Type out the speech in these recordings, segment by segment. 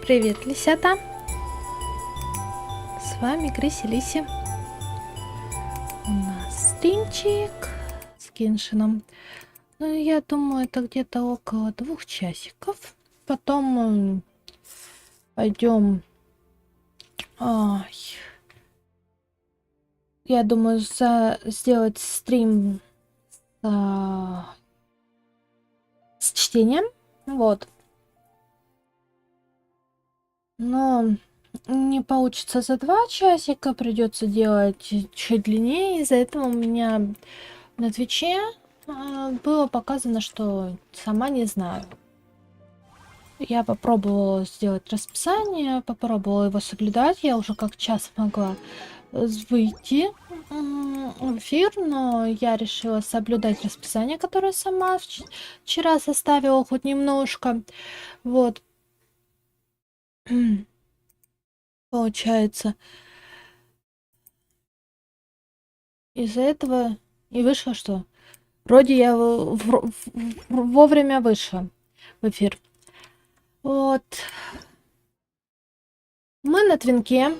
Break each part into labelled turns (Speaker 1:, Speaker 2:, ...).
Speaker 1: Привет, лисята! С вами Крыси Лиси. У нас стримчик с Геншином. Ну, я думаю, это где-то около 2 часиков. Потом пойдем. Я думаю, сделать стрим с чтением. Вот. Но не получится за 2 часика, придется делать чуть длиннее. Из-за этого у меня на Твиче было показано, что сама не знаю. Я попробовала сделать расписание, попробовала его соблюдать. Я уже как час могла выйти в эфир, но я решила соблюдать расписание, которое сама вчера составила хоть немножко. Вот. Получается. Из-за этого и вышло, что вроде я вовремя вышла в эфир. Вот. Мы на твинке.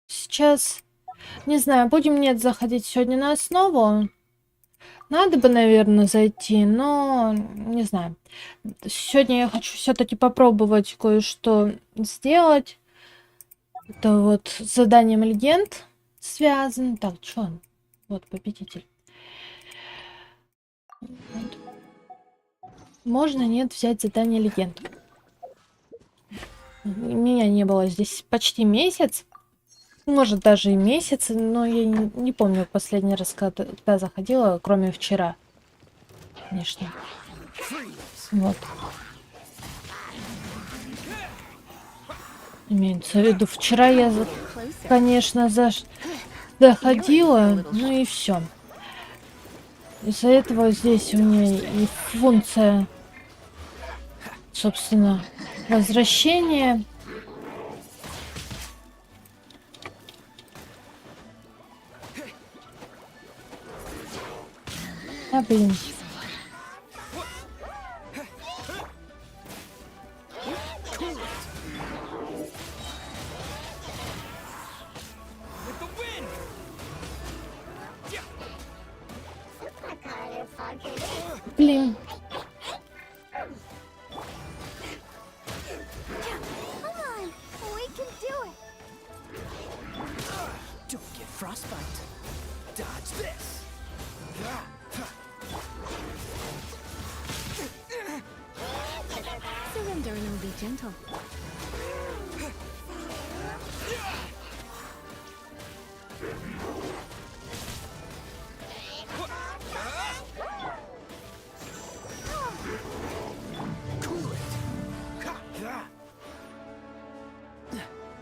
Speaker 1: Сейчас, не знаю, будем нет заходить сегодня на основу. Надо бы, наверное, зайти, но не знаю. Сегодня я хочу все-таки попробовать кое-что сделать. Это вот с заданием легенд связано. Так, что он? Вот победитель. Вот. Можно нет взять задание легенд. Меня не было здесь почти месяц. Может, даже и месяц, но я не помню последний раз, когда заходила, кроме вчера. Конечно. Вот. Имеется в виду, вчера я, конечно, заходила, ну и все. Из-за этого здесь у меня и функция, собственно, возвращения. Да, блин. Блин.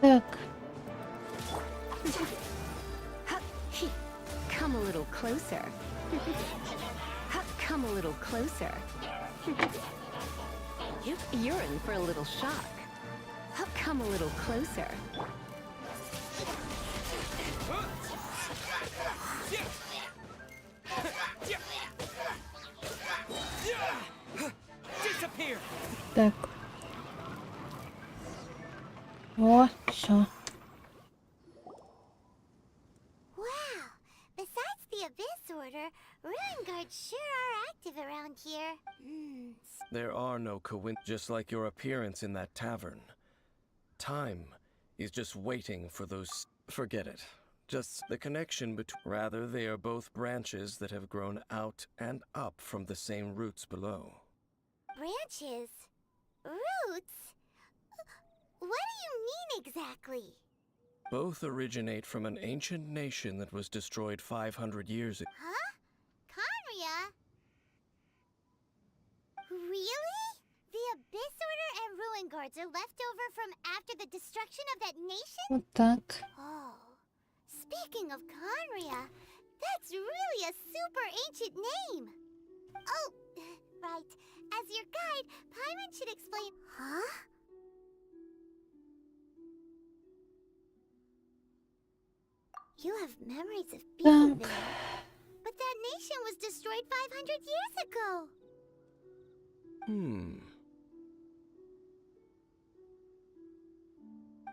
Speaker 1: Так.
Speaker 2: Come a little closer. Come a little closer. You're in for a little shock. Come a little closer.
Speaker 1: Так. О, все.
Speaker 3: There are no coincidences, just like your appearance in that tavern. Time is just waiting for those. Forget it. Just the connection between. Rather, they are both branches that have grown out and up from the same roots below.
Speaker 4: Branches? Roots? What do you mean exactly?
Speaker 3: Both originate from an ancient nation that was destroyed 500 years ago.
Speaker 4: Huh? Conria? Really? The Abyss Order and Ruin Guards are left over from after the destruction of that nation?
Speaker 1: Вот так.
Speaker 4: Oh. Speaking of Conria, that's really a super ancient name. Oh, right. As your guide, Paimon should explain. Huh? You have memories of being there. But that nation was destroyed 500 years ago.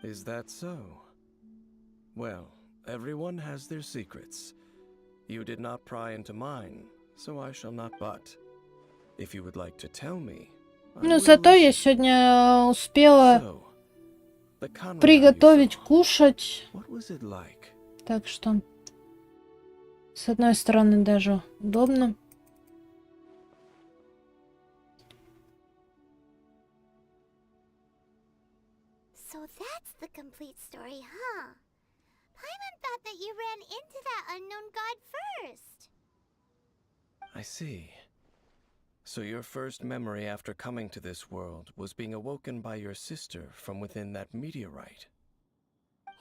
Speaker 3: Is that so? Well, everyone has their secrets. You did not pry into mine, so I shall not. But if you would like to tell me, I
Speaker 1: Ну,
Speaker 3: will
Speaker 1: зато я
Speaker 3: listen.
Speaker 1: сегодня успела
Speaker 3: So, the Conrad you
Speaker 1: приготовить,
Speaker 3: saw,
Speaker 1: кушать.
Speaker 3: what was it like?
Speaker 1: Так что, с одной стороны, даже удобно.
Speaker 4: So that's the complete story, huh? Paimon thought that you ran into that unknown god first.
Speaker 3: I see. So your first memory after coming to this world was being awoken by your sister from within that meteorite.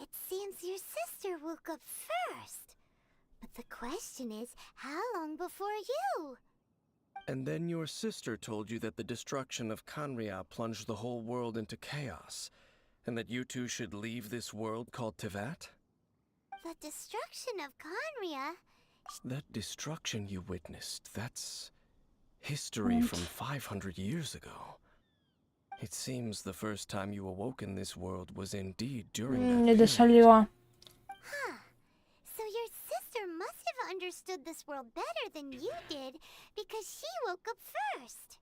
Speaker 4: It seems your sister woke up first. But the question is, how long before you?
Speaker 3: And then your sister told you that the destruction of Kanria plunged the whole world into chaos, and that you two should leave this world called Tevat?
Speaker 4: The destruction of Conria?
Speaker 3: That destruction you witnessed, that's history from 500 years ago. It seems the first time you awoke in this world was indeed during that
Speaker 1: Не
Speaker 3: period.
Speaker 1: досолила.
Speaker 4: Huh. So your sister must have understood this world better than you did, because she woke up first.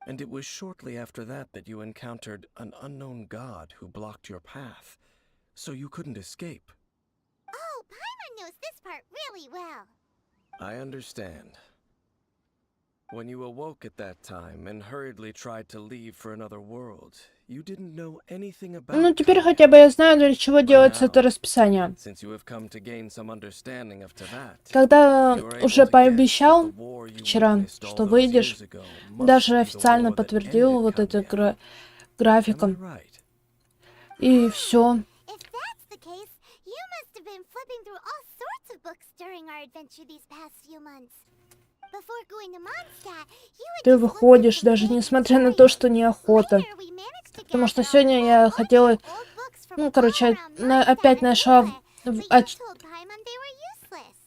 Speaker 3: And it was shortly after that that you encountered an unknown god who blocked your path, so you couldn't escape.
Speaker 4: Oh, Paimon knows this part really well.
Speaker 3: I understand. When you awoke at that time and hurriedly tried to leave for another world, you didn't know anything about
Speaker 1: Ну, теперь
Speaker 3: Kanria.
Speaker 1: хотя бы я знаю, для чего делается это расписание.
Speaker 3: Since you have come to gain some understanding of Tevat,
Speaker 1: Когда
Speaker 3: you are able
Speaker 1: уже
Speaker 3: to guess
Speaker 1: пообещал
Speaker 3: that the war you
Speaker 1: вчера,
Speaker 3: witnessed all
Speaker 1: что
Speaker 3: those
Speaker 1: выйдешь,
Speaker 3: years ago must
Speaker 1: даже
Speaker 3: be the
Speaker 1: официально
Speaker 3: war that
Speaker 1: подтвердил
Speaker 3: ended
Speaker 1: вот это
Speaker 3: Kanria. Am
Speaker 1: графиком.
Speaker 3: I right?
Speaker 1: И все.
Speaker 4: If that's the case, you must have been flipping through all sorts of books during our adventure these past few months. Before going to Mondstadt, you had
Speaker 1: Ты
Speaker 4: just looked at
Speaker 1: выходишь,
Speaker 4: some
Speaker 1: даже
Speaker 4: big
Speaker 1: несмотря на то, что неохота.
Speaker 4: Later, we managed to
Speaker 1: Потому что
Speaker 4: gather a
Speaker 1: сегодня
Speaker 4: whole
Speaker 1: я
Speaker 4: bunch
Speaker 1: хотела,
Speaker 4: of old books from
Speaker 1: ну,
Speaker 4: all
Speaker 1: короче,
Speaker 4: around Mondstadt
Speaker 1: опять
Speaker 4: and
Speaker 1: нашла
Speaker 4: Lille, but you told Paimon they were useless.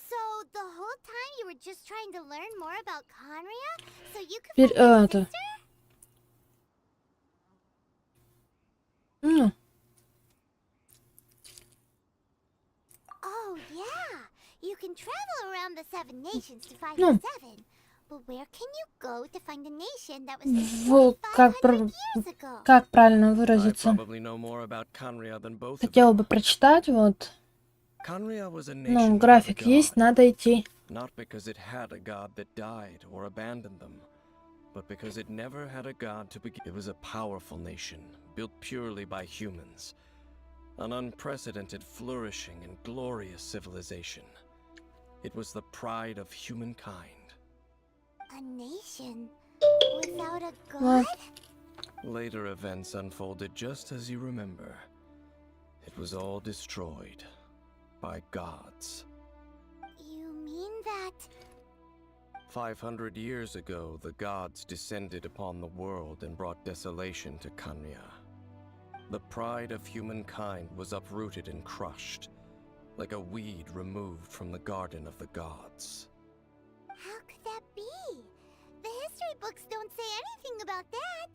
Speaker 4: So the whole time you were just trying to learn more about Conria, so you could find your
Speaker 1: это.
Speaker 4: sister?
Speaker 1: Ну,
Speaker 4: Oh yeah, you can travel around the 7 nations to find
Speaker 1: Ну.
Speaker 4: the 7. But where can you go to find a nation that was
Speaker 1: в,
Speaker 4: destroyed 500 years ago?
Speaker 1: как правильно
Speaker 3: I
Speaker 1: выразиться?
Speaker 3: probably know more about Kanria than both of
Speaker 1: Хотела
Speaker 3: you.
Speaker 1: бы прочитать, вот.
Speaker 3: Kanria was a
Speaker 1: Ну,
Speaker 3: nation without a
Speaker 1: график есть,
Speaker 3: god,
Speaker 1: надо идти.
Speaker 3: not because it had a god that died or abandoned them, but because it never had a god to begin. It was a powerful nation, built purely by humans. An unprecedented, flourishing, and glorious civilization. It was the pride of humankind.
Speaker 4: A nation without a
Speaker 1: Вот.
Speaker 4: god?
Speaker 3: Later events unfolded just as you remember. It was all destroyed by gods.
Speaker 4: You mean that?
Speaker 3: 500 years ago, the gods descended upon the world and brought desolation to Kanria. The pride of humankind was uprooted and crushed, like a weed removed from the garden of the gods.
Speaker 4: How could that be? The history books don't say anything about that.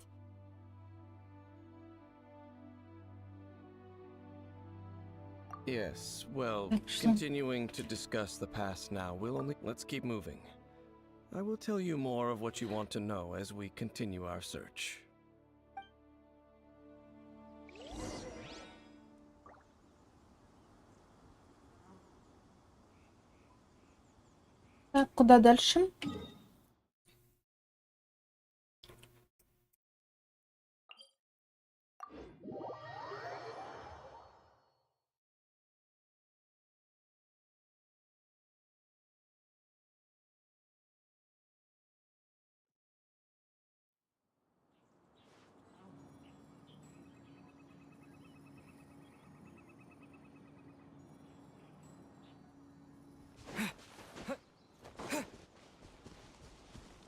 Speaker 3: Yes, well,
Speaker 1: Excellent.
Speaker 3: continuing to discuss the past now, let's keep moving. I will tell you more of what you want to know as we continue our search.
Speaker 1: Так, куда дальше?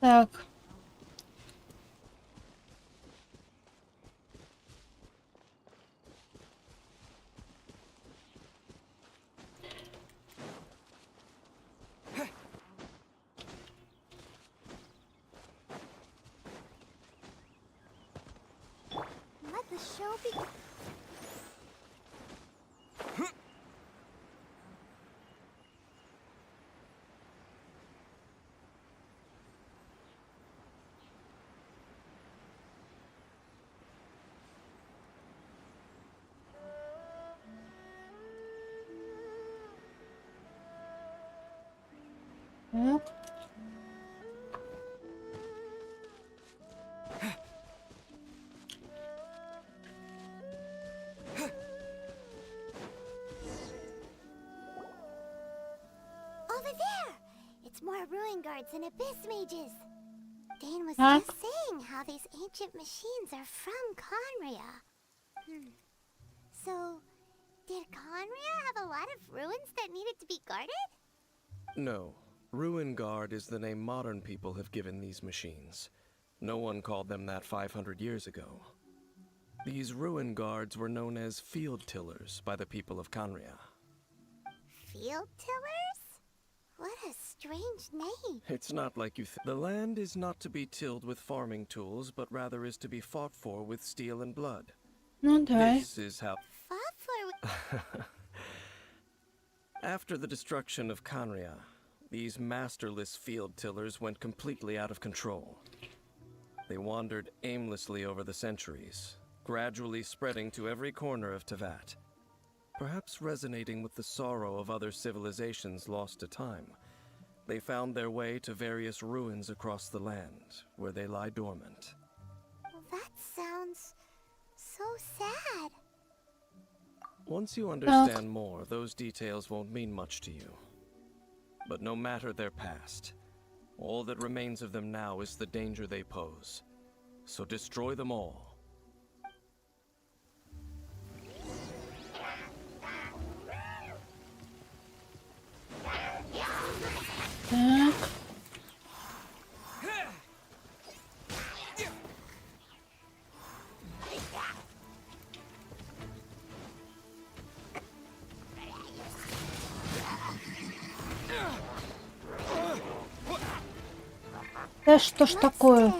Speaker 1: Так.
Speaker 4: What The show be...
Speaker 1: Так.
Speaker 4: Over there! It's more ruin guards and abyss mages. Dane was
Speaker 1: Huh?
Speaker 4: just saying how these ancient machines are from Conria. So, did Conria have a lot of ruins that needed to be guarded?
Speaker 3: No. Ruin Guard is the name modern people have given these machines. No one called them that 500 years ago. These Ruin Guards were known as Field Tillers by the people of Conria.
Speaker 4: Field tillers? What a strange name.
Speaker 3: It's not like you The land is not to be tilled with farming tools, but rather is to be fought for with steel and blood.
Speaker 1: Ну давай.
Speaker 3: This is how...
Speaker 4: Fought for...
Speaker 3: After the destruction of Conria, these masterless field tillers went completely out of control. They wandered aimlessly over the centuries, gradually spreading to every corner of Tevat. Perhaps resonating with the sorrow of other civilizations lost to time, they found their way to various ruins across the land, where they lie dormant.
Speaker 4: That sounds so sad.
Speaker 3: Once you understand more, those details won't mean much to you. But no matter their past, all that remains of them now is the danger they pose. So destroy them all.
Speaker 1: Так. Да что ж такое?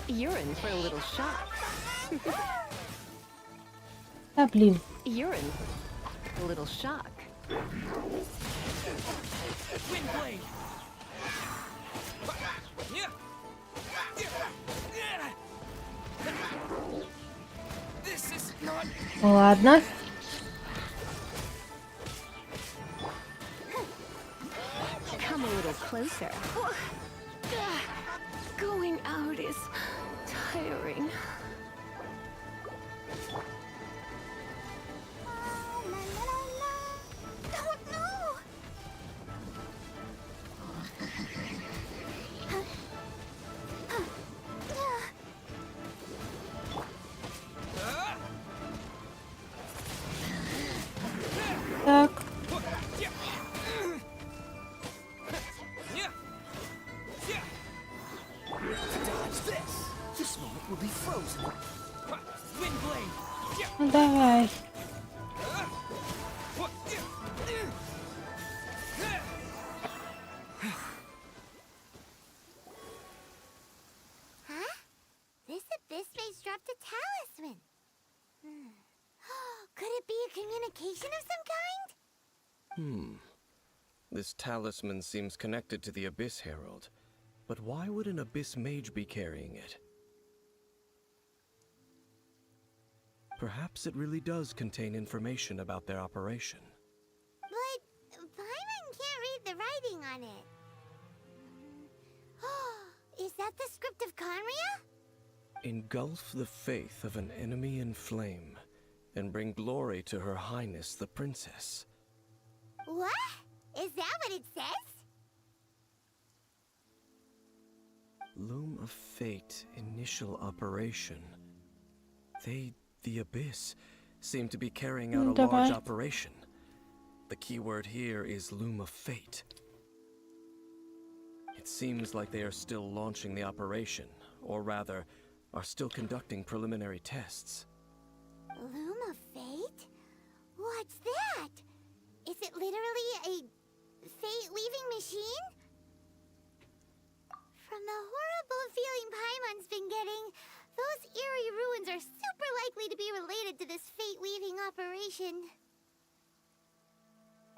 Speaker 2: You're in for a little shock.
Speaker 1: Да блин.
Speaker 2: You're in a little shock.
Speaker 1: Ладно.
Speaker 2: Come a little closer. Going out is tiring.
Speaker 4: Don't know.
Speaker 1: Так. Ну давай.
Speaker 4: Huh? This abyss mage dropped a talisman. Could it be a communication of some kind?
Speaker 3: This talisman seems connected to the Abyss Herald. But why would an Abyss Mage be carrying it? Perhaps it really does contain information about their operation.
Speaker 4: But Paimon can't read the writing on it. Is that the script of Conria?
Speaker 3: Engulf the faith of an enemy in flame, and bring glory to Her Highness the Princess.
Speaker 4: What? Is that what it says?
Speaker 3: Loom of Fate initial operation. The Abyss, seem to be carrying out a large operation. The keyword here is Loom of Fate. It seems like they are still launching the operation, or rather, are still conducting preliminary tests.
Speaker 4: Loom of Fate? What's that? Is it literally a fate-weaving machine? From the horrible feeling Paimon's been getting, those eerie ruins are super likely to be related to this fate-weaving operation.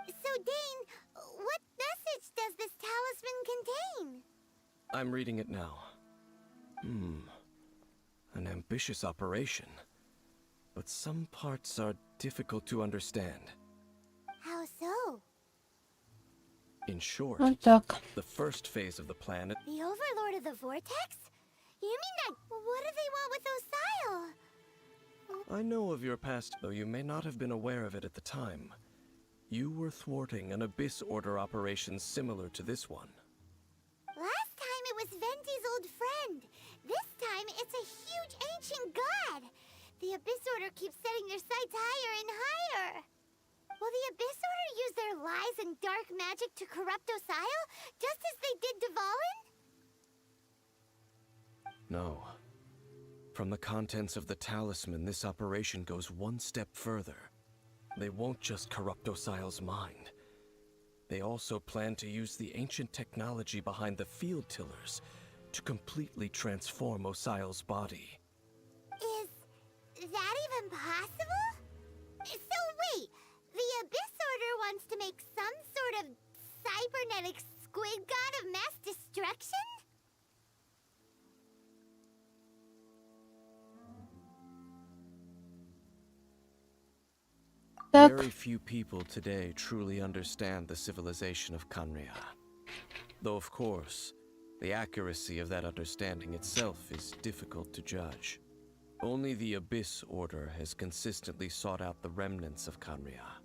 Speaker 4: So, Dane, what message does this talisman contain?
Speaker 3: I'm reading it now. An ambitious operation. But some parts are difficult to understand.
Speaker 4: How so?
Speaker 3: In short,
Speaker 1: Вот так.
Speaker 3: the first phase of the plan.
Speaker 4: The Overlord of the Vortex? You mean that... What do they want with Osile?
Speaker 3: I know of your past, though you may not have been aware of it at the time. You were thwarting an Abyss Order operation similar to this one.
Speaker 4: Last time it was Venti's old friend. This time it's a huge ancient god. The Abyss Order keeps setting their sights higher and higher. Will the Abyss Order use their lies and dark magic to corrupt Osile, just as they did to Valen?
Speaker 3: No. From the contents of the talisman, this operation goes one step further. They won't just corrupt Osile's mind. They also plan to use the ancient technology behind the field tillers to completely transform Osile's body.
Speaker 4: Is that even possible? So wait, the Abyss Order wants to make some sort of cybernetic squid god of mass destruction?
Speaker 1: Так.
Speaker 3: Very few people today truly understand the civilization of Khaenri'ah. Though, of course, the accuracy of that understanding itself is difficult to judge. Only the Abyss Order has consistently sought out the remnants of Khaenri'ah.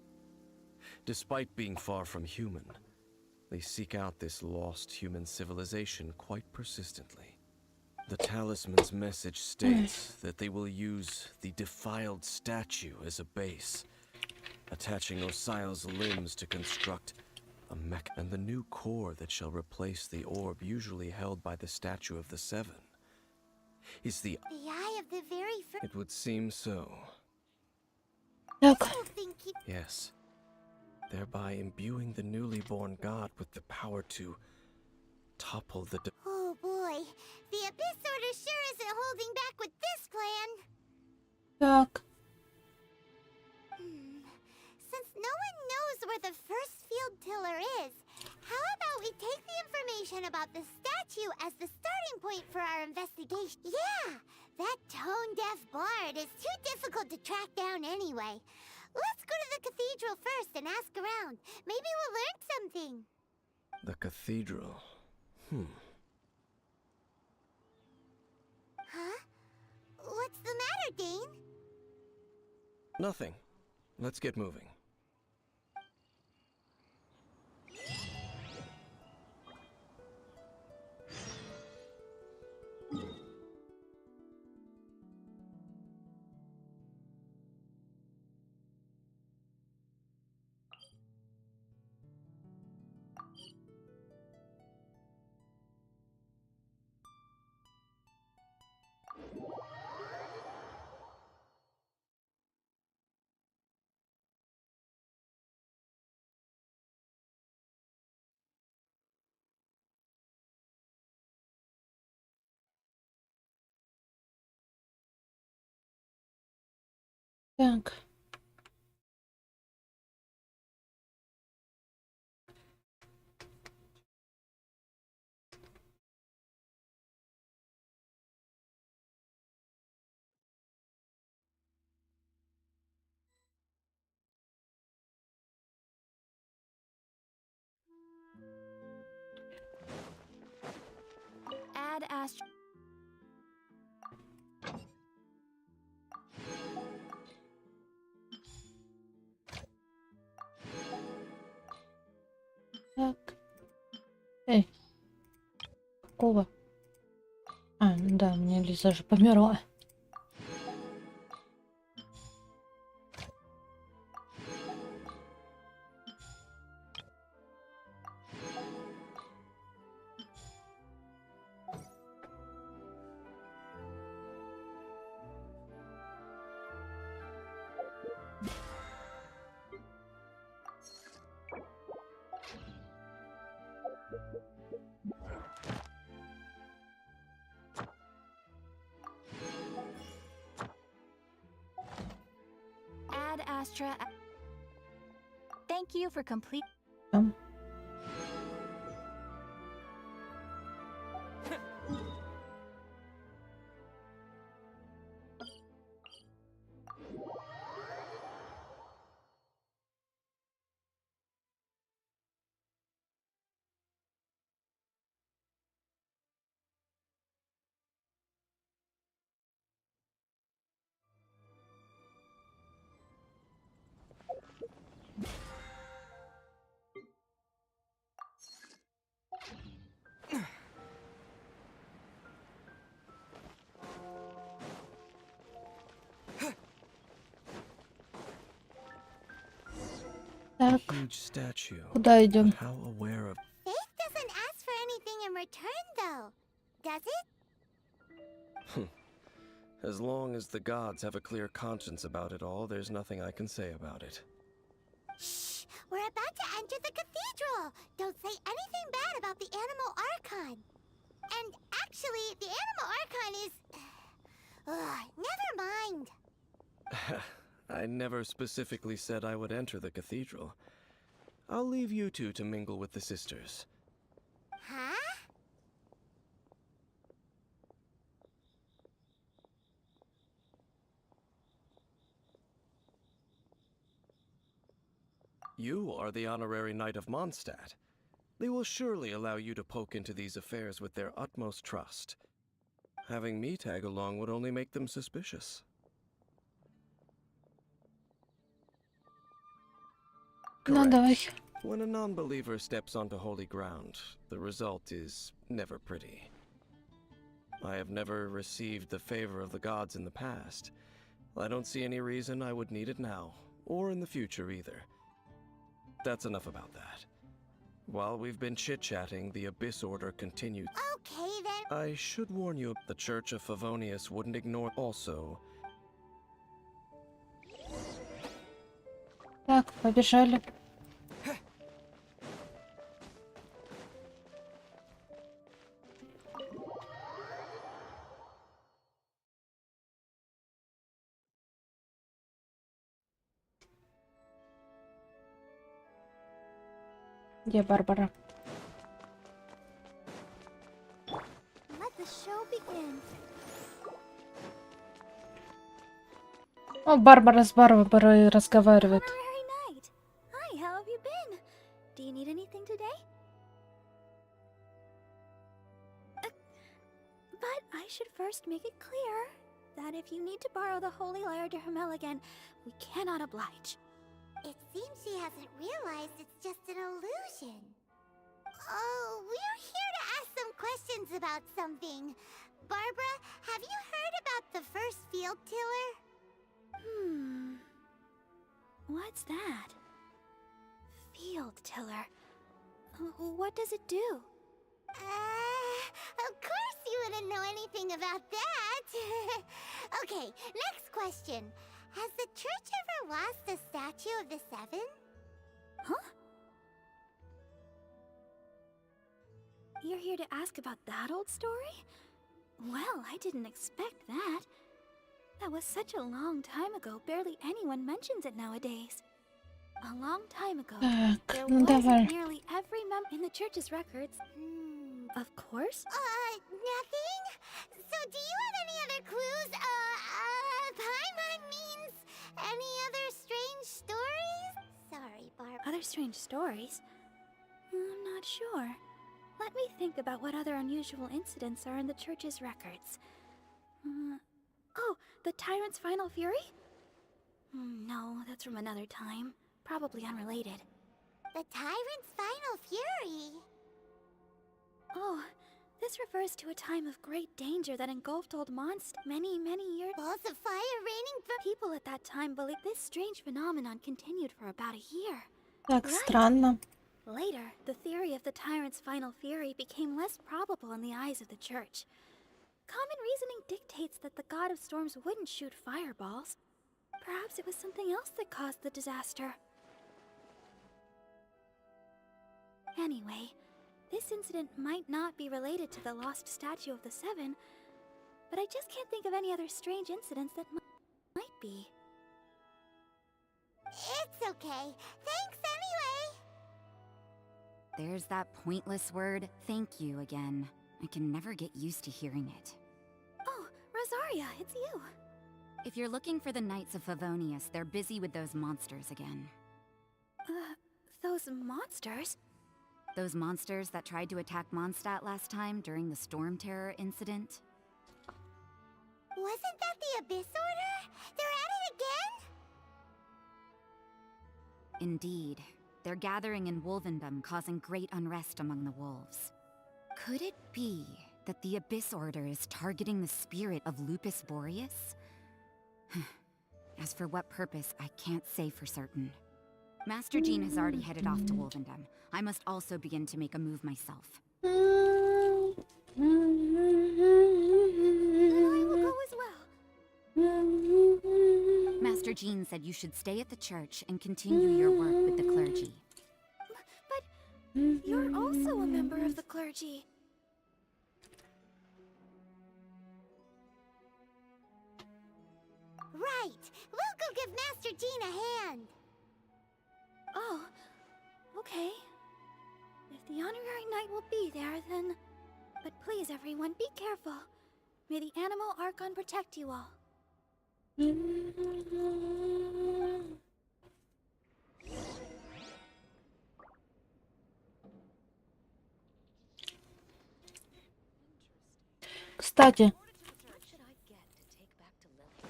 Speaker 3: Despite being far from human, they seek out this lost human civilization quite persistently. The talisman's message states that they will use the defiled statue as a base, attaching Osile's limbs to construct a mech, and the new core that shall replace the orb usually held by the statue of the Seven is the...
Speaker 4: The eye of the very first...
Speaker 3: It would seem so.
Speaker 1: Так.
Speaker 4: This whole thing keeps...
Speaker 3: Yes. Thereby imbuing the newly born god with the power to topple the...
Speaker 4: Oh boy, the Abyss Order sure isn't holding back with this plan.
Speaker 1: Так.
Speaker 4: Since no one knows where the first field tiller is, how about we take the information about the statue as the starting point for our investigation? Yeah, that tone-deaf bard is too difficult to track down anyway. Let's go to the cathedral first and ask around. Maybe we'll learn something.
Speaker 3: The cathedral.
Speaker 4: Huh? What's the matter, Dane?
Speaker 3: Nothing. Let's get moving.
Speaker 1: Так.
Speaker 2: Add Astro.
Speaker 1: Так. Эй. Какого? А, ну да, у меня Лиза же померла.
Speaker 2: Astra. Thank you for complete.
Speaker 1: Так,
Speaker 3: Huge statue.
Speaker 1: куда идем?
Speaker 3: But how aware of
Speaker 4: Faith doesn't ask for anything in return, though. Does it?
Speaker 3: As long as the gods have a clear conscience about it all, there's nothing I can say about it.
Speaker 4: Shh! We're about to enter the cathedral! Don't say anything bad about the Animal Archon. And actually, the Animal Archon is... never mind.
Speaker 3: I never specifically said I would enter the cathedral. I'll leave you two to mingle with the sisters.
Speaker 4: Huh?
Speaker 3: You are the honorary knight of Mondstadt. They will surely allow you to poke into these affairs with their utmost trust. Having me tag along would only make them suspicious.
Speaker 1: Ну, давай.
Speaker 3: When a non-believer steps onto holy ground, the result is never pretty. I have never received the favor of the gods in the past. I don't see any reason I would need it now, or in the future either. That's enough about that. While we've been chit-chatting, the Abyss Order continued.
Speaker 4: Okay, then.
Speaker 3: I should warn you, the Church of Favonius wouldn't ignore also.
Speaker 1: Так, побежали. Где Барбара?
Speaker 4: Let the show begin.
Speaker 1: О, Барбара с Барбарой разговаривает.
Speaker 5: Honorary Knight. Hi, how have you been? Do you need anything today? But I should first make it clear that if you need to borrow the Holy Lyre to Hermel again, we cannot oblige.
Speaker 4: It seems she hasn't realized it's just an illusion. Oh, we're here to ask some questions about something. Barbara, have you heard about the first field tiller?
Speaker 5: What's that? Field tiller. What does it do?
Speaker 4: Of course you wouldn't know anything about that. Okay, next question. Has the church ever lost a statue of the Seven?
Speaker 5: Huh? You're here to ask about that old story? Well, I didn't expect that. That was such a long time ago, barely anyone mentions it nowadays. A long time ago,
Speaker 1: Так,
Speaker 5: there
Speaker 1: ну давай.
Speaker 5: was nearly every member in the church's records. Of course.
Speaker 4: Nothing? So do you have any other clues? Paimon means any other strange stories? Sorry, Barb.
Speaker 5: Other strange stories? I'm not sure. Let me think about what other unusual incidents are in the church's records. Oh, the tyrant's final fury? No, that's from another time. Probably unrelated.
Speaker 4: The tyrant's final fury?
Speaker 5: Oh, this refers to a time of great danger that engulfed old Mondstadt many years.
Speaker 4: Balls of fire raining from...
Speaker 5: People at that time believed this strange phenomenon continued for about a year.
Speaker 1: Так,
Speaker 5: Right.
Speaker 1: странно.
Speaker 5: Later, the theory of the tyrant's final fury became less probable in the eyes of the church. Common reasoning dictates that the god of storms wouldn't shoot fireballs. Perhaps it was something else that caused the disaster. Anyway, this incident might not be related to the lost statue of the Seven, but I just can't think of any other strange incidents that might be.
Speaker 4: It's okay. Thanks anyway.
Speaker 6: There's that pointless word, thank you, again. I can never get used to hearing it.
Speaker 5: Oh, Rosaria, it's you.
Speaker 6: If you're looking for the Knights of Favonius, they're busy with those monsters again.
Speaker 5: Those monsters?
Speaker 6: Those monsters that tried to attack Mondstadt last time during the Storm Terror incident?
Speaker 4: Wasn't that the Abyss Order? They're at it again?
Speaker 6: Indeed. They're gathering in Wolvendom, causing great unrest among the wolves. Could it be that the Abyss Order is targeting the spirit of Lupus Boreas? As for what purpose, I can't say for certain. Master Jean has already headed off to Wolvendom. I must also begin to make a move myself.
Speaker 5: Then I will go as well.
Speaker 6: Master Jean said you should stay at the church and continue your work with the clergy.
Speaker 5: But you're also a member of the clergy.
Speaker 4: Right. We'll go give Master Jean a hand.
Speaker 5: Oh, okay. If the honorary knight will be there, then... But please, everyone, be careful. May the Animal Archon protect you all.
Speaker 1: Кстати,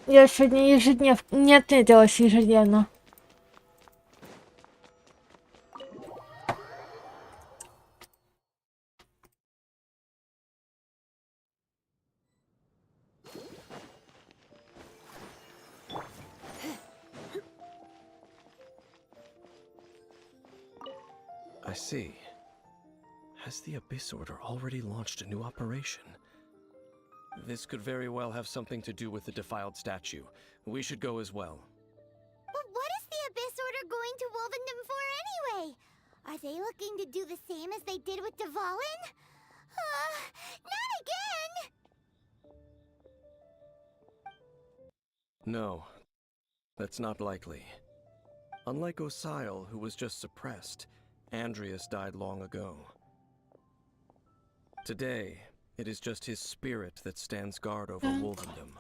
Speaker 1: я сегодня не отметилась ежедневно.
Speaker 3: I see. Has the Abyss Order already launched a new operation? This could very well have something to do with the defiled statue. We should go as well.
Speaker 4: But what is the Abyss Order going to Wolvendom for anyway? Are they looking to do the same as they did with Dvalin? Not again!
Speaker 3: No, that's not likely. Unlike Osile, who was just suppressed, Andreas died long ago. Today, it is just his spirit that stands guard over Wolvendom.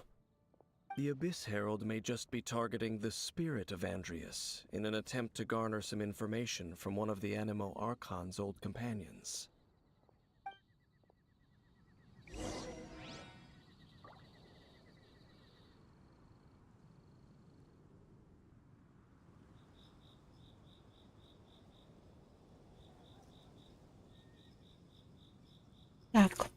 Speaker 3: The Abyss Herald may just be targeting the spirit of Andreas in an attempt to garner some information from one of the Animo Archon's old companions.
Speaker 1: Так.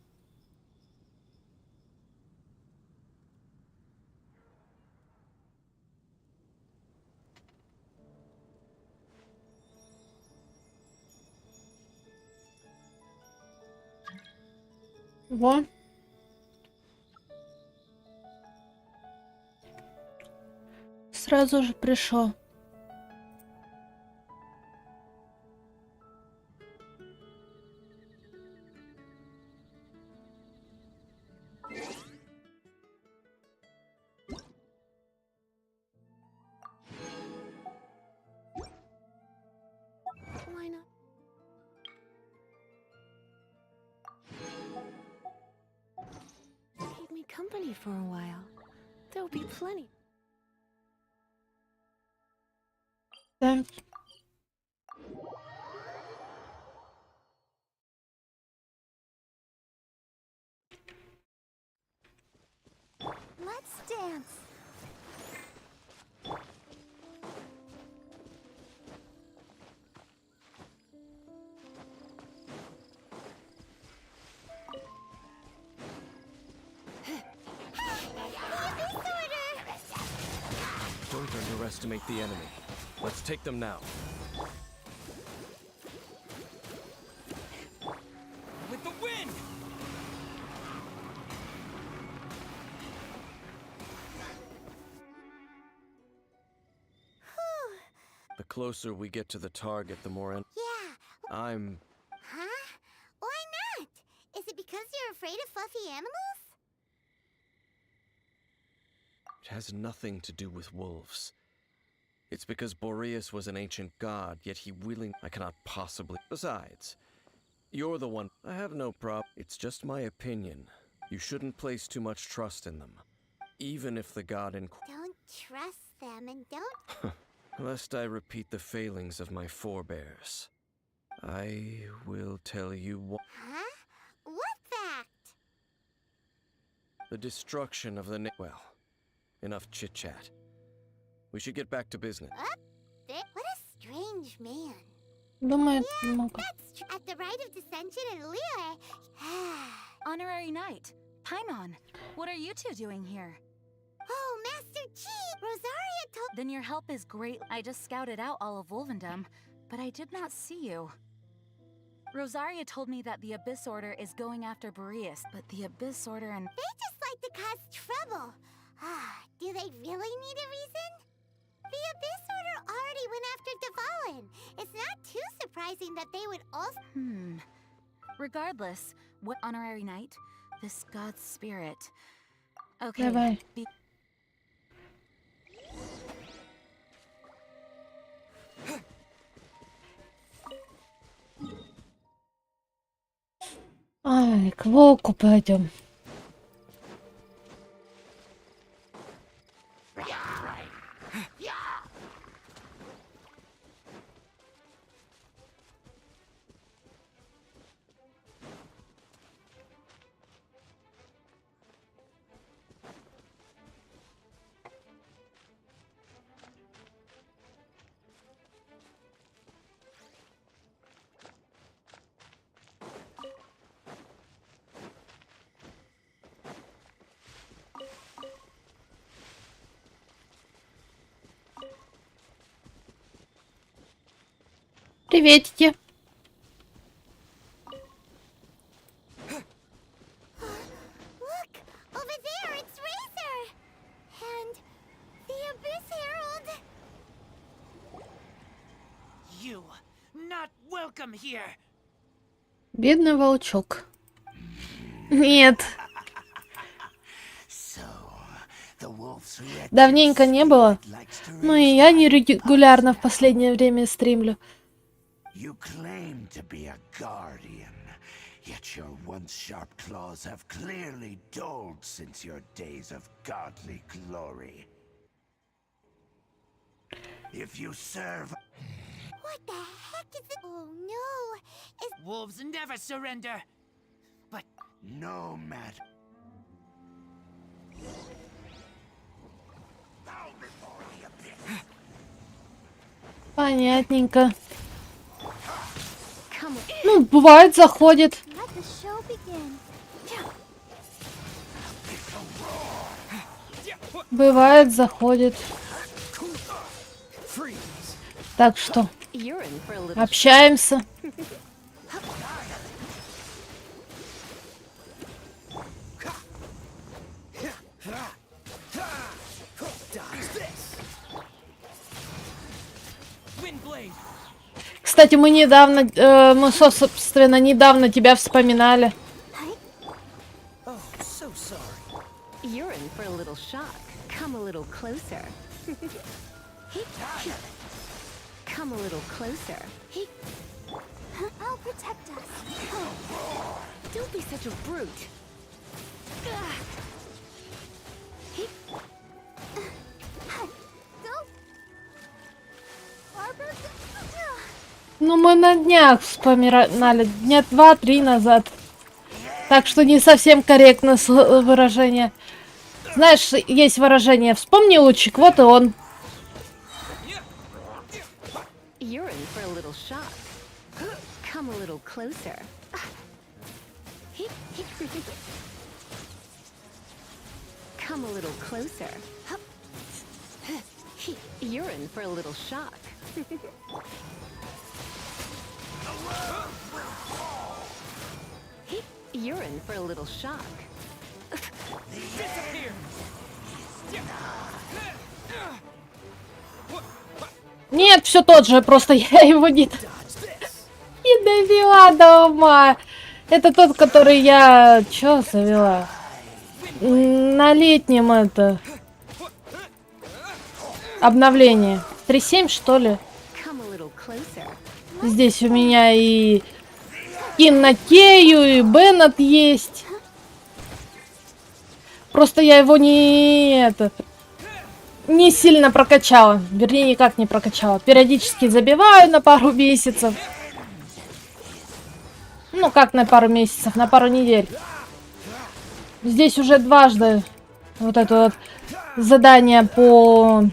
Speaker 1: Во. Сразу же пришло.
Speaker 2: Why not? Keep me company for a while. There'll be plenty.
Speaker 1: Так.
Speaker 4: Let's dance.
Speaker 3: Don't underestimate the enemy. Let's take them now. With the wind! The closer we get to the target, the more
Speaker 4: Yeah.
Speaker 3: I'm...
Speaker 4: Huh? Why not? Is it because you're afraid of fluffy animals?
Speaker 3: It has nothing to do with wolves. It's because Boreas was an ancient god, yet he I cannot possibly... Besides, you're the one... I have no problem. It's just my opinion. You shouldn't place too much trust in them. Even if the god in...
Speaker 4: Don't trust them and don't...
Speaker 3: Lest I repeat the failings of my forebears. I will tell you what...
Speaker 4: Huh? What fact?
Speaker 3: The destruction of the... Well, enough chit-chat. We should get back to business.
Speaker 4: What a strange man.
Speaker 1: Думает,
Speaker 4: Yeah,
Speaker 1: много.
Speaker 4: that's at the rite of dissension in Liyue.
Speaker 6: Honorary Knight, Paimon, what are you two doing here?
Speaker 4: Oh, Master Chi! Rosaria told...
Speaker 6: Then your help is great. I just scouted out all of Wolvendom, but I did not see you. Rosaria told me that the Abyss Order is going after Boreas, but the Abyss Order and...
Speaker 4: They just like to cause trouble. Do they really need a reason? The Abyss Order already went after Devalin. It's not too surprising that they would also...
Speaker 6: Regardless, what Honorary Knight? This god's spirit. Okay.
Speaker 1: Давай. Ай, к волку пойдем. Приветики.
Speaker 4: Look! Over there, it's Razor! And the Abyss Herald!
Speaker 7: You not welcome here.
Speaker 1: Бедный волчок. Нет. Давненько не было. Ну и я не регулярно в последнее время стримлю.
Speaker 8: You claim to be a guardian, yet your once sharp claws have clearly dulled since your days of godly glory. If you serve...
Speaker 4: What the heck is it? Oh no! Is...
Speaker 7: Wolves never surrender. But
Speaker 8: No matter...
Speaker 1: Понятненько. Ну, бывает, заходит.
Speaker 4: Let the show begin.
Speaker 1: Бывает, заходит. Так что,
Speaker 2: You're in for a little
Speaker 1: общаемся.
Speaker 7: Windblade.
Speaker 1: Кстати, мы недавно, мы, собственно, недавно тебя вспоминали.
Speaker 7: Oh, so sorry.
Speaker 2: You're in for a little shock. Come a little closer. Come a little closer.
Speaker 4: I'll protect us.
Speaker 2: Don't be such a brute.
Speaker 4: Go! Arbor...
Speaker 1: Ну, мы на днях вспоминали, дня 2-3 назад. Так что не совсем корректно выражение. Знаешь, есть выражение «вспомни лучик», вот и он.
Speaker 2: You're in for a little shock. Come a little closer. Come a little closer. You're in for a little shock. You're in for a little shock.
Speaker 7: Disappear.
Speaker 1: Нет, все тот же, просто я его не довела до ума. Это тот, который я... Чё завела? На летнем это... Обновление. 3.7, что ли?
Speaker 2: Come a little closer.
Speaker 1: Здесь у меня и Киннакею, и Беннет есть. Просто я его не сильно прокачала. Вернее, никак не прокачала. Периодически забиваю на пару месяцев. Ну, как на пару месяцев, на пару недель. Здесь уже дважды вот это вот задание по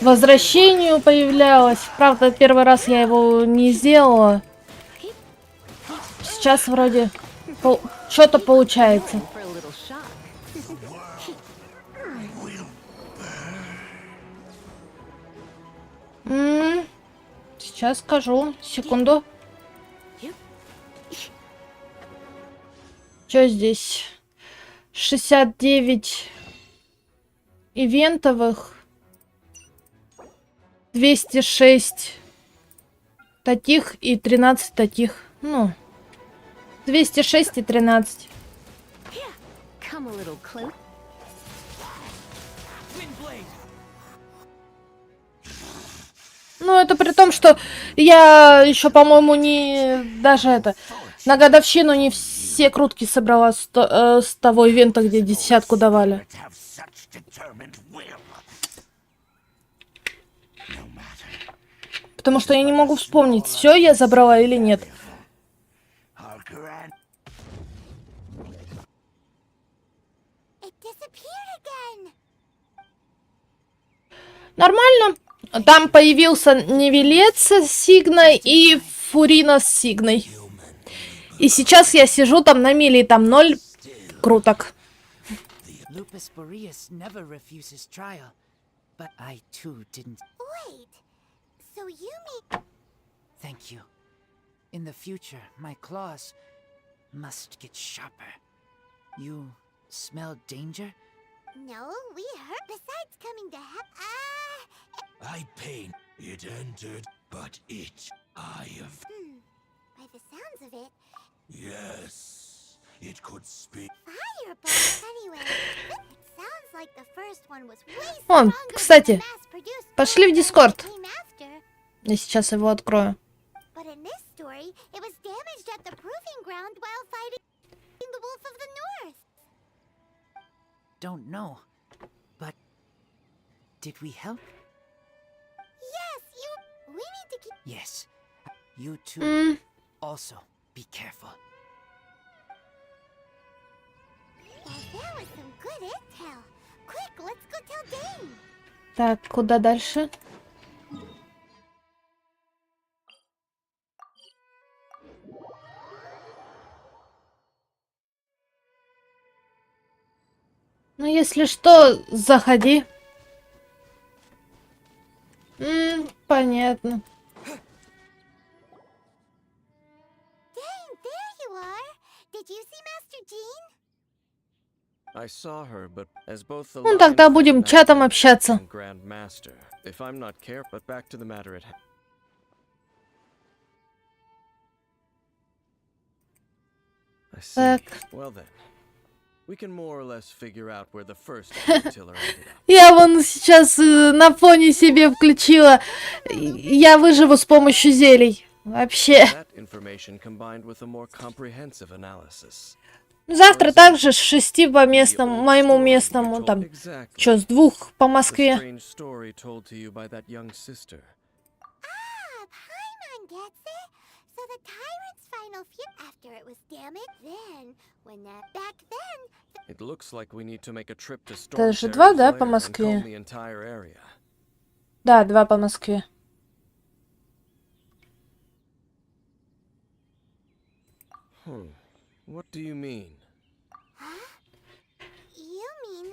Speaker 1: возвращению появлялось. Правда, первый раз я его не сделала. Сейчас вроде что-то получается.
Speaker 2: For a little shock.
Speaker 1: Сейчас скажу. Секунду. Что здесь? 69 ивентовых. 206 таких и 13 таких. Ну, 206 и 13.
Speaker 2: Come a little closer.
Speaker 7: Wind blade.
Speaker 1: Ну, это при том, что я еще, по-моему, на годовщину не все крутки собрала с того ивента, где 10-ку давали.
Speaker 8: Have such determined will. No matter.
Speaker 1: Потому что я не могу вспомнить, все я забрала или нет.
Speaker 8: I'll grant.
Speaker 4: It disappeared again.
Speaker 1: Нормально. Там появился Невелец с Сигной и Фурина с Сигной. И сейчас я сижу там на мили, и там 0 круток.
Speaker 7: Lupus Boreas never refuses trial, but I too didn't.
Speaker 4: Wait, so you mean...
Speaker 7: Thank you. In the future, my claws must get sharper. You smell danger?
Speaker 4: No, we heard. Besides coming to help...
Speaker 8: I pain. It entered, but I have.
Speaker 4: by the sounds of it,
Speaker 8: Yes. It could speak.
Speaker 4: fireball. Anyway, it sounds like the first one was way
Speaker 1: Вон,
Speaker 4: stronger
Speaker 1: кстати,
Speaker 4: than the mass-produced
Speaker 1: пошли в
Speaker 4: one that
Speaker 1: Дискорд.
Speaker 4: came after.
Speaker 1: Я сейчас его открою.
Speaker 4: But in this story, it was damaged at the proving ground while fighting the Wolf of the North.
Speaker 7: Don't know. But did we help?
Speaker 4: Yes, we need to keep...
Speaker 7: Yes. You too.
Speaker 1: М,
Speaker 7: Also, be careful.
Speaker 4: Well, there was some good intel. Quick, let's go tell Dane.
Speaker 1: Так, куда дальше? Ну, если что, заходи. Понятно.
Speaker 4: Dane, there you are. Did you see Master Jean?
Speaker 3: I saw her, but as both the
Speaker 1: Ну, тогда
Speaker 3: Lion
Speaker 1: будем
Speaker 3: Master
Speaker 1: чатом общаться.
Speaker 3: and Grand Master, if I'm not careful, but back to the matter at hand. I see.
Speaker 1: Так.
Speaker 3: Well then, we can more or less figure out where the first tiller ended up.
Speaker 1: Я вон сейчас на фоне себе включила. Я выживу с помощью зелий. Вообще.
Speaker 3: That information combined with a more comprehensive analysis.
Speaker 1: Завтра также с 6 по местному, моему местному, там, что, с 2 по
Speaker 3: The
Speaker 1: Москве.
Speaker 3: strange story told to you by that young sister.
Speaker 4: Ah, Paimon gets it. So the tyrant's final fear after it was damaged. Then, when that back then,
Speaker 3: It looks like we need to make a trip to
Speaker 1: Это же
Speaker 3: Storm's
Speaker 1: 2, да,
Speaker 3: lair
Speaker 1: по
Speaker 3: and
Speaker 1: Москве?
Speaker 3: comb the entire area.
Speaker 1: Да, 2 по Москве.
Speaker 3: What do you mean?
Speaker 4: you mean...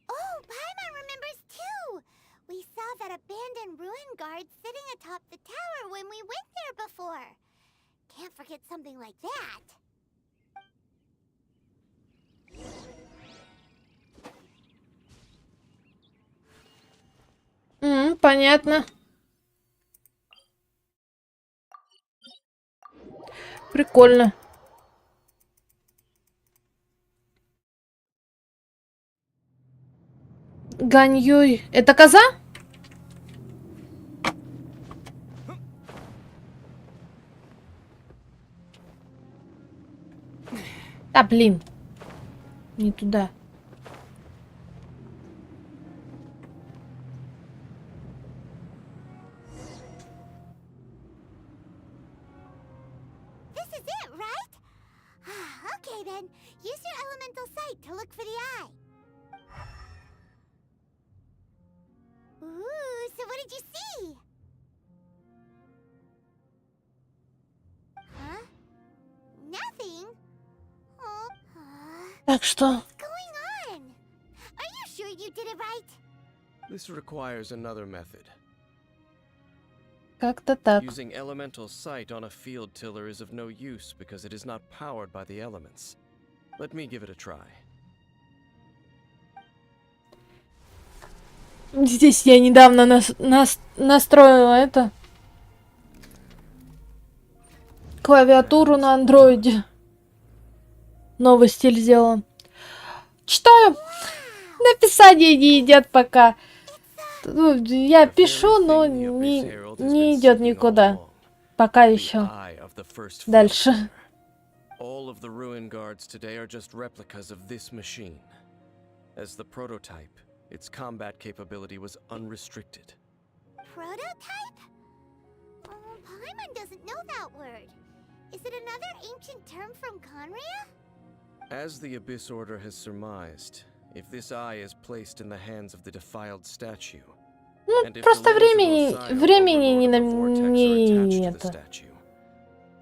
Speaker 4: Oh, Paimon remembers too. We saw that abandoned ruin guard sitting atop the tower when we went there before. Can't forget something like that.
Speaker 1: Понятно. Прикольно. Ганьюй. Это коза? А, блин. Не туда.
Speaker 4: This is it, right? Okay then, use your elemental sight to look for the eye. Ooh, so what did you see? Huh? Nothing? Oh,
Speaker 1: Так что...
Speaker 4: what's going on? Are you sure you did it right?
Speaker 3: This requires another method.
Speaker 1: Как-то так.
Speaker 3: Using elemental sight on a field tiller is of no use because it is not powered by the elements. Let me give it a try.
Speaker 1: Здесь я недавно настроила это. Клавиатуру на андроиде. Новый стиль сделала. Читаю. Написание не идет пока. Ну, я пишу, но не идет никуда. Пока еще. Дальше.
Speaker 3: All of the ruin guards today are just replicas of this machine. As the prototype, its combat capability was unrestricted.
Speaker 4: Prototype? Oh, Paimon doesn't know that word. Is it another ancient term from Conria?
Speaker 3: As the Abyss Order has surmised, if this eye is placed in the hands of the defiled statue,
Speaker 1: Ну,
Speaker 3: and if
Speaker 1: просто
Speaker 3: the limbs of
Speaker 1: времени
Speaker 3: Osiris, Overlord of the Vortex, are attached to the
Speaker 1: это.
Speaker 3: statue,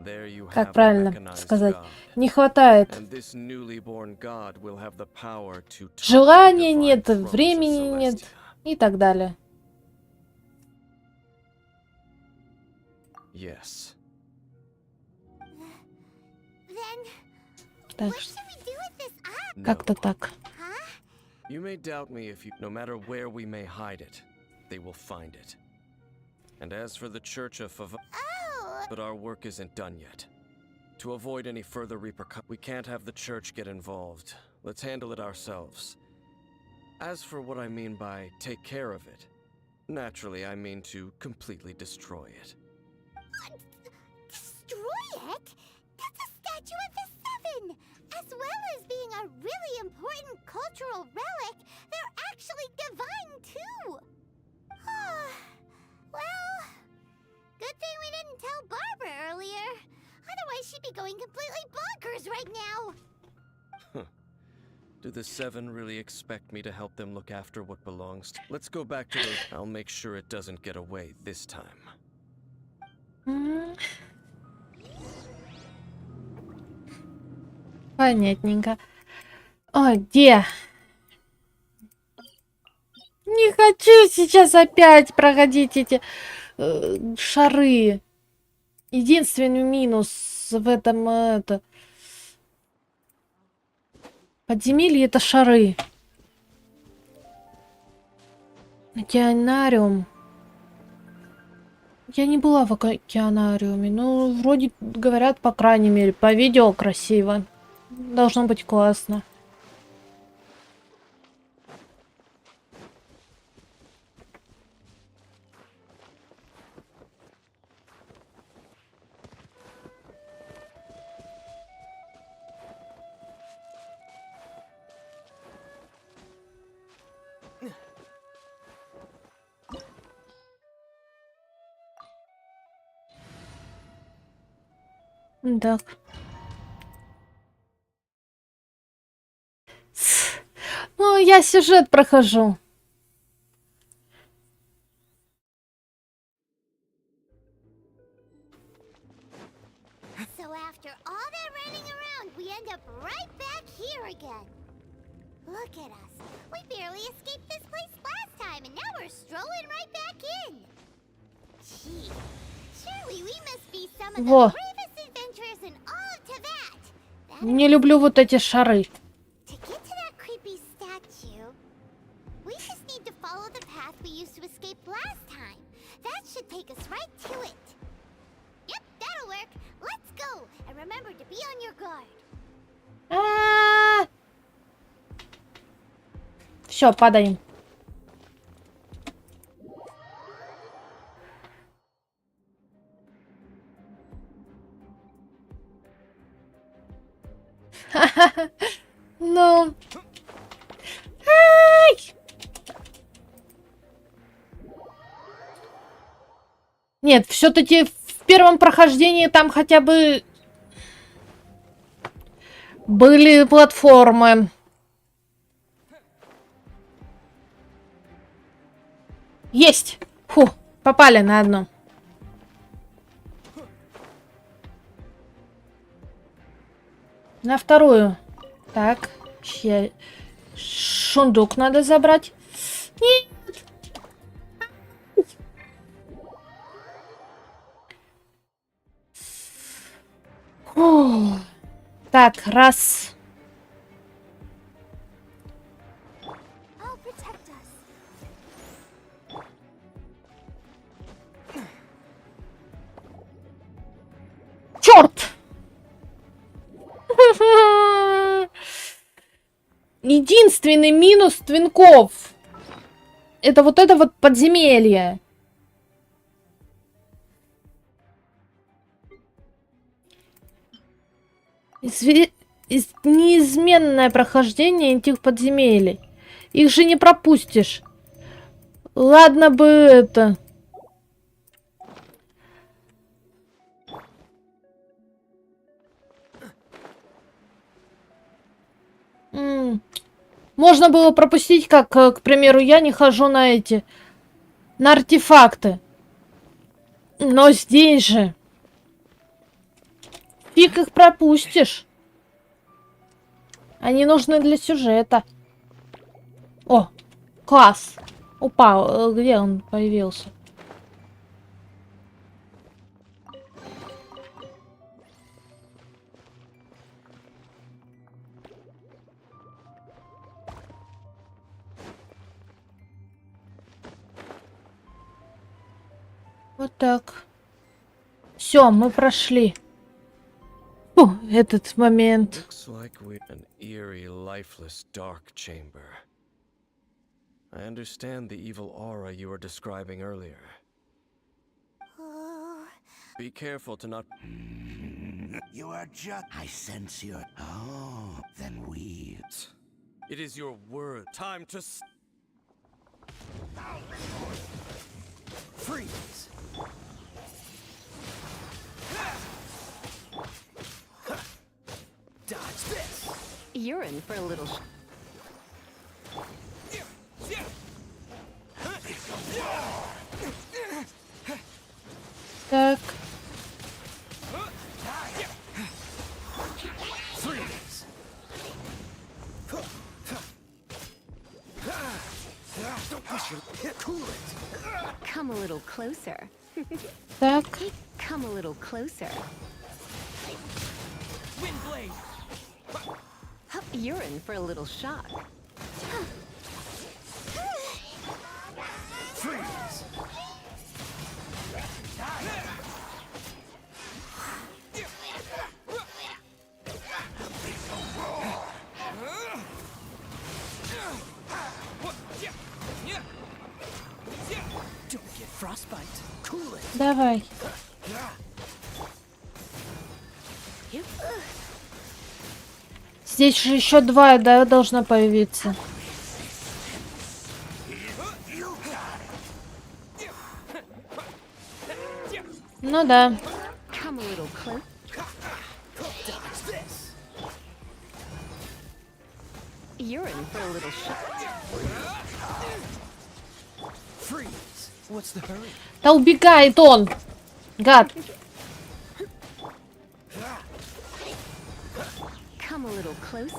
Speaker 3: there you
Speaker 1: Как
Speaker 3: have the
Speaker 1: правильно
Speaker 3: mechanized
Speaker 1: сказать?
Speaker 3: god.
Speaker 1: Не хватает.
Speaker 3: And this newly born god will have the power to topple
Speaker 1: Желания
Speaker 3: divine
Speaker 1: нет,
Speaker 3: thrones of
Speaker 1: времени нет.
Speaker 3: Celestia.
Speaker 1: И так далее.
Speaker 3: Yes.
Speaker 4: Then,
Speaker 1: Так
Speaker 4: what
Speaker 1: что
Speaker 4: should we do with this eye?
Speaker 1: как-то
Speaker 3: No.
Speaker 1: так.
Speaker 4: Huh?
Speaker 3: You may doubt me if you, no matter where we may hide it, they will find it. And as for the Church of
Speaker 4: Oh,
Speaker 3: but our work isn't done yet. To avoid any further repercussions, we can't have the Church get involved. Let's handle it ourselves. As for what I mean by take care of it, naturally I mean to completely destroy it.
Speaker 4: destroy it? That's a statue of the Seven! As well as being a really important cultural relic, they're actually divine too! Well, good thing we didn't tell Barbara earlier. Otherwise she'd be going completely bonkers right now!
Speaker 3: Do the Seven really expect me to help them look after what belongs to... Let's go back to the... I'll make sure it doesn't get away this time.
Speaker 1: Понятненько. Ой, где? Не хочу сейчас опять проходить эти шары. Единственный минус в этом это подземелье — это шары. Океанариум. Я не была в океанариуме, но вроде говорят, по крайней мере, по видео красиво. Должно быть классно. Так. Ну, я сюжет прохожу.
Speaker 4: So after all that running around, we end up right back here again. Look at us. We barely escaped this place last time, and now we're strolling right back in. Gee, surely we must be some of the
Speaker 1: Во.
Speaker 4: bravest adventurers in all of Tibet.
Speaker 1: Не люблю вот эти шары.
Speaker 4: To get to that creepy statue, we just need to follow the path we used to escape last time. That should take us right to it. Yep, that'll work. Let's go, and remember to be on your guard.
Speaker 1: Все, падаем. Нет, все-таки в первом прохождении там хотя бы были платформы. Есть! Фу, попали на одну. На вторую. Так, шундук надо забрать. Нет! Фу. Так, раз.
Speaker 4: I'll protect us.
Speaker 1: Черт! Единственный минус твинков. Это вот подземелье. Неизменное прохождение этих подземелий. Их же не пропустишь. Ладно бы это... Можно было пропустить, как, к примеру, я не хожу на эти... на артефакты. Но здесь же... Фиг их пропустишь. Они нужны для сюжета. О, класс. Упал. Где он появился? Вот так. Все, мы прошли. Фу, этот момент.
Speaker 3: Looks like we're an eerie, lifeless, dark chamber. I understand the evil aura you were describing earlier. Be careful to not...
Speaker 8: You are just... I sense your... Oh, then we...
Speaker 3: It is your word. Time to...
Speaker 7: Freeze! Dodge this!
Speaker 2: You're in for a little
Speaker 1: Так.
Speaker 7: Freeze! Don't push your... Cool it!
Speaker 2: Come a little closer.
Speaker 1: Так.
Speaker 2: Come a little closer.
Speaker 7: Wind blade!
Speaker 2: You're in for a little shock.
Speaker 7: Freeze! Don't get frostbite. Cool it.
Speaker 1: Давай. Здесь же еще два, да, должна появиться. Ну да.
Speaker 2: Come a little close.
Speaker 7: Dodge this.
Speaker 2: You're in for a little shock.
Speaker 7: Freeze. What's the hurry?
Speaker 1: Да убегает он. Гад.
Speaker 2: Come a little close.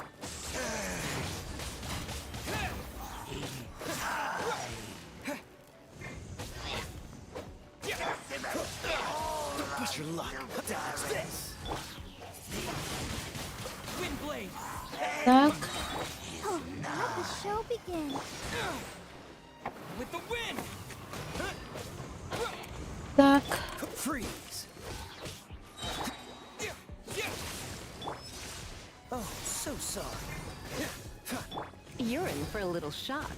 Speaker 7: Don't push your luck. Dodge this. Wind blade.
Speaker 1: Так.
Speaker 4: Oh, let the show begin.
Speaker 7: With the wind.
Speaker 1: Так.
Speaker 7: Freeze. Oh, so sorry.
Speaker 2: You're in for a little shock.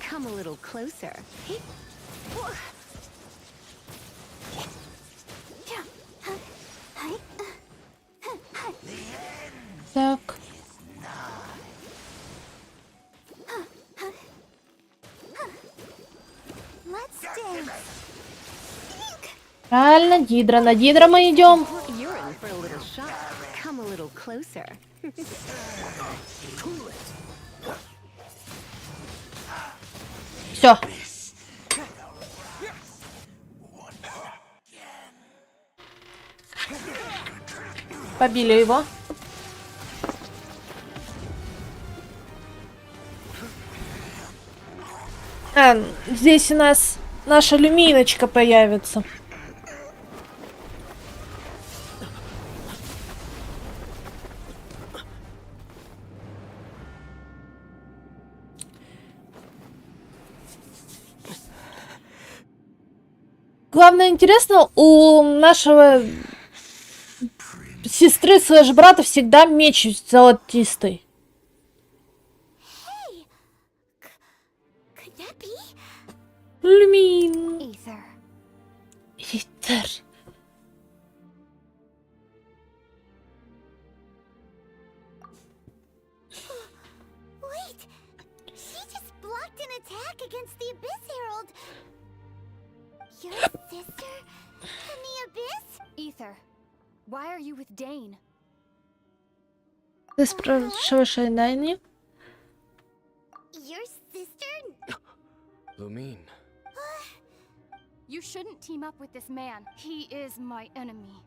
Speaker 2: Come a little closer.
Speaker 1: Так. Правильно, Дидра. На Дидра мы идем.
Speaker 2: You're in for a little shock. Come a little closer.
Speaker 1: Все. Побили его. Здесь у нас наша люминочка появится. Главное, интересно, у нашего сестры /брата всегда меч золотистый.
Speaker 4: Could that be?
Speaker 1: Люмин.
Speaker 5: Ether.
Speaker 1: Итер.
Speaker 4: Wait! She just blocked an attack against the Abyss Herald! Your sister? In the Abyss?
Speaker 5: Ether. Why are you with Dane?
Speaker 1: Ты спрашиваешь о Дайне?
Speaker 4: Your sister?
Speaker 3: Lumine.
Speaker 5: You shouldn't team up with this man. He is my enemy.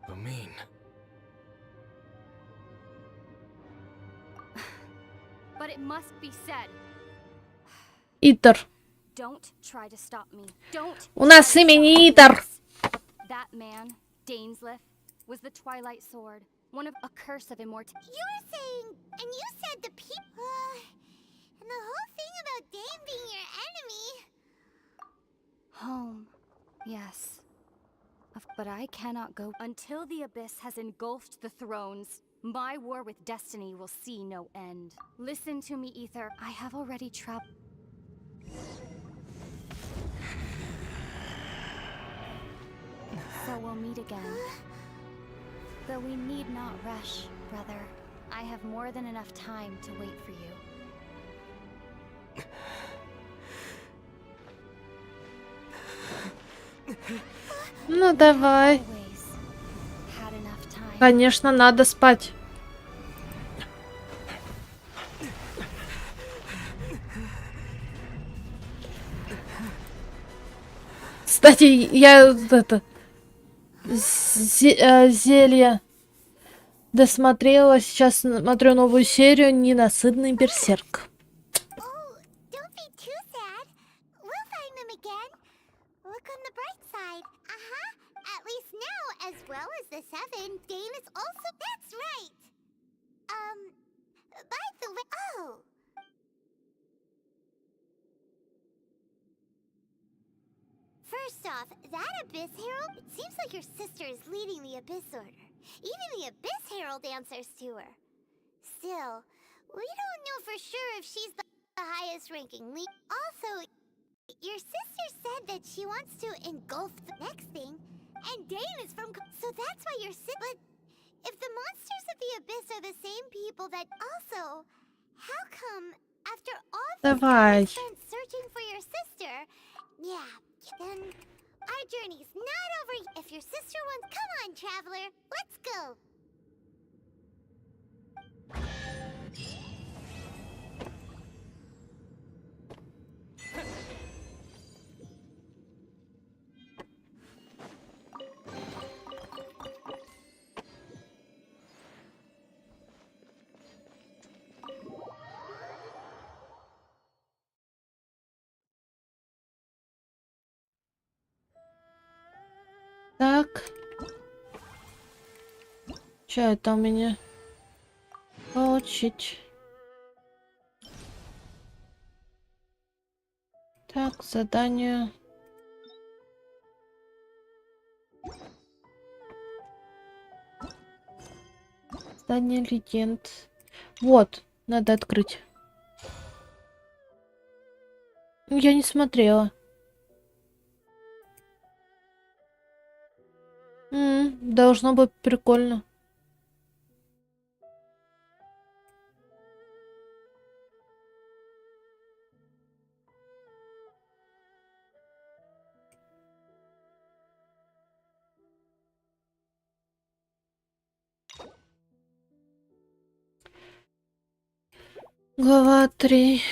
Speaker 3: Lumine.
Speaker 5: But it must be said.
Speaker 1: Итер.
Speaker 5: Don't try to stop me. Don't.
Speaker 1: У нас имя не Итер.
Speaker 5: That man, Dainsleif, was the Twilight Sword, one of a curse of immortality.
Speaker 4: You were saying, and you said the people. And the whole thing about Dane being your enemy.
Speaker 5: Home, yes. But I cannot go until the Abyss has engulfed the thrones. My war with destiny will see no end. Listen to me, Ether. I have already traveled. So we'll meet again. Though we need not rush, brother. I have more than enough time to wait for you.
Speaker 1: Ну давай.
Speaker 5: Always had enough time.
Speaker 1: Конечно, надо спать. Кстати, я это зелье досмотрела. Сейчас смотрю новую серию «Ненасытный берсерк».
Speaker 4: Oh, don't be too sad. We'll find them again. Look on the bright side. At least now, as well as the Seven, Dane is also. That's right. By the way. Oh. First off, that Abyss Herald, it seems like your sister is leading the Abyss Order. Even the Abyss Herald answers to her. Still, we don't know for sure if she's the highest ranking lead. Also, your sister said that she wants to engulf the next thing, and Dane is from. So that's why your sister. But if the monsters of the Abyss are the same people that also, how come after all this time
Speaker 1: Давай.
Speaker 4: spent searching for your sister? Yeah, then our journey's not over. If your sister wants, come on, traveler, let's go.
Speaker 1: Так. Что это у меня? Получить. Так, задание. Задание легенд. Вот, надо открыть. Я не смотрела. Должно быть прикольно. Глава 3.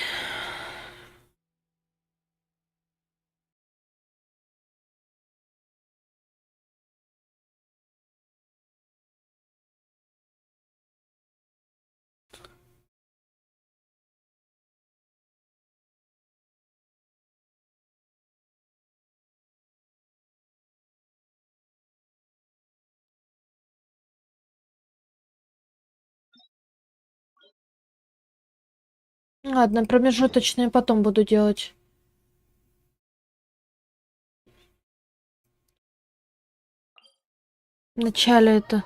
Speaker 1: Ладно, промежуточные потом буду делать. В начале это.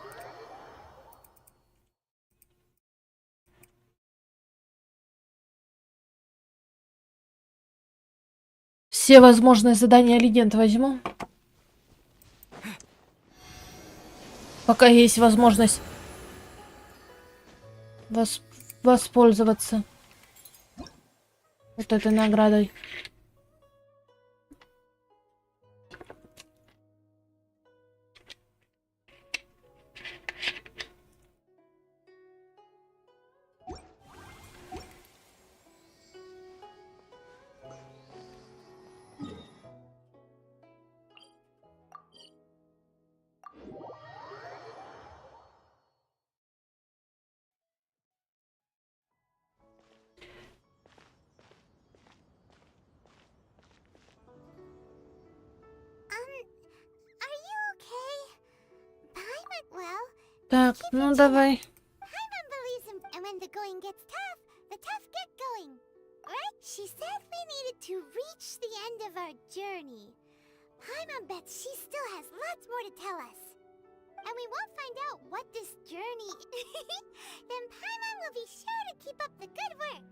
Speaker 1: Все возможные задания легенд возьму. Пока есть возможность воспользоваться вот этой наградой.
Speaker 4: Are you okay? Paimon, well,
Speaker 1: Так, ну давай.
Speaker 4: Paimon believes in, and when the going gets tough, the tough get going. Right? She said we needed to reach the end of our journey. Paimon bets she still has lots more to tell us. And we won't find out what this journey then Paimon will be sure to keep up the good work.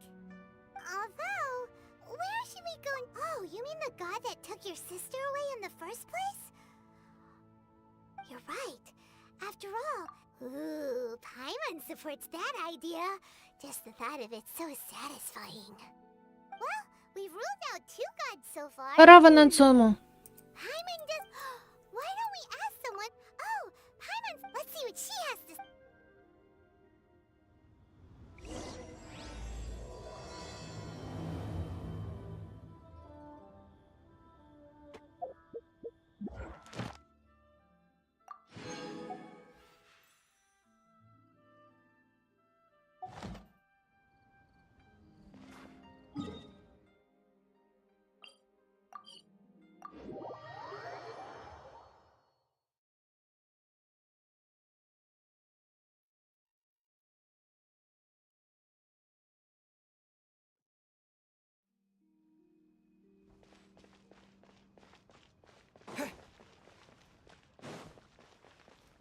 Speaker 4: Although, where should we go? Oh, you mean the god that took your sister away in the first place? You're right. After all, ooh, Paimon supports that idea. Just the thought of it so satisfying. Well, we've ruled out 2 gods so far.
Speaker 1: Право на цому.
Speaker 4: Paimon does. Why don't we ask someone? Oh, Paimon, let's see what she has to.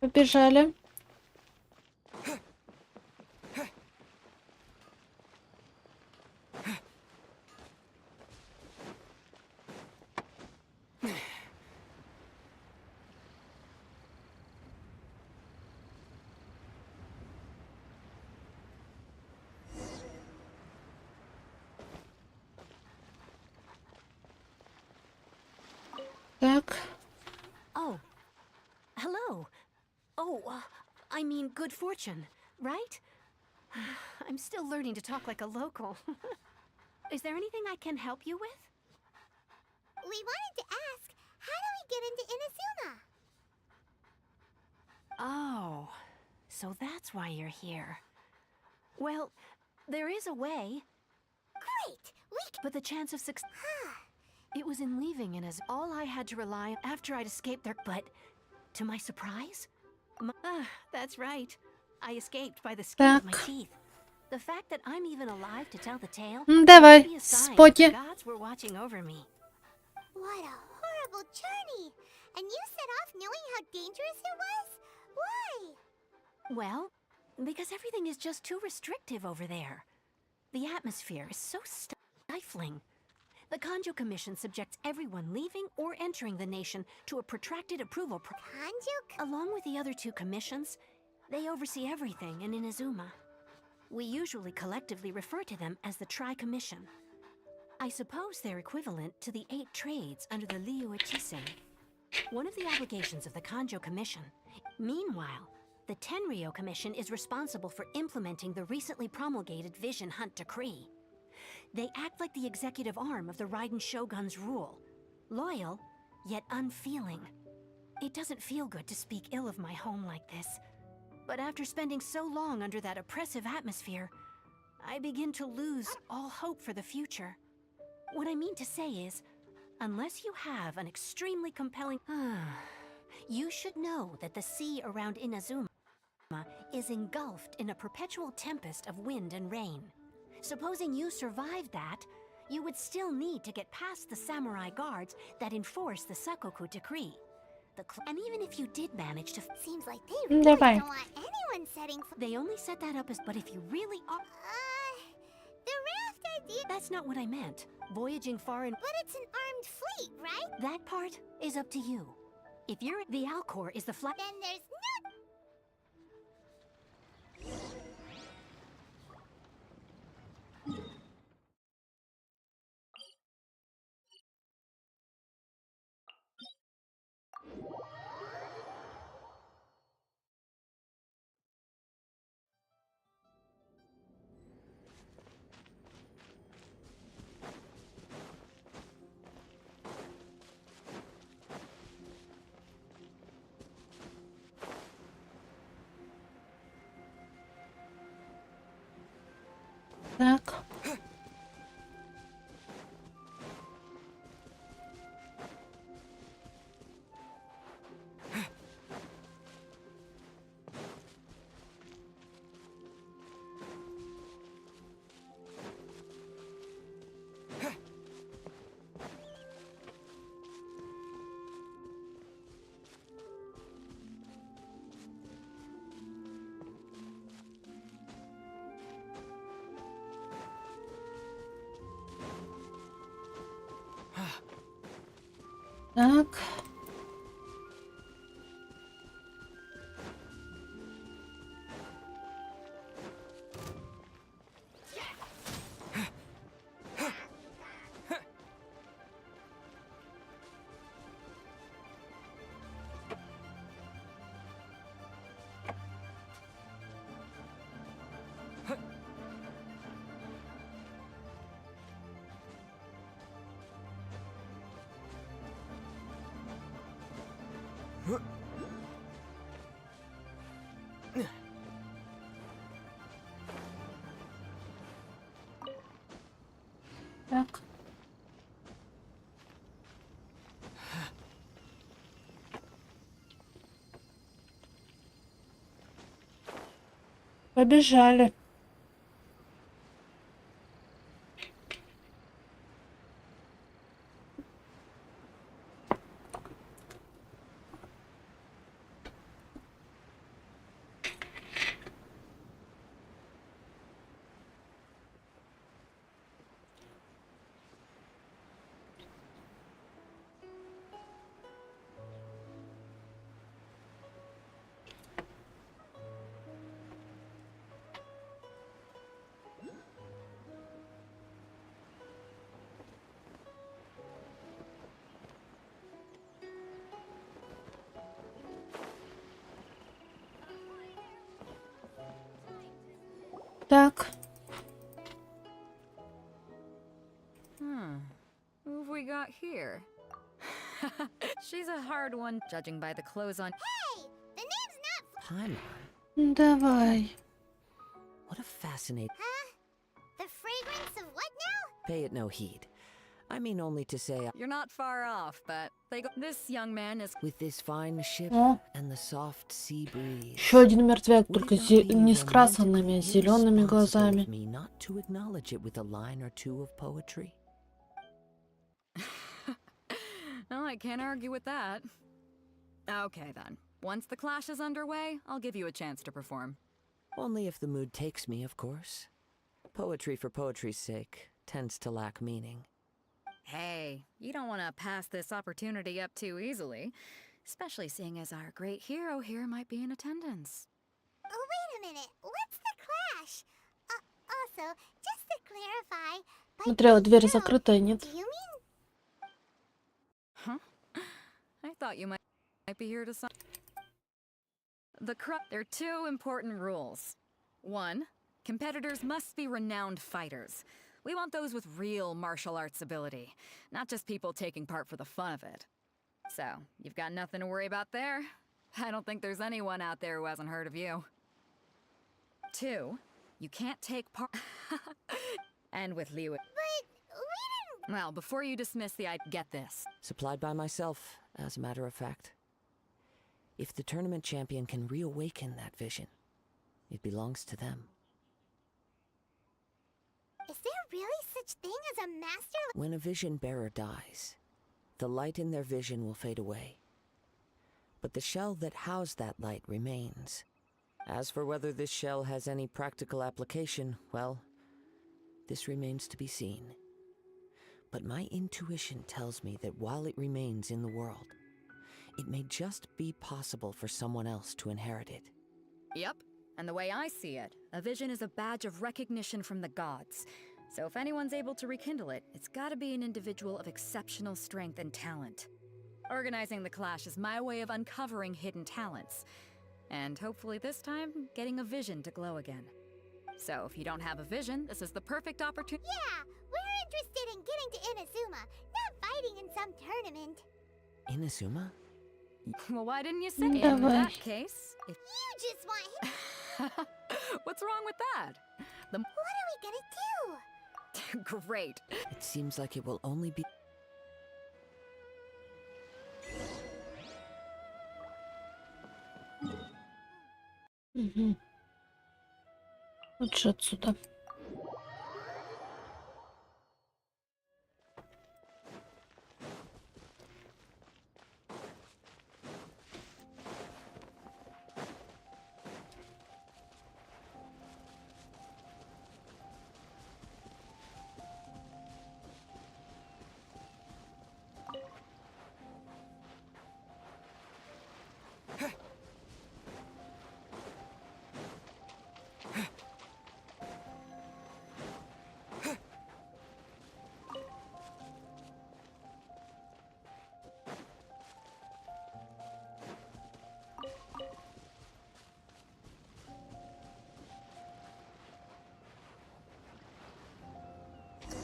Speaker 1: Побежали. Так.
Speaker 2: Oh. Hello. Oh, I mean good fortune, right? I'm still learning to talk like a local. Is there anything I can help you with?
Speaker 4: We wanted to ask, how do we get into Inazuma?
Speaker 2: Oh, so that's why you're here. Well, there is a way,
Speaker 4: Great! We can.
Speaker 2: but the chance of success... It was in leaving and as all I had to rely on after I'd escaped there, but to my surprise, that's right. I escaped by the skin of my
Speaker 1: Так.
Speaker 2: teeth. The fact that I'm even alive to tell the tale
Speaker 1: Давай,
Speaker 2: must be a sign that
Speaker 1: споки.
Speaker 2: the gods were watching over me.
Speaker 4: What a horrible journey! And you set off knowing how dangerous it was? Why?
Speaker 2: Well, because everything is just too restrictive over there. The atmosphere is so stifling. The Kanjo Commission subjects everyone leaving or entering the nation to a protracted approval
Speaker 4: Kanjo?
Speaker 2: Along with the other 2 commissions, they oversee everything in Inazuma. We usually collectively refer to them as the Tri-Commission. I suppose they're equivalent to the 8 trades under the Liu Ichisei. One of the obligations of the Kanjo Commission. Meanwhile, The Tenryo Commission is responsible for implementing the recently promulgated Vision Hunt Decree. They act like the executive arm of the Raiden Shogun's rule. Loyal, yet unfeeling. It doesn't feel good to speak ill of my home like this. But after spending so long under that oppressive atmosphere, I begin to lose all hope for the future. What I mean to say is, unless you have an extremely compelling... you should know that the sea around Inazuma is engulfed in a perpetual tempest of wind and rain. Supposing you survived that, you would still need to get past the samurai guards that enforce the Sakoku decree. And even if you did manage to...
Speaker 4: Seems like they really don't
Speaker 1: Давай.
Speaker 4: want anyone setting...
Speaker 2: They only set that up as... But if you really are...
Speaker 4: The raft idea...
Speaker 2: That's not what I meant. Voyaging far and...
Speaker 4: But it's an armed fleet, right?
Speaker 2: That part is up to you. If you're... The Alcor is the flag...
Speaker 4: Then there's no...
Speaker 1: Так. Так. Так. Побежали. Так.
Speaker 6: Who have we got here? She's a hard one, judging by the clothes on.
Speaker 4: Hey! The name's not...
Speaker 7: Paimon.
Speaker 1: Давай.
Speaker 7: What a fascinating...
Speaker 4: Huh? The fragrance of what now?
Speaker 7: Pay it no heed. I mean only to say,
Speaker 6: You're not far off, but this young man is...
Speaker 7: with this fine ship
Speaker 1: О,
Speaker 7: and the soft sea breeze.
Speaker 1: еще один мертвяк,
Speaker 7: would
Speaker 1: только
Speaker 7: it not be
Speaker 1: не с красными,
Speaker 7: romantically
Speaker 1: зелеными
Speaker 7: irresponsible
Speaker 1: глазами.
Speaker 7: of me not to acknowledge it with a line or two of poetry?
Speaker 6: Oh, I can't argue with that. Okay, then. Once the clash is underway, I'll give you a chance to perform.
Speaker 7: Only if the mood takes me, of course. Poetry for poetry's sake tends to lack meaning.
Speaker 6: Hey, you don't want to pass this opportunity up too easily, especially seeing as our great hero here might be in attendance.
Speaker 4: Oh, wait a minute. What's the clash? Also, just to clarify... by
Speaker 1: Смотрела, дверь
Speaker 4: no,
Speaker 1: закрытая, нет?
Speaker 4: do you mean...
Speaker 6: Huh? I thought you might be here to... There are two important rules. One, competitors must be renowned fighters. We want those with real martial arts ability, not just people taking part for the fun of it. So, you've got nothing to worry about there. I don't think there's anyone out there who hasn't heard of you. Two, you can't take part. And with Liu.
Speaker 4: But we didn't.
Speaker 6: Well, before you dismiss the get this.
Speaker 7: Supplied by myself, as a matter of fact. If the tournament champion can reawaken that vision, it belongs to them.
Speaker 4: Is there really such thing as a master?
Speaker 7: When a vision bearer dies, the light in their vision will fade away. But the shell that housed that light remains. As for whether this shell has any practical application, well, this remains to be seen. But my intuition tells me that while it remains in the world, it may just be possible for someone else to inherit it.
Speaker 6: Yep. And the way I see it, a vision is a badge of recognition from the gods. So if anyone's able to rekindle it, it's gotta be an individual of exceptional strength and talent. Organizing the clash is my way of uncovering hidden talents. And hopefully this time, getting a vision to glow again. So if you don't have a vision, this is the perfect opportunity.
Speaker 4: Yeah, we're interested in getting to Inazuma, not fighting in some tournament.
Speaker 7: Inazuma?
Speaker 6: Well, why didn't you say? In
Speaker 1: Давай.
Speaker 6: that case, if...
Speaker 4: You just want him.
Speaker 6: What's wrong with that?
Speaker 4: What are we gonna do?
Speaker 6: Great.
Speaker 7: It seems like it will only be...
Speaker 1: Угу. Лучше отсюда.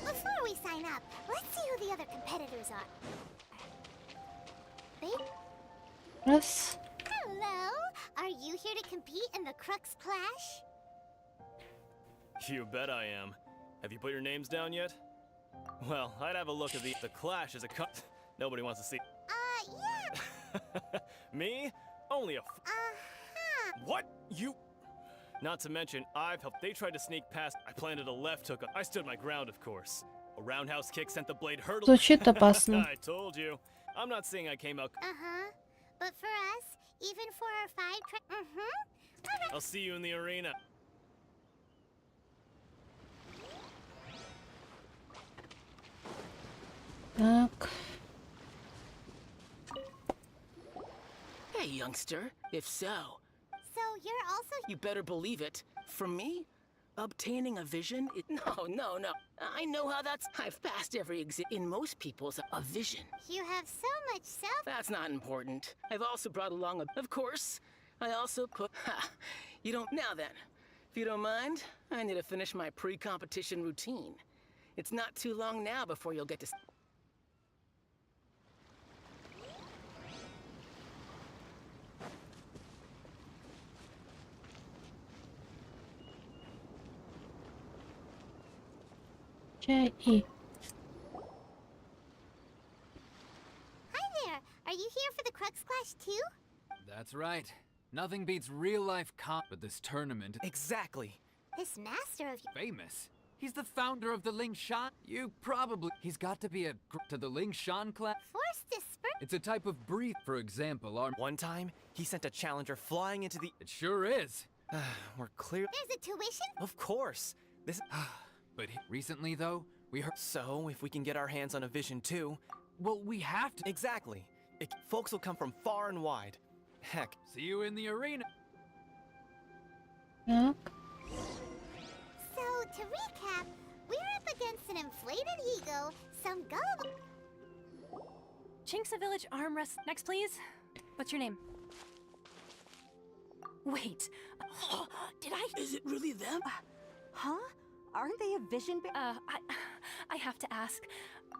Speaker 4: Before we sign up, let's see who the other competitors are.
Speaker 1: Раз.
Speaker 4: Hello, are you here to compete in the Crux Clash?
Speaker 9: You bet I am. Have you put your names down yet? Well, I'd have a look at the Clash as a Nobody wants to see.
Speaker 4: Yeah.
Speaker 9: Me? Only a
Speaker 4: Uh-huh.
Speaker 9: What? You? Not to mention, I've helped. They tried to sneak past. I planted a left hook. I stood my ground, of course. A roundhouse kick sent the blade hurtling.
Speaker 1: Звучит опасно.
Speaker 9: I told you. I'm not saying I came out.
Speaker 4: Uh-huh. But for us, even for our 5 Mm-hmm.
Speaker 9: I'll see you in the arena.
Speaker 1: Так.
Speaker 10: Hey, youngster. If so,
Speaker 4: So you're also
Speaker 10: you better believe it. For me, obtaining a vision? No. I know how that's... I've passed every exam. In most people's, a vision.
Speaker 4: you have so much self.
Speaker 10: That's not important. I've also brought along a... Of course, I also put... Ha! You don't... Now then, if you don't mind, I need to finish my pre-competition routine. It's not too long now before you'll get to...
Speaker 1: Чай и.
Speaker 4: Hi there. Are you here for the Crux Clash too?
Speaker 11: That's right. Nothing beats real-life but this tournament.
Speaker 9: Exactly.
Speaker 4: This master of
Speaker 11: Famous. He's the founder of the Ling Shan. He's got to be to the Ling Shan class.
Speaker 4: force disperse.
Speaker 11: It's a type of breed. For example,
Speaker 9: One time, he sent a challenger flying into the...
Speaker 11: It sure is.
Speaker 9: We're clear...
Speaker 4: There's a tuition?
Speaker 9: Of course. This...
Speaker 11: But recently, though, we heard...
Speaker 9: So, if we can get our hands on a vision too...
Speaker 11: Well, we have to...
Speaker 9: Exactly. Folks will come from far and wide. Heck,
Speaker 11: See you in the arena.
Speaker 1: Так.
Speaker 4: So, to recap, we're up against an inflated ego, some gullible...
Speaker 2: Chinksa Village arm wrest. Next, please. What's your name? Wait. Did I?
Speaker 10: Is it really them?
Speaker 2: Huh? Aren't they a vision? I have to ask.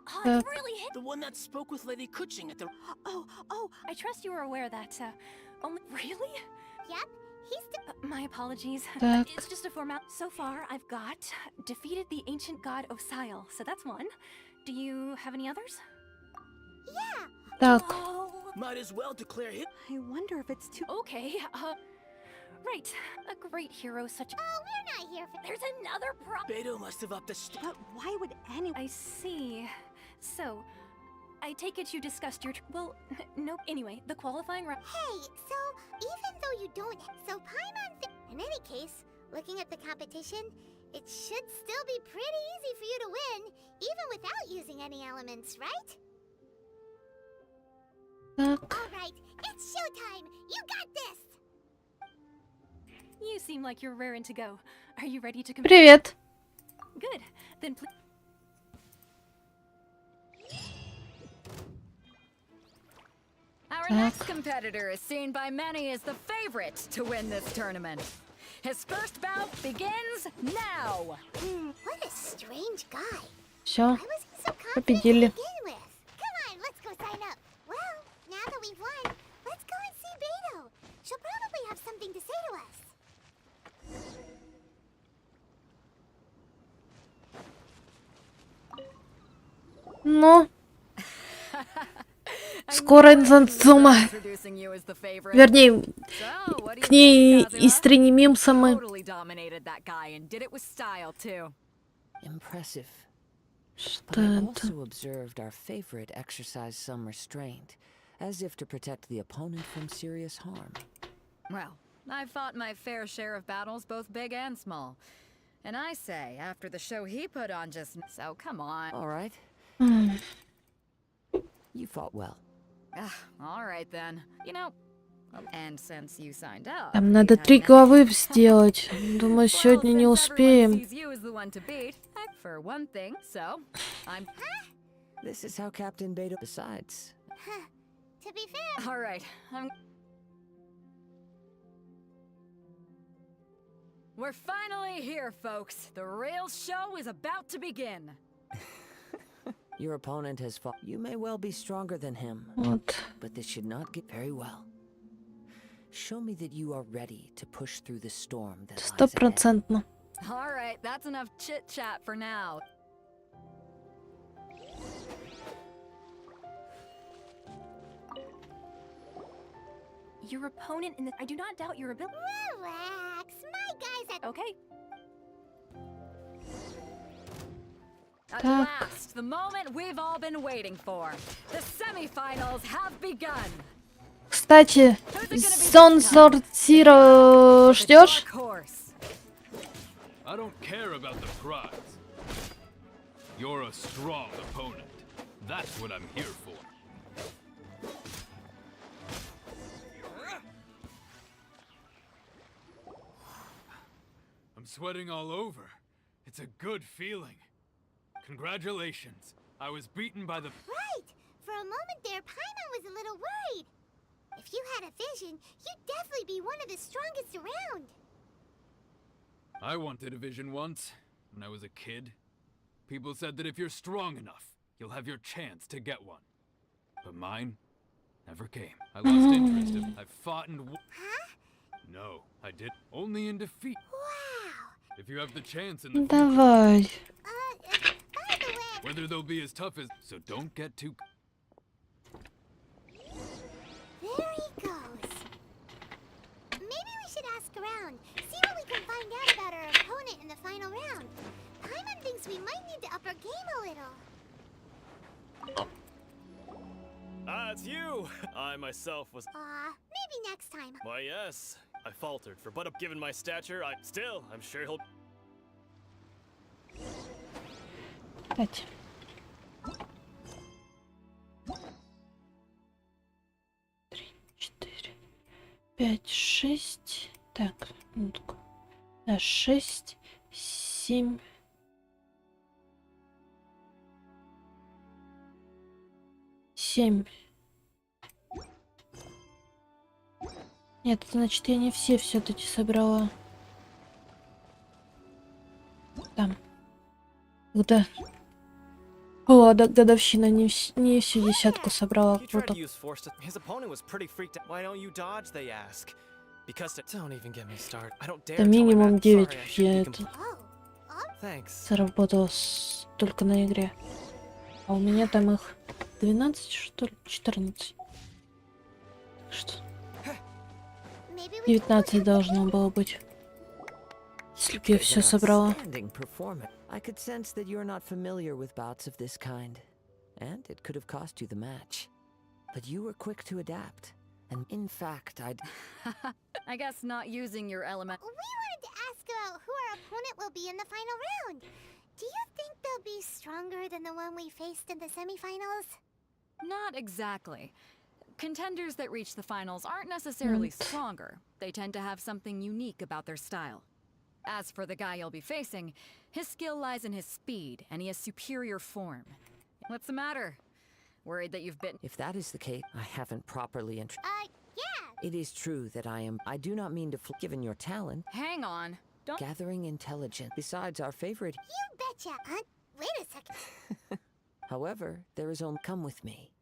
Speaker 1: Так.
Speaker 2: It's really him.
Speaker 10: The one that spoke with Lady Kuching at the...
Speaker 2: Oh, I trust you are aware that, only... Really?
Speaker 4: Yep, he's the
Speaker 2: My apologies.
Speaker 1: Так.
Speaker 2: It's just a format. So far, I've got defeated the ancient god Osile, so that's one. Do you have any others?
Speaker 4: yeah.
Speaker 1: Так.
Speaker 2: Oh,
Speaker 10: Might as well declare him.
Speaker 2: I wonder if it's too... Okay, right. A great hero such...
Speaker 4: Oh, we're not here for.
Speaker 2: There's another
Speaker 10: Beto must have upped the
Speaker 2: But why would any... I see. So, I take it you discussed your... Well, nope. Anyway, the qualifying round...
Speaker 4: Hey, so even though you don't, so Paimon. In any case, looking at the competition, it should still be pretty easy for you to win, even without using any elements, right?
Speaker 1: Так.
Speaker 4: All right, it's showtime. You got this.
Speaker 2: You seem like you're raring to go. Are you ready to compete?
Speaker 1: Привет.
Speaker 2: Good. Then please...
Speaker 6: Our next competitor is seen by many as the favorite to win this tournament. His first bout begins now.
Speaker 4: What a strange guy.
Speaker 1: Все.
Speaker 4: Why was he so confident to
Speaker 1: Победили.
Speaker 4: begin with? Come on, let's go sign up. Well, now that we've won, let's go and see Beto. She'll probably have something to say to us.
Speaker 1: Ну, скоро Инзанцума. Вернее, к ней и стримимся мы.
Speaker 7: Impressive. But
Speaker 1: Что
Speaker 7: I
Speaker 1: это?
Speaker 7: also observed our favorite exercise some restraint, as if to protect the opponent from serious harm.
Speaker 6: Well, I've fought my fair share of battles, both big and small. And I say, after the show he put on just... So, come on.
Speaker 7: All right, you fought well.
Speaker 6: All right, then. You know... And since you signed up...
Speaker 1: Там надо 3 главы сделать. Думаю, сегодня не успеем.
Speaker 6: For one thing, so... I'm...
Speaker 7: This is how Captain Beto decides.
Speaker 4: To be fair,
Speaker 6: All right, We're finally here, folks. The real show is about to begin.
Speaker 7: Your opponent has fought. You may well be stronger than him,
Speaker 1: Вот.
Speaker 7: but this should not get very well. Show me that you are ready to push through the storm that lies ahead.
Speaker 1: 100%.
Speaker 6: All right, that's enough chit-chat for now.
Speaker 2: Your opponent in the... I do not doubt your ability...
Speaker 4: relax. My guys at.
Speaker 2: Okay.
Speaker 6: At
Speaker 1: Так.
Speaker 6: last, the moment we've all been waiting for. The semifinals have begun.
Speaker 1: Кстати, Зон Зира ждешь?
Speaker 6: Dark horse.
Speaker 12: I don't care about the prize. You're a strong opponent. That's what I'm here for. I'm sweating all over. It's a good feeling. Congratulations. I was beaten by the...
Speaker 4: Right. For a moment there, Paimon was a little worried. If you had a vision, you'd definitely be one of the strongest around.
Speaker 12: I wanted a vision once, when I was a kid. People said that if you're strong enough, you'll have your chance to get one. But mine never came. I lost interest. I fought and...
Speaker 4: Huh?
Speaker 12: No, I did. Only in defeat.
Speaker 4: Wow.
Speaker 12: If you have the chance in the future,
Speaker 1: Давай.
Speaker 4: By the way,
Speaker 12: whether they'll be as tough as... So don't get too...
Speaker 4: there he goes. Maybe we should ask around, see what we can find out about our opponent in the final round. Paimon thinks we might need to up our game a little.
Speaker 9: Ah, it's you! I myself was...
Speaker 4: Maybe next time.
Speaker 9: Why, yes. I faltered, for but given my stature, I'm sure he'll...
Speaker 1: Кстати. Три, 4, 5, 6. Так, минутку. Да, 6, 7. 7. Нет, это значит, я не все-таки собрала. Там. Когда была годовщина, не всю десятку собрала.
Speaker 9: You tried
Speaker 1: Круто.
Speaker 9: to use force to. His opponent was pretty freaked out. Why don't you dodge, they ask. Because don't even get me started. I don't dare
Speaker 1: Это
Speaker 9: tell him
Speaker 1: минимум
Speaker 9: that.
Speaker 1: 9
Speaker 9: Sorry, I should
Speaker 1: я
Speaker 9: be
Speaker 1: это
Speaker 9: Thanks.
Speaker 1: заработала только на игре. А у меня там их 12, что ли? 14. Что? 19 должно было быть. Если бы я все собрала.
Speaker 7: Outstanding performance. I could sense that you're not familiar with bouts of this kind, and it could have cost you the match. But you were quick to adapt, and in fact,
Speaker 6: I guess not using your element.
Speaker 4: We wanted to ask about who our opponent will be in the final round. Do you think they'll be stronger than the one we faced in the semifinals?
Speaker 6: Not exactly. Contenders that reach the finals aren't necessarily stronger. They tend to have something unique about their style. As for the guy you'll be facing, his skill lies in his speed, and he has superior form. What's the matter? Worried that you've bitten?
Speaker 7: if that is the case, I haven't properly
Speaker 4: Yeah.
Speaker 7: It is true that I do not mean to given your talent,
Speaker 6: Hang on. Don't.
Speaker 7: gathering intelligence. Besides our favorite,
Speaker 4: You betcha. Wait a second.
Speaker 7: however, there is only come with me.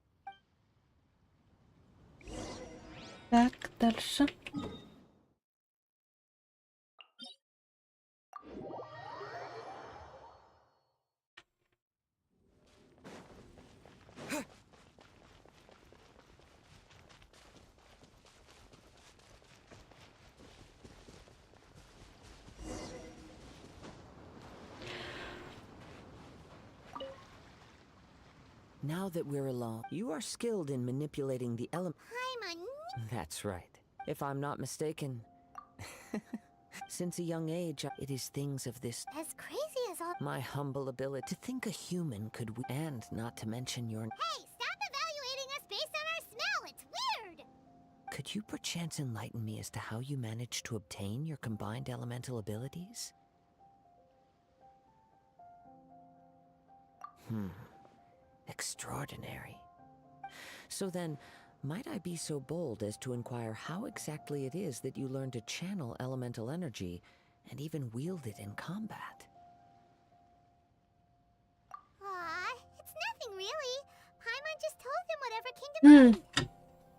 Speaker 1: Так, дальше.
Speaker 7: Now that we're alone, you are skilled in manipulating the element.
Speaker 4: I'm a
Speaker 7: That's right. If I'm not mistaken, since a young age, it is things of this.
Speaker 4: as crazy as all.
Speaker 7: My humble ability to think a human could, and not to mention your.
Speaker 4: Hey, stop evaluating us based on our smell. It's weird.
Speaker 7: Could you perchance enlighten me as to how you managed to obtain your combined elemental abilities? Extraordinary. So then, might I be so bold as to inquire how exactly it is that you learn to channel elemental energy and even wield it in combat?
Speaker 4: Aw, it's nothing really. Paimon just told him whatever came to mind.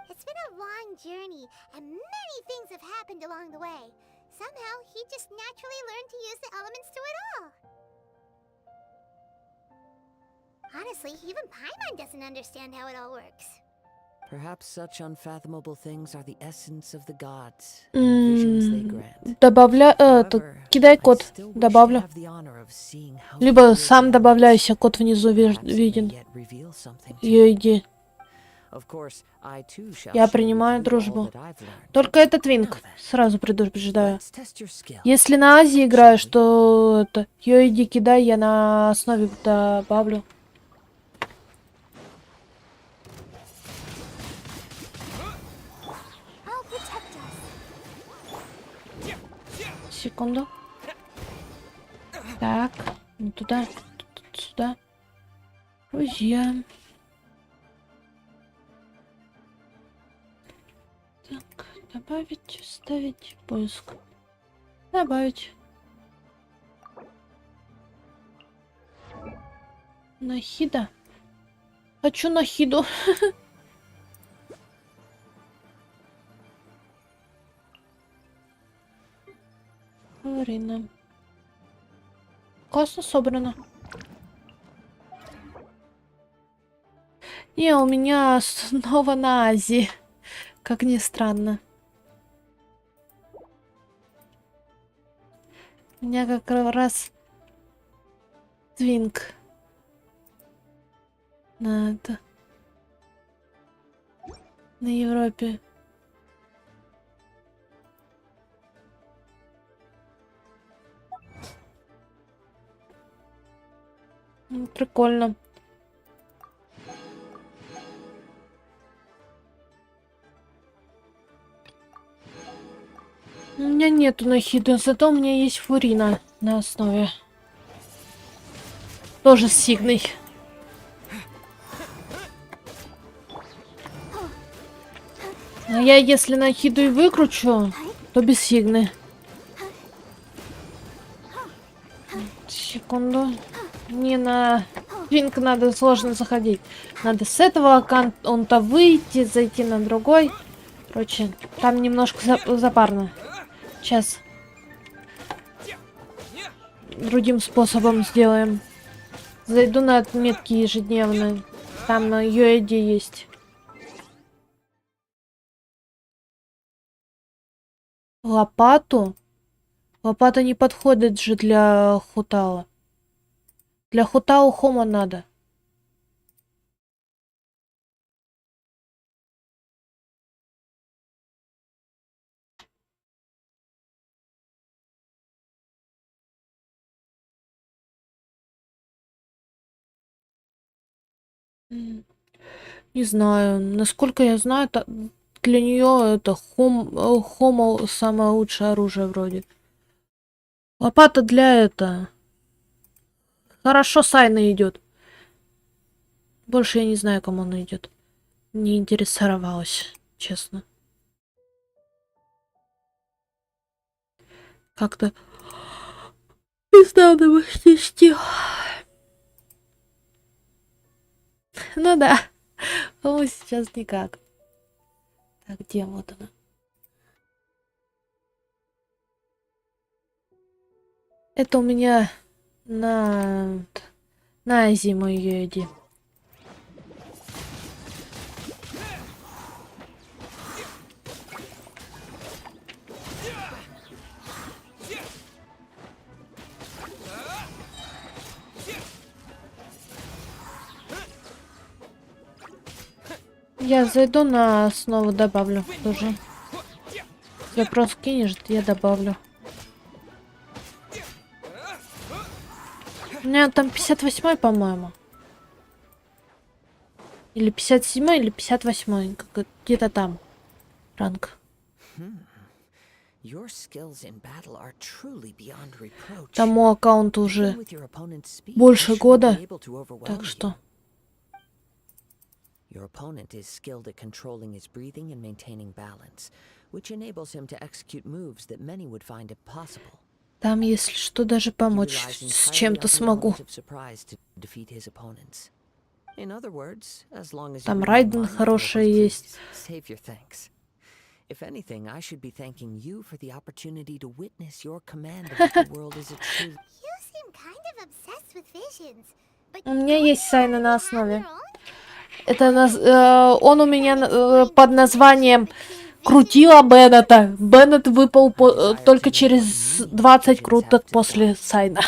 Speaker 4: It's been a long journey, and many things have happened along the way. Somehow, he just naturally learned to use the elements through it all. Honestly, even Paimon doesn't understand how it all works.
Speaker 7: Perhaps such unfathomable things are the essence of the gods, and visions they grant.
Speaker 1: Добавля... кидай
Speaker 7: I
Speaker 1: код.
Speaker 7: still wish to
Speaker 1: Добавлю.
Speaker 7: have the honor of seeing how
Speaker 1: Либо
Speaker 7: you
Speaker 1: сам
Speaker 7: wield
Speaker 1: добавляйся, код внизу
Speaker 7: elements. Perhaps it may
Speaker 1: виден.
Speaker 7: yet reveal something to
Speaker 1: Ее
Speaker 7: you.
Speaker 1: иди.
Speaker 7: Of course, I too shall
Speaker 1: Я
Speaker 7: share with
Speaker 1: принимаю
Speaker 7: you all
Speaker 1: дружбу.
Speaker 7: that I've learned.
Speaker 1: Только этот Винг. Сразу предупреждаю.
Speaker 7: Let's test your skill.
Speaker 1: Если на Азии играешь, то это... Ее иди кидай, я на основе добавлю.
Speaker 4: I'll protect us.
Speaker 1: Секунду. Так, не туда, сюда. Друзья. Так, добавить, вставить, поиск. Добавить. Нахида. Хочу нахиду. Арина. Классно собрано. Не, у меня снова на Азии. Как ни странно. У меня как раз твинк. На это. На Европе. Прикольно. У меня нету нахида, зато у меня есть фурина на основе. Тоже с Сигной. Но я если накиду и выкручу, то без фигны. Секунду. Не на пинг надо сложно заходить. Надо с этого аккаунта выйти, зайти на другой. Короче, там немножко запарно. Сейчас. Другим способом сделаем. Зайду на отметки ежедневные. Там на UID есть. Лопату? Лопата не подходит же для хутала. Для хутала хома надо. Не знаю. Насколько я знаю, для нее это хома самое лучшее оружие вроде. Лопата для это. Хорошо Сайна идет. Больше я не знаю, кому она идет. Не интересовалась, честно. Как-то без надобности. Ну да. По-моему, сейчас никак. Так, где вот она? Это у меня на зиму ее иди. Я зайду на основу, добавлю тоже. Запрос кинешь, я добавлю. У меня там 58-й, по-моему. Или 57-й, или 58-й. Где-то там. Ранг. Тому аккаунту уже больше года. Так что...
Speaker 7: Your opponent is skilled at controlling his breathing and maintaining balance, which enables him to execute moves that many would find impossible.
Speaker 1: Там, если что, даже помочь с чем-то смогу. Там Райден хорошая есть.
Speaker 7: If anything, I should be thanking you for the opportunity to witness your command of the world as it truly.
Speaker 4: You seem kind of obsessed with visions, but
Speaker 1: У меня есть Сайна на основе. Это он у меня под названием крутила Беннета. Беннет выпал только через 20 круток после Сайна.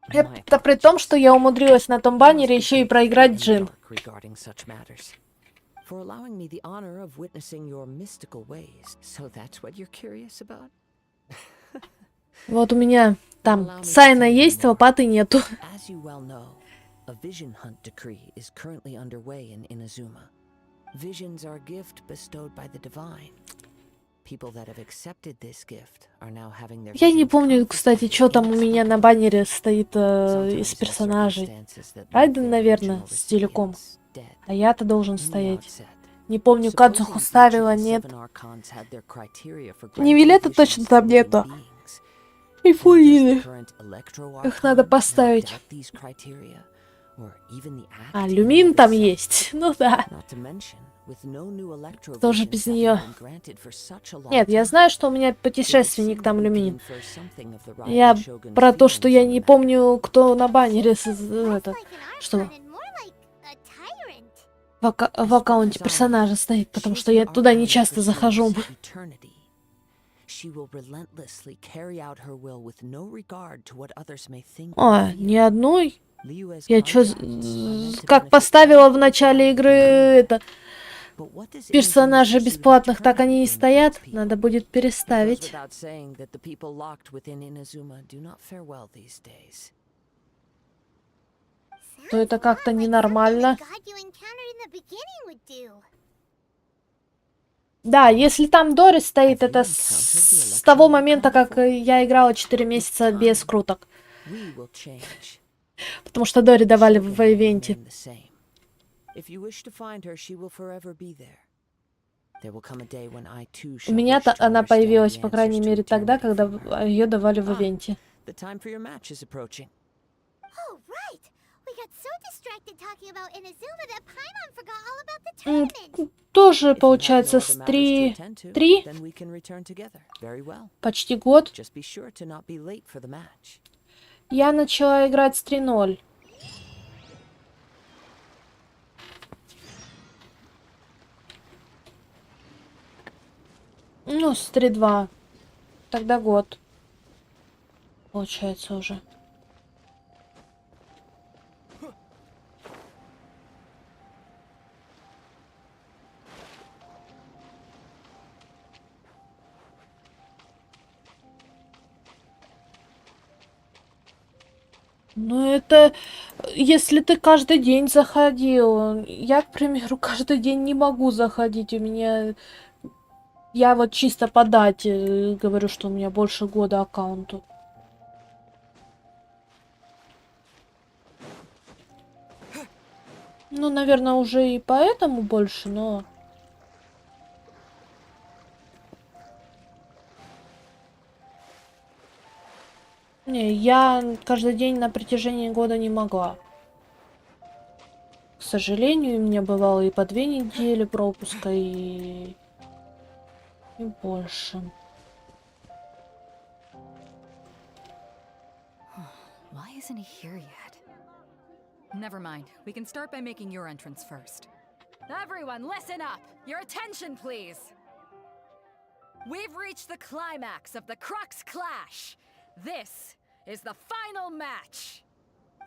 Speaker 1: Это при том, что я умудрилась на том баннере еще и проиграть Джин. Вот у меня там Сайна есть, лопаты нету.
Speaker 7: A vision hunt decree is currently underway in Inazuma. Visions are a gift bestowed by the divine. People that have accepted this gift are now having their.
Speaker 1: Я не помню, кстати, что там у меня на баннере стоит из персонажей. Райден, наверное, с телеком. А я-то должен стоять. Не помню, Кадзуху ставила, нет. Невилета точно там нету. И Фурины. Их надо поставить. А, Люмин там есть. Ну да. Тоже без нее. Нет, я знаю, что у меня путешественник там Люмин. Я про то, что я не помню, кто на баннере это, что в аккаунте персонажа стоит, потому что я туда не часто захожу. А, ни одной? Я чё, как поставила в начале игры это персонажи бесплатных, так они и стоят. Надо будет переставить. То это как-то ненормально. Да, если там Дори стоит, это с того момента, как я играла 4 месяца без круток. Потому что Дори давали в ивенте.
Speaker 7: If you wish to find her, she will forever be there. There will come a day when I too
Speaker 1: У
Speaker 7: shall
Speaker 1: меня-то
Speaker 7: wish to
Speaker 1: она
Speaker 7: understand
Speaker 1: появилась,
Speaker 7: the
Speaker 1: по крайней
Speaker 7: answers to
Speaker 1: мере, тогда,
Speaker 7: eternity
Speaker 1: когда
Speaker 7: for you.
Speaker 1: ее давали в ивенте.
Speaker 7: The time for your match is approaching.
Speaker 4: Oh, right. We got so distracted talking about Inazuma that Paimon forgot all about the tournament.
Speaker 1: Тоже,
Speaker 7: If you have no
Speaker 1: получается,
Speaker 7: other
Speaker 1: с
Speaker 7: matters to attend to,
Speaker 1: 3,
Speaker 7: then we can return together. Very well.
Speaker 1: почти год.
Speaker 7: Just be sure to not be late for the match.
Speaker 1: Я начала играть с 3.0. Ну, с 3.2. Тогда год. Получается уже. Ну, это если ты каждый день заходил. Я, к примеру, каждый день не могу заходить. У меня... Я вот чисто по дате говорю, что у меня больше года аккаунту. Ну, наверное, уже и поэтому больше, но... Не, я каждый день на протяжении года не могла. К сожалению, у меня бывало и по 2 недели пропуска, и больше.
Speaker 6: Why isn't he here yet? Never mind. We can start by making your entrance first. Everyone, listen up! Your attention, please! We've reached the climax of the Crux Clash! This is the final match!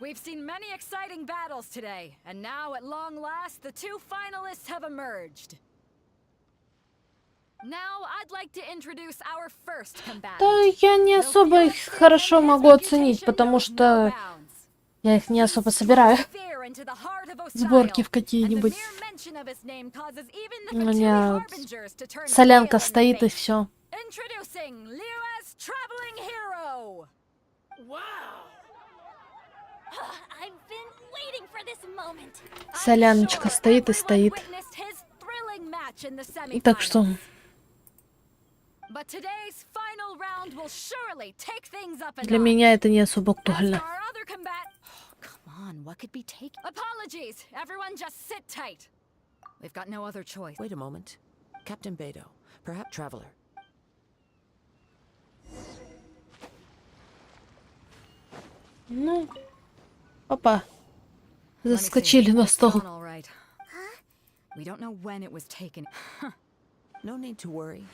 Speaker 6: We've seen many exciting battles today, and now at long last, the 2 finalists have emerged. Now, I'd like to introduce our first combatant.
Speaker 1: Да, я не особо их хорошо могу оценить, потому что я их не особо собираю. Сборки в какие-нибудь. У меня солянка стоит и все. Соляночка стоит и стоит. Так что... Для меня это не особо актуально.
Speaker 7: Wait a moment. Captain Beidou, perhaps Traveler.
Speaker 1: Ну, опа. Заскочили на стол.
Speaker 7: No need to worry.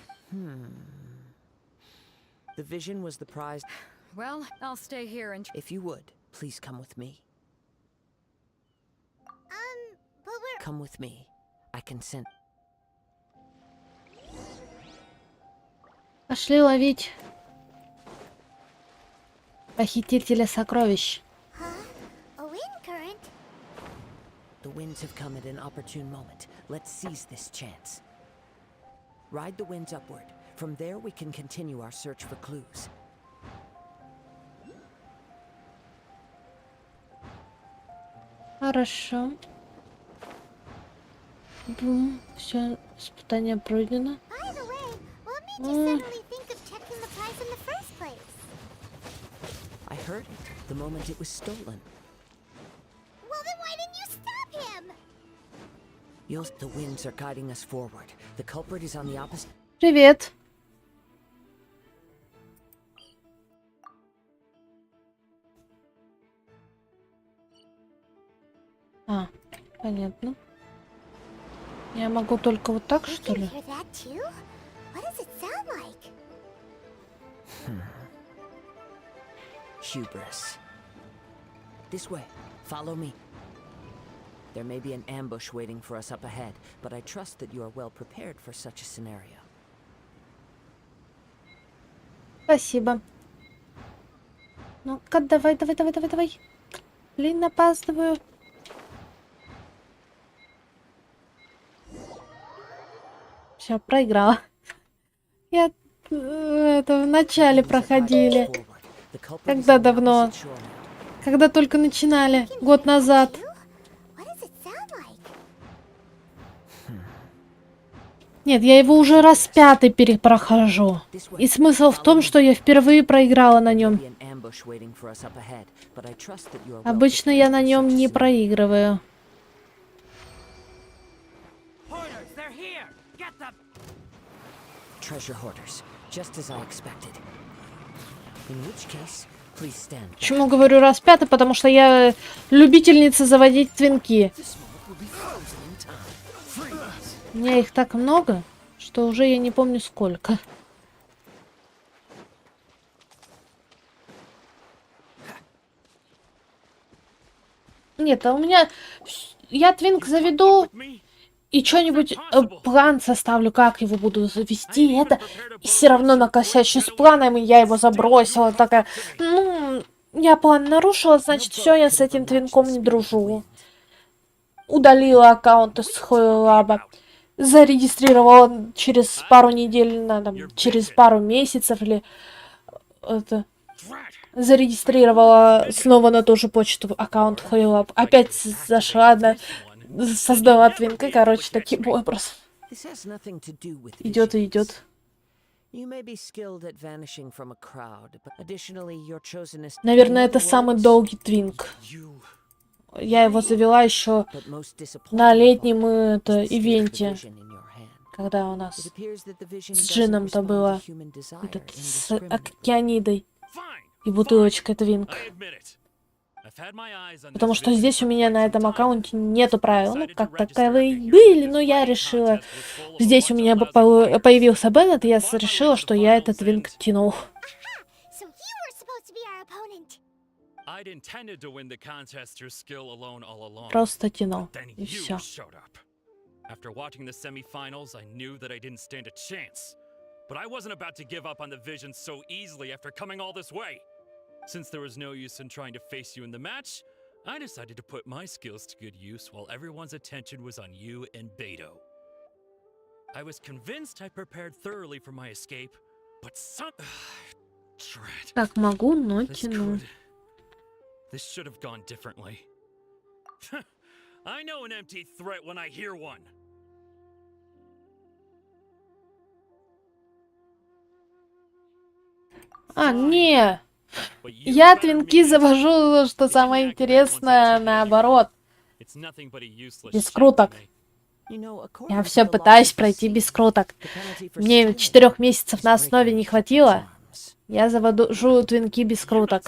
Speaker 7: The vision was the prize.
Speaker 6: Well, I'll stay here and...
Speaker 7: If you would, please come with me.
Speaker 4: But we're...
Speaker 7: Come with me. I consent.
Speaker 1: Пошли ловить похитителя сокровищ.
Speaker 4: A wind current?
Speaker 7: The winds have come at an opportune moment. Let's seize this chance. Ride the winds upward. From there we can continue our search for clues.
Speaker 1: Хорошо. Бум. Все, испытание пройдено.
Speaker 4: By the way, what made you suddenly think of checking the prize in the first place?
Speaker 7: I heard it the moment it was stolen.
Speaker 4: Well, then why didn't you stop him?
Speaker 7: The winds are guiding us forward. The culprit is on the opposite.
Speaker 1: Привет. А, понятно. Я могу только вот так, что ли?
Speaker 4: Hear that too? What does it sound like?
Speaker 7: Hubris. This way. Follow me. There may be an ambush waiting for us up ahead, but I trust that you are well prepared for such a scenario.
Speaker 1: Спасибо. Ну-ка, давай. Блин, опаздываю. Все, проиграла. Я это в начале проходили. Когда давно? Когда только начинали, год назад. Нет, я его уже раз 5-й перепрохожу. И смысл в том, что я впервые проиграла на нем. Обычно я на нем не проигрываю. Почему говорю раз 5-й? Потому что я любительница заводить твинки. У меня их так много, что уже я не помню сколько. Нет, а у меня... Я твинк заведу и что-нибудь план составлю, как его буду завести. Это... И все равно накосячу с планом, и я его забросила. Такая, ну, я план нарушила, значит, все, я с этим твинком не дружу. Удалила аккаунт из Хойлаба. Зарегистрировала через пару недель, через пару месяцев или это, зарегистрировала снова на ту же почту аккаунт Хойлаб. Опять зашла, создала твинка, короче, таким образом. Идет и идет. Наверное, это самый долгий твинк. Я его завела еще на летнем ивенте, когда у нас с Джином-то было, с океанидой и бутылочкой твинк. Потому что здесь у меня на этом аккаунте нету правил. Ну, как таковые были, но я решила... Здесь у меня появился Беннет, и я решила, что я этот твинк тянул. Просто тянул, и все.
Speaker 13: After watching the semifinals, I knew that I didn't stand a chance. But I wasn't about to give up on the vision so easily after coming all this way. Since there was no use in trying to face you in the match, I decided to put my skills to good use while everyone's attention was on you and Beto. I was convinced I prepared thoroughly for my escape, but some...
Speaker 1: Так могу, но тяну.
Speaker 13: This should have gone differently. I know an empty threat when I hear one.
Speaker 1: А, не. Я твинки завожу, что самое интересное, наоборот. Без круток. Я все пытаюсь пройти без круток. Мне 4 месяцев на основе не хватило. Я завожу твинки без круток.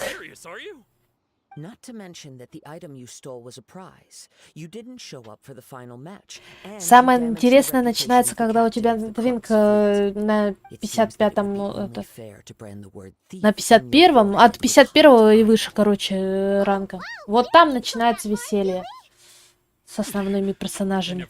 Speaker 1: Самое интересное начинается, когда у тебя твинк на 55-м, на 51-м, от 51-го и выше, короче, ранга. Вот там начинается веселье с основными персонажами.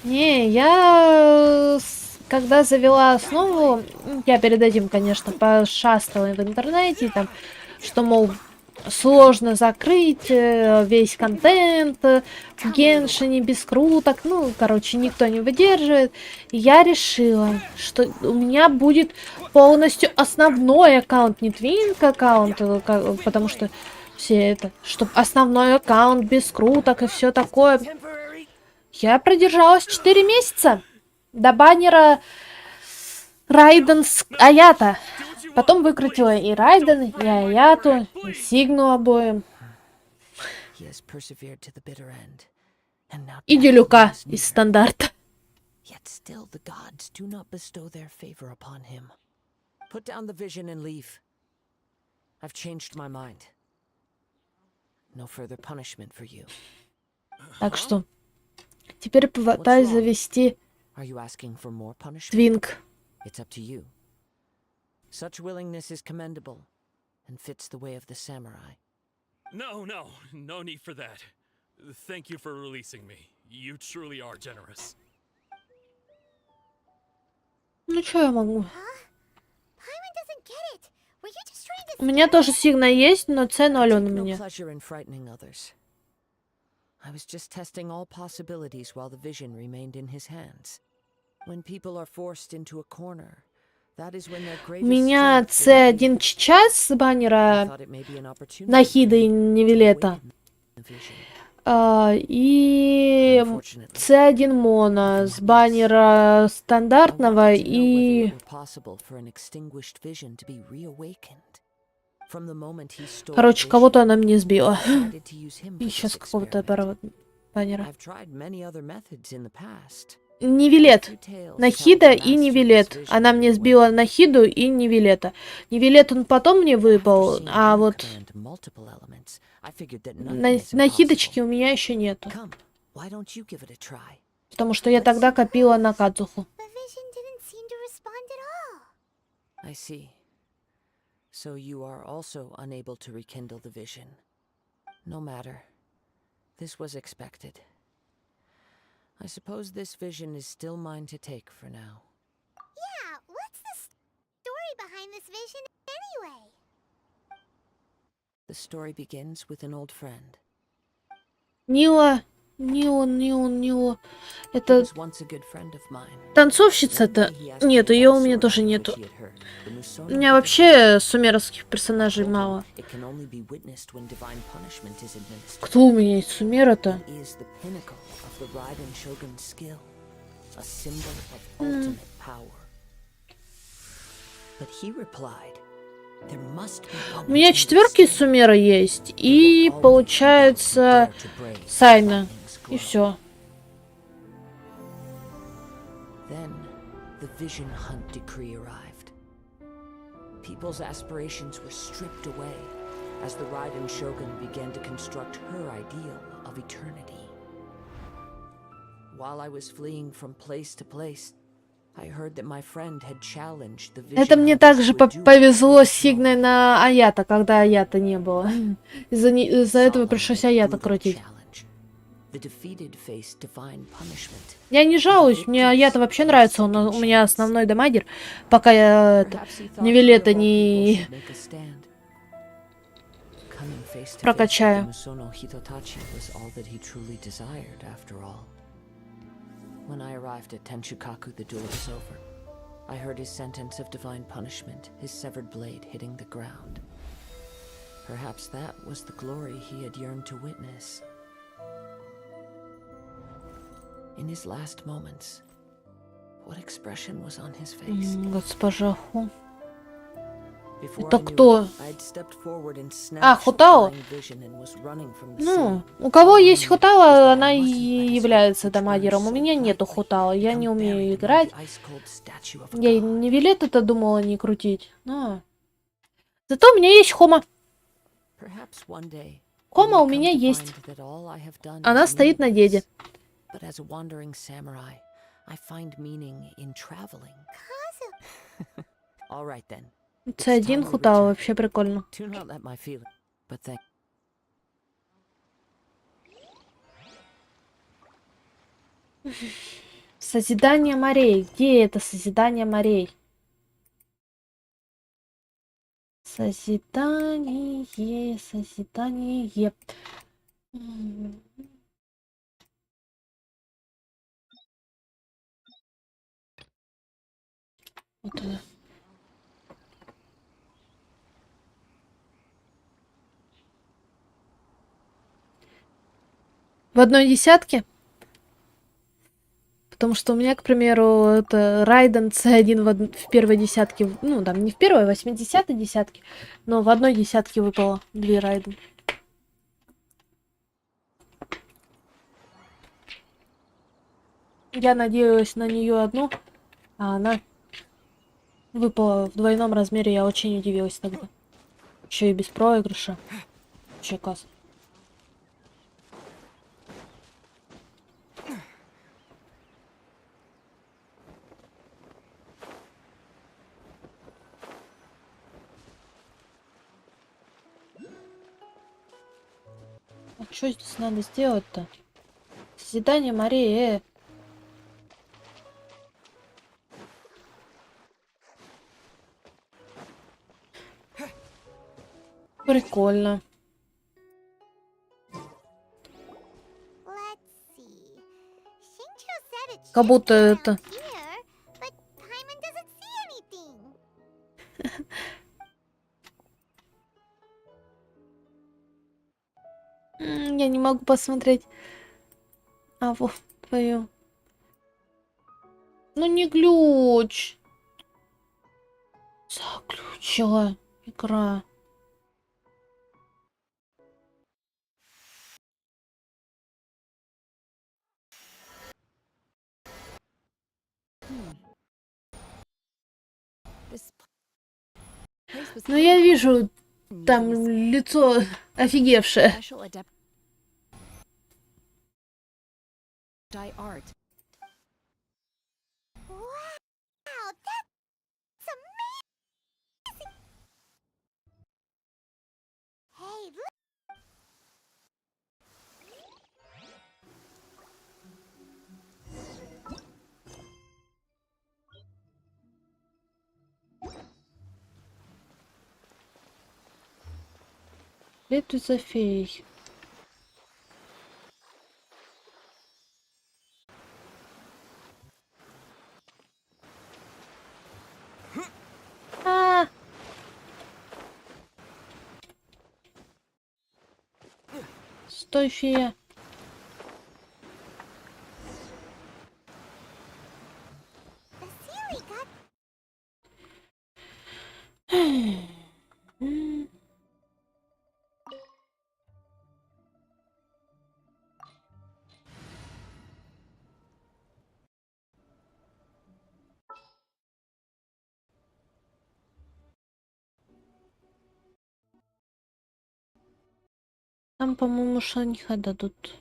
Speaker 1: Не, я когда завела основу, я перед этим, конечно, пошастала в интернете, там, что, мол, сложно закрыть весь контент в Геншине без круток, ну, короче, никто не выдерживает. И я решила, что у меня будет полностью основной аккаунт, не твинк аккаунт, потому что все это, чтобы основной аккаунт без круток и все такое. Я продержалась 4 месяца до баннера Райден с Аята. Потом выкрутила и Райден, и Аяту, и Сигну обоим. И Делюка из стандарта. Так что теперь пытаюсь завести твинк.
Speaker 7: Such willingness is commendable and fits the way of the samurai.
Speaker 13: No need for that. Thank you for releasing me. You truly are generous.
Speaker 1: Ну что я могу? У меня тоже сигна есть, но C0 он у меня.
Speaker 7: I was just testing all possibilities while the vision remained in his hands. When people are forced into a corner, У
Speaker 1: меня C1 час с баннера Нахида и Невилета. И C1 Моно с баннера стандартного и... Короче, кого-то она мне сбила. Еще с какого-то баннера. Невилет. Нахида и Невилет. Она мне сбила Нахиду и Невилета. Невилет он потом мне выпал, а вот Нахидочки у меня еще нету. Потому что я тогда копила на Кадзуху.
Speaker 7: So you are also unable to rekindle the vision. No matter. This was expected. I suppose this vision is still mine to take for now.
Speaker 4: Yeah, what's the story behind this vision anyway?
Speaker 7: The story begins with an old friend.
Speaker 1: Нила. Это танцовщица-то? Нет, ее у меня тоже нету. У меня вообще сумеровских персонажей мало. Кто у меня из сумера-то? У меня четверки из сумера есть. И получается Сайна. И все.
Speaker 7: People's aspirations were stripped away as the Raiden Shogun began to construct her ideal of eternity. While I was fleeing from place to place, I heard that my friend had challenged the vision.
Speaker 1: Это мне также повезло с Сигной на Аята, когда Аята не было. Из-за этого пришлось Аята крутить. Я не жалуюсь, мне Аята вообще нравится, он у меня основной дамагер, пока я Невилета не прокачаю.
Speaker 7: When I arrived at Tenchukaku, the duel was over. I heard his sentence of divine punishment, his severed blade hitting the ground. Perhaps that was the glory he had yearned to witness. In his last moments, what expression was on his face?
Speaker 1: Госпожа Ху. Это кто? А, Хотао? Ну, у кого есть Хотао, она и является дамагером. У меня нету Хотао, я не умею играть. Я и Невилет-то думала не крутить. Но... Зато у меня есть Хома. Хома у меня есть. Она стоит на деде. C1 Хотао вообще прикольно. Созидание морей. Где это созидание морей? Созидание. Вот это. В одной десятке? Потому что у меня, к примеру, это Райден C1 в первой десятке. Ну, там не в первой, а в 80-й десятке. Но в одной десятке выпало 2 Райден. Я надеялась на нее одну, а она выпала в двойном размере. Я очень удивилась тогда. Еще и без проигрыша. Вообще класс. Что здесь надо сделать-то? Созидание морей, Прикольно. Как будто это... Я не могу посмотреть. А, вот твою. Ну не глюч. Заглючила игра. Ну я вижу там лицо офигевшее.
Speaker 4: Wow, that's amazing! Hey, look!
Speaker 1: Следуй за феей. А! Стой, фея.
Speaker 4: Vasily got
Speaker 1: Там, по-моему, шаниха дадут.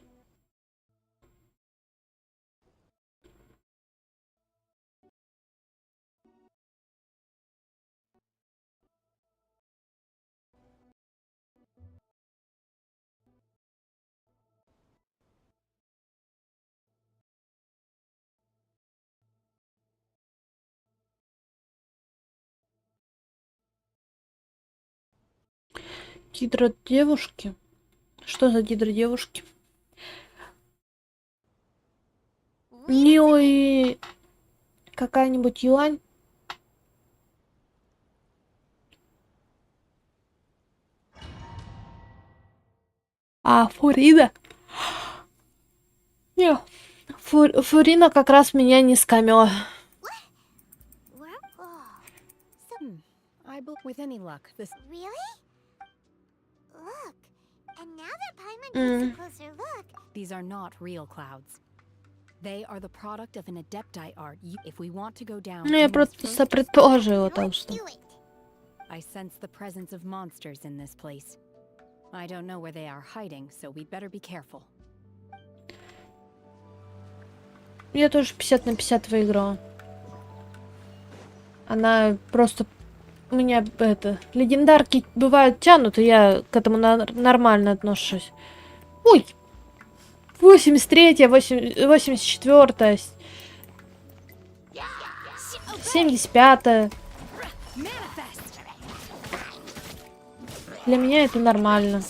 Speaker 1: Гидродевушки? Что за гидродевушки? Нео и какая-нибудь юань? А, Фурина? Не, Фурина как раз меня не скамила.
Speaker 2: With any luck, this
Speaker 4: really? Look, and now that Paimon takes a closer look,
Speaker 2: these are not real clouds. They are the product of an adepti art. If we want to go down,
Speaker 1: Ну, я просто предположила там, что...
Speaker 4: do it.
Speaker 2: I sense the presence of monsters in this place. I don't know where they are hiding, so we'd better be careful.
Speaker 1: Я тоже 50 на 50 выиграла. Она просто... У меня это... Легендарки бывают тянут, и я к этому нормально отношусь. Ой! 83-я, 84-я, 75-я. Для меня это нормально.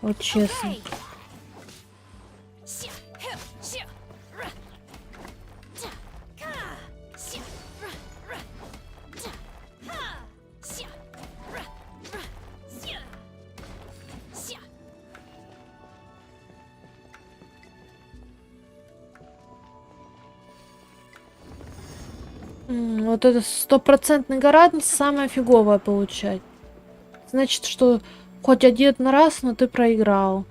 Speaker 1: Вот честно. Вот это 100% гора самая фиговая получать. Значит, что хоть один раз, но ты проиграл.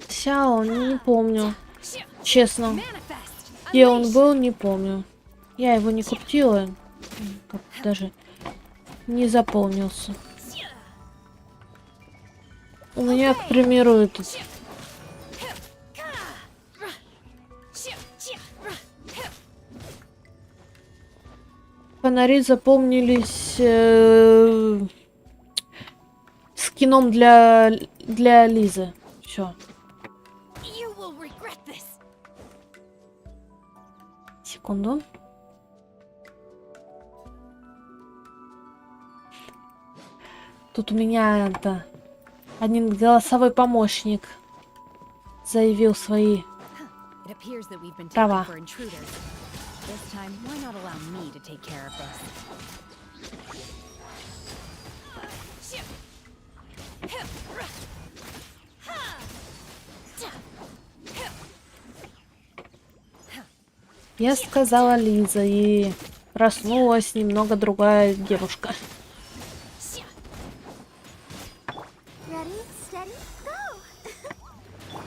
Speaker 1: Сяо, не помню. Честно. Где он был, не помню. Я его не крутила. Даже не запомнился. У меня, к примеру, этот... фонари запомнились скином для Лизы. Все.
Speaker 2: You will regret this.
Speaker 1: Секунду. Тут у меня это один голосовой помощник заявил свои
Speaker 6: It appears that we've been
Speaker 1: права.
Speaker 6: taken for intruders. This time, why not allow me to take care of this?
Speaker 1: Я сказала Лиза, и проснулась немного другая девушка.
Speaker 4: Ready, steady, go!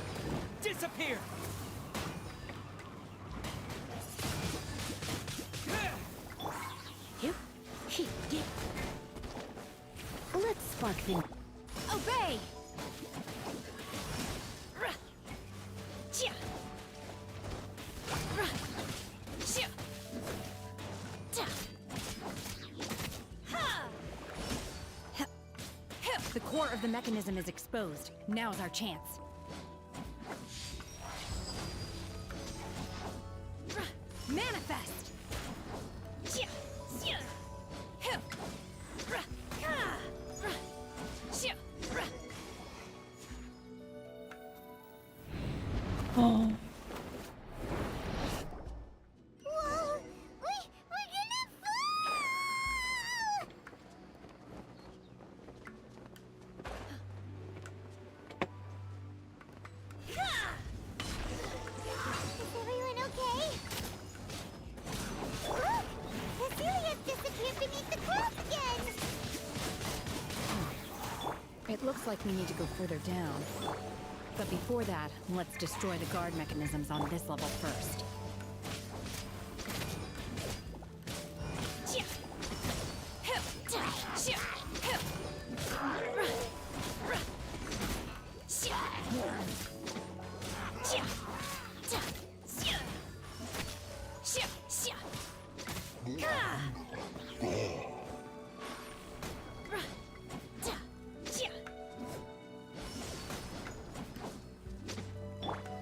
Speaker 9: Disappear!
Speaker 2: Let's spark things. Obey!
Speaker 6: The core of the mechanism is exposed. Now's our chance. Manifest!
Speaker 1: О,
Speaker 4: Whoa! We're gonna fall! Is everyone okay? Look! Cecilia's disappeared beneath the clouds again!
Speaker 6: It looks like we need to go further down. But before that, let's destroy the guard mechanisms on this level first.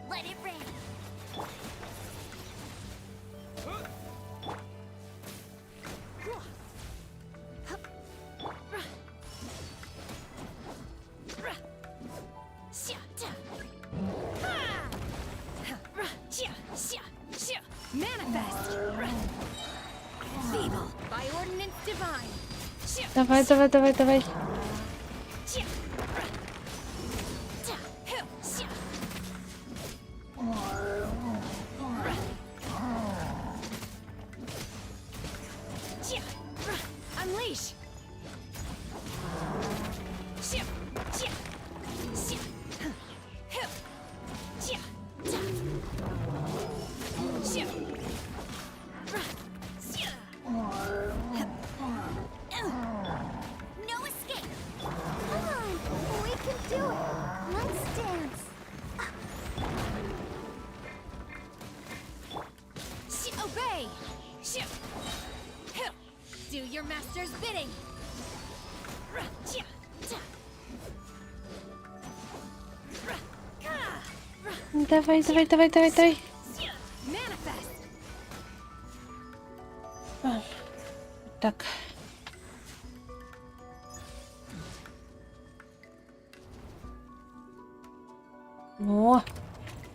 Speaker 4: Let it rain!
Speaker 2: Manifest! Feeble by ordinance divine.
Speaker 1: давай, давай, давай, давай.
Speaker 2: Unleash!
Speaker 4: No escape! Come on! We can do it! Let's dance!
Speaker 2: Obey! Do your master's bidding!
Speaker 1: Давай, давай, давай, давай, давай.
Speaker 2: Manifest!
Speaker 1: Так. О,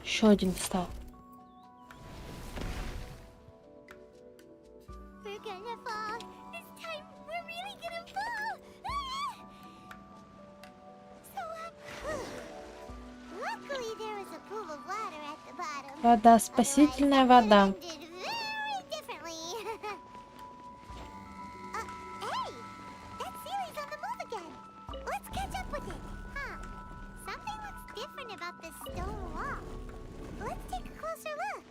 Speaker 1: еще один встал.
Speaker 4: We're gonna fall! This time, we're really gonna fall! Luckily, there was a pool of water at the bottom.
Speaker 1: Вода, спасительная вода.
Speaker 4: Did very differently. Hey! That Sealy's on the move again! Let's catch up with it! Huh. Something looks different about this stone wall. Let's take a closer look.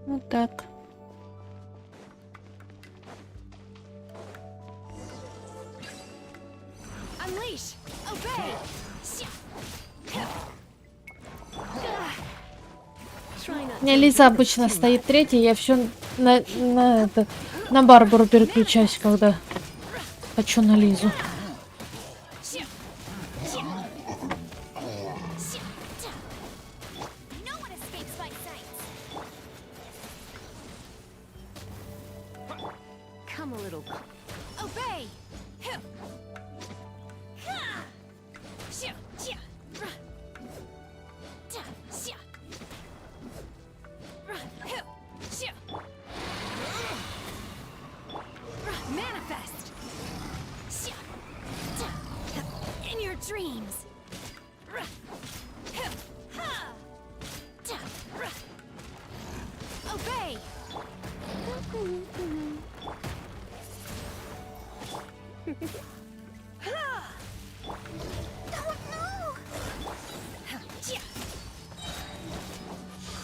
Speaker 1: Вот так.
Speaker 2: Unleash! Obey!
Speaker 1: У меня Лиза обычно стоит третьей, я все на Барбару переключаюсь, когда хочу на Лизу.
Speaker 2: Come a little. Obey! Manifest! In your dreams! Obey!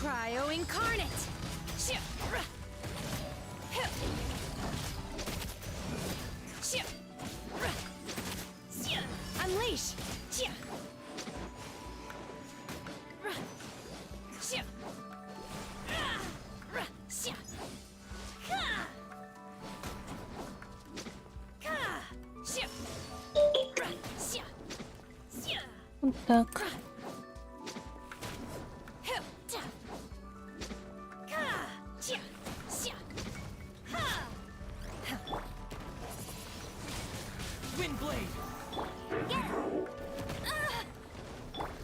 Speaker 2: Cryo incarnate! Unleash!
Speaker 1: Вот так.
Speaker 10: Windblade!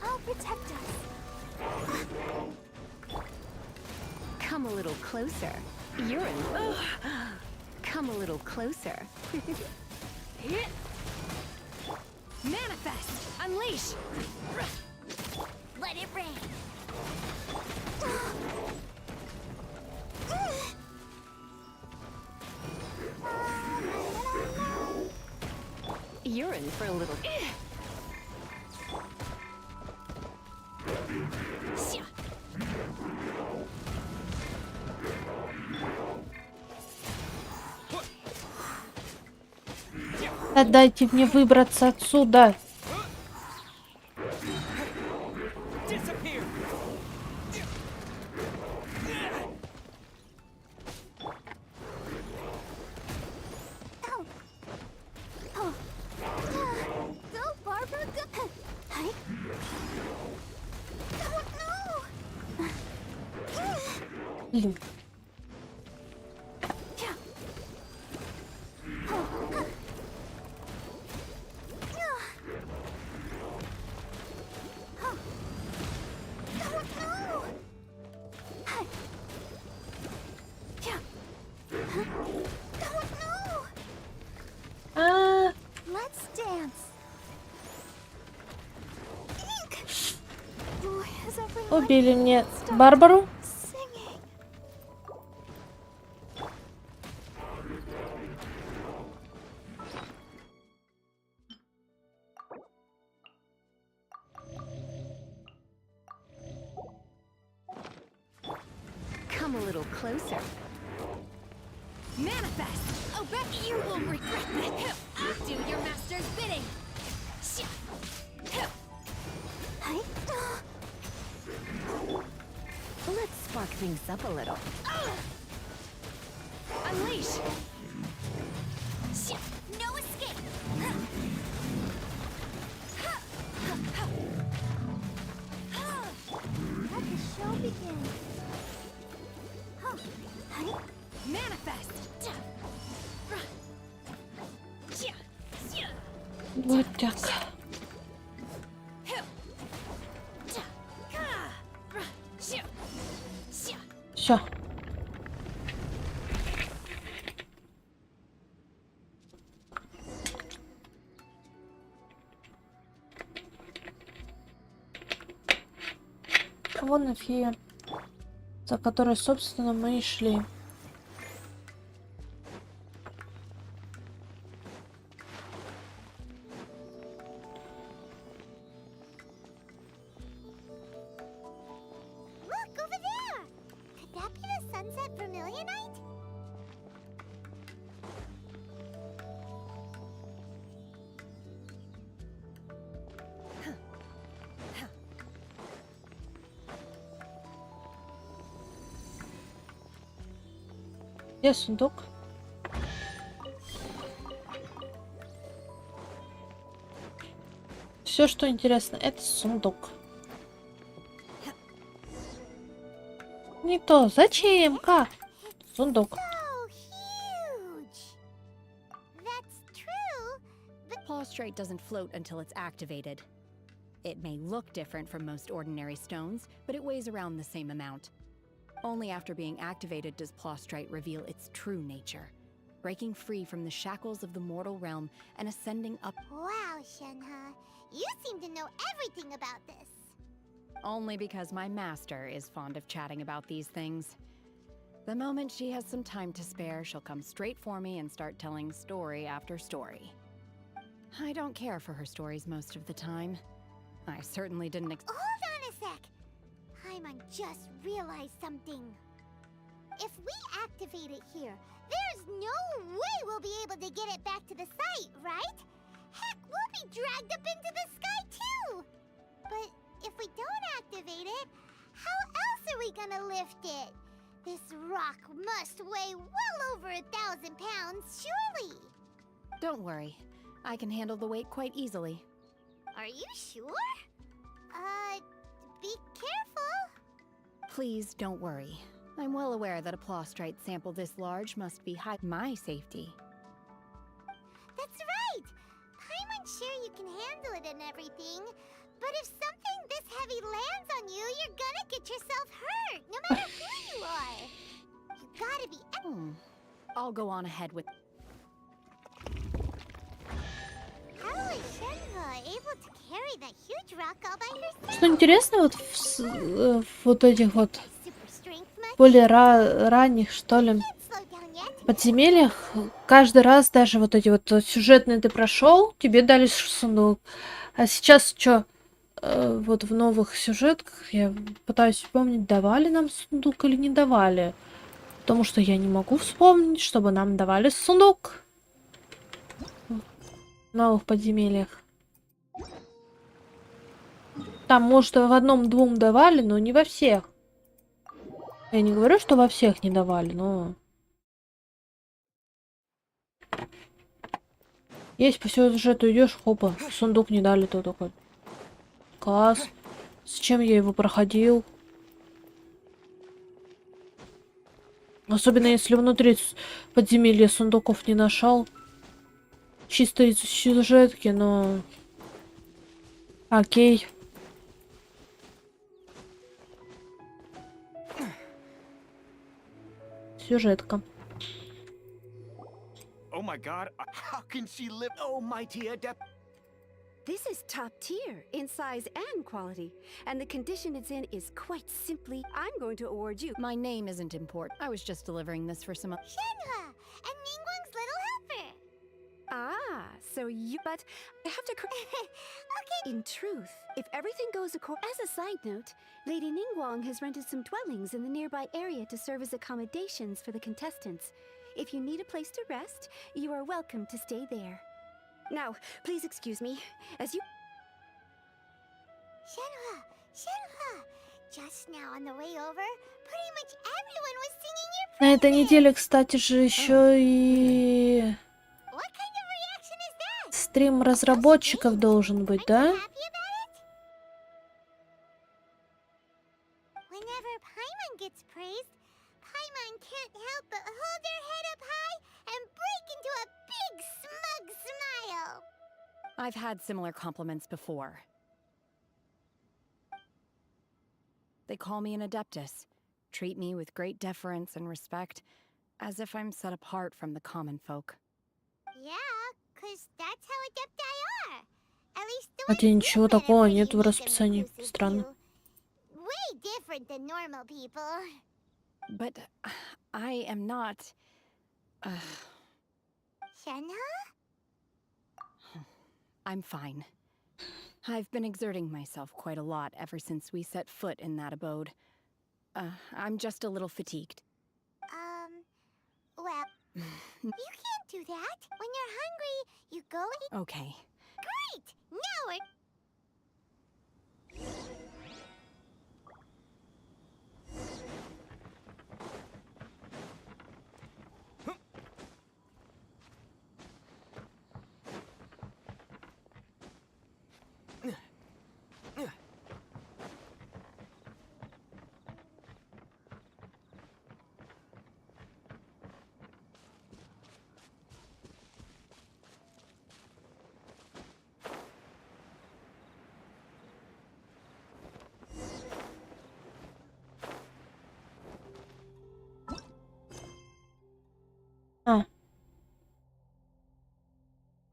Speaker 4: I'll protect us.
Speaker 2: Come a little closer. You're in. Come a little closer. Manifest! Unleash!
Speaker 4: Let it rain.
Speaker 2: You're in for a little.
Speaker 1: Дайте мне выбраться отсюда.
Speaker 10: Disappear!
Speaker 4: Go, Barbara, go. Hi. Oh, no.
Speaker 1: Блин. А,
Speaker 4: Let's dance. Ink. Boy, has everyone
Speaker 1: убили мне Барбару.
Speaker 4: singing.
Speaker 2: Come a little closer. Manifest! Oh, bet you won't regret this. I'll do your master's bidding.
Speaker 4: Hi.
Speaker 2: Let's spark things up a little. Unleash!
Speaker 4: No escape. Let the show begin. Hi.
Speaker 2: Manifest!
Speaker 1: Вот так. Все. Вон и фея, за которой, собственно, мы и шли. Где сундук? Все, что интересно, это сундук. Не то. Зачем? Как? Сундук.
Speaker 4: So huge. That's true, but
Speaker 2: Prostrate doesn't float until it's activated. It may look different from most ordinary stones, but it weighs around the same amount. Only after being activated does Prostrate reveal its true nature, breaking free from the shackles of the mortal realm and ascending up.
Speaker 4: wow, Shenhe, you seem to know everything about this.
Speaker 2: Only because my master is fond of chatting about these things. The moment she has some time to spare, she'll come straight for me and start telling story after story. I don't care for her stories most of the time. I certainly didn't
Speaker 4: Hold on a sec. Paimon just realized something. If we activate it here, there's no way we'll be able to get it back to the site, right? Heck, we'll be dragged up into the sky too! But if we don't activate it, how else are we gonna lift it? This rock must weigh well over 1,000 pounds, surely!
Speaker 2: Don't worry. I can handle the weight quite easily.
Speaker 4: Are you sure? Be careful.
Speaker 2: Please don't worry. I'm well aware that a Prostrate sample this large must be my safety.
Speaker 4: That's right! Paimon's sure you can handle it and everything, but if something this heavy lands on you, you're gonna get yourself hurt, no matter who you are. You gotta be...
Speaker 2: I'll go on ahead with...
Speaker 4: How is Shenhe able to carry that huge rock all by herself?
Speaker 1: Что интересно, вот в вот этих вот
Speaker 4: Super strength much?
Speaker 1: более ранних, что ли,
Speaker 4: Can't slow down yet.
Speaker 1: подземельях, каждый раз даже вот эти вот сюжетные ты прошел, тебе дали сундук. А сейчас что, вот в новых сюжетках, я пытаюсь вспомнить, давали нам сундук или не давали. Потому что я не могу вспомнить, чтобы нам давали сундук в новых подземельях. Там, может, в одном-двум давали, но не во всех. Я не говорю, что во всех не давали, но... Есть по сюжету идешь, хопа, сундук не дали, то такой. Класс. Зачем я его проходил? Особенно если внутри подземелья сундуков не нашел. Чисто из сюжетки, но... Окей. Сюжетка.
Speaker 14: Oh my god, how can she live? Almighty adept.
Speaker 15: This is top tier in size and quality, and the condition it's in is quite simply, I'm going to award you.
Speaker 2: My name isn't important. I was just delivering this for some...
Speaker 4: Shenhe, and Ningguang's little helper.
Speaker 15: Ah, so you... But I have to...
Speaker 4: Okay.
Speaker 15: In truth, if everything goes according... As a side note, Lady Ningguang has rented some dwellings in the nearby area to serve as accommodations for the contestants. If you need a place to rest, you are welcome to stay there. Now, please excuse me, as you...
Speaker 4: Shenhe, just now on the way over, pretty much everyone was singing your
Speaker 1: На этой
Speaker 4: praises.
Speaker 1: неделе, кстати же, еще и
Speaker 4: What kind of reaction is that?
Speaker 1: стрим разработчиков должен быть, да?
Speaker 4: Happy about it? Whenever Paimon gets praised, Paimon can't help but hold her head up high and break into a big smug smile.
Speaker 2: I've had similar compliments before. They call me an adeptus, treat me with great deference and respect, as if I'm set apart from the common folk.
Speaker 4: Yeah, 'cause that's how adepti are. At least the
Speaker 1: Хотя
Speaker 4: ones
Speaker 1: ничего
Speaker 4: you've been
Speaker 1: такого
Speaker 4: pretty
Speaker 1: нет в
Speaker 4: unique and
Speaker 1: расписании.
Speaker 4: exclusive
Speaker 1: Странно.
Speaker 4: to. Way different than normal people.
Speaker 2: But I am not...
Speaker 4: Shenhe?
Speaker 2: I'm fine. I've been exerting myself quite a lot ever since we set foot in that abode. I'm just a little fatigued.
Speaker 4: Well, you can't do that. When you're hungry, you go eat.
Speaker 2: Okay.
Speaker 4: Great! Now we're...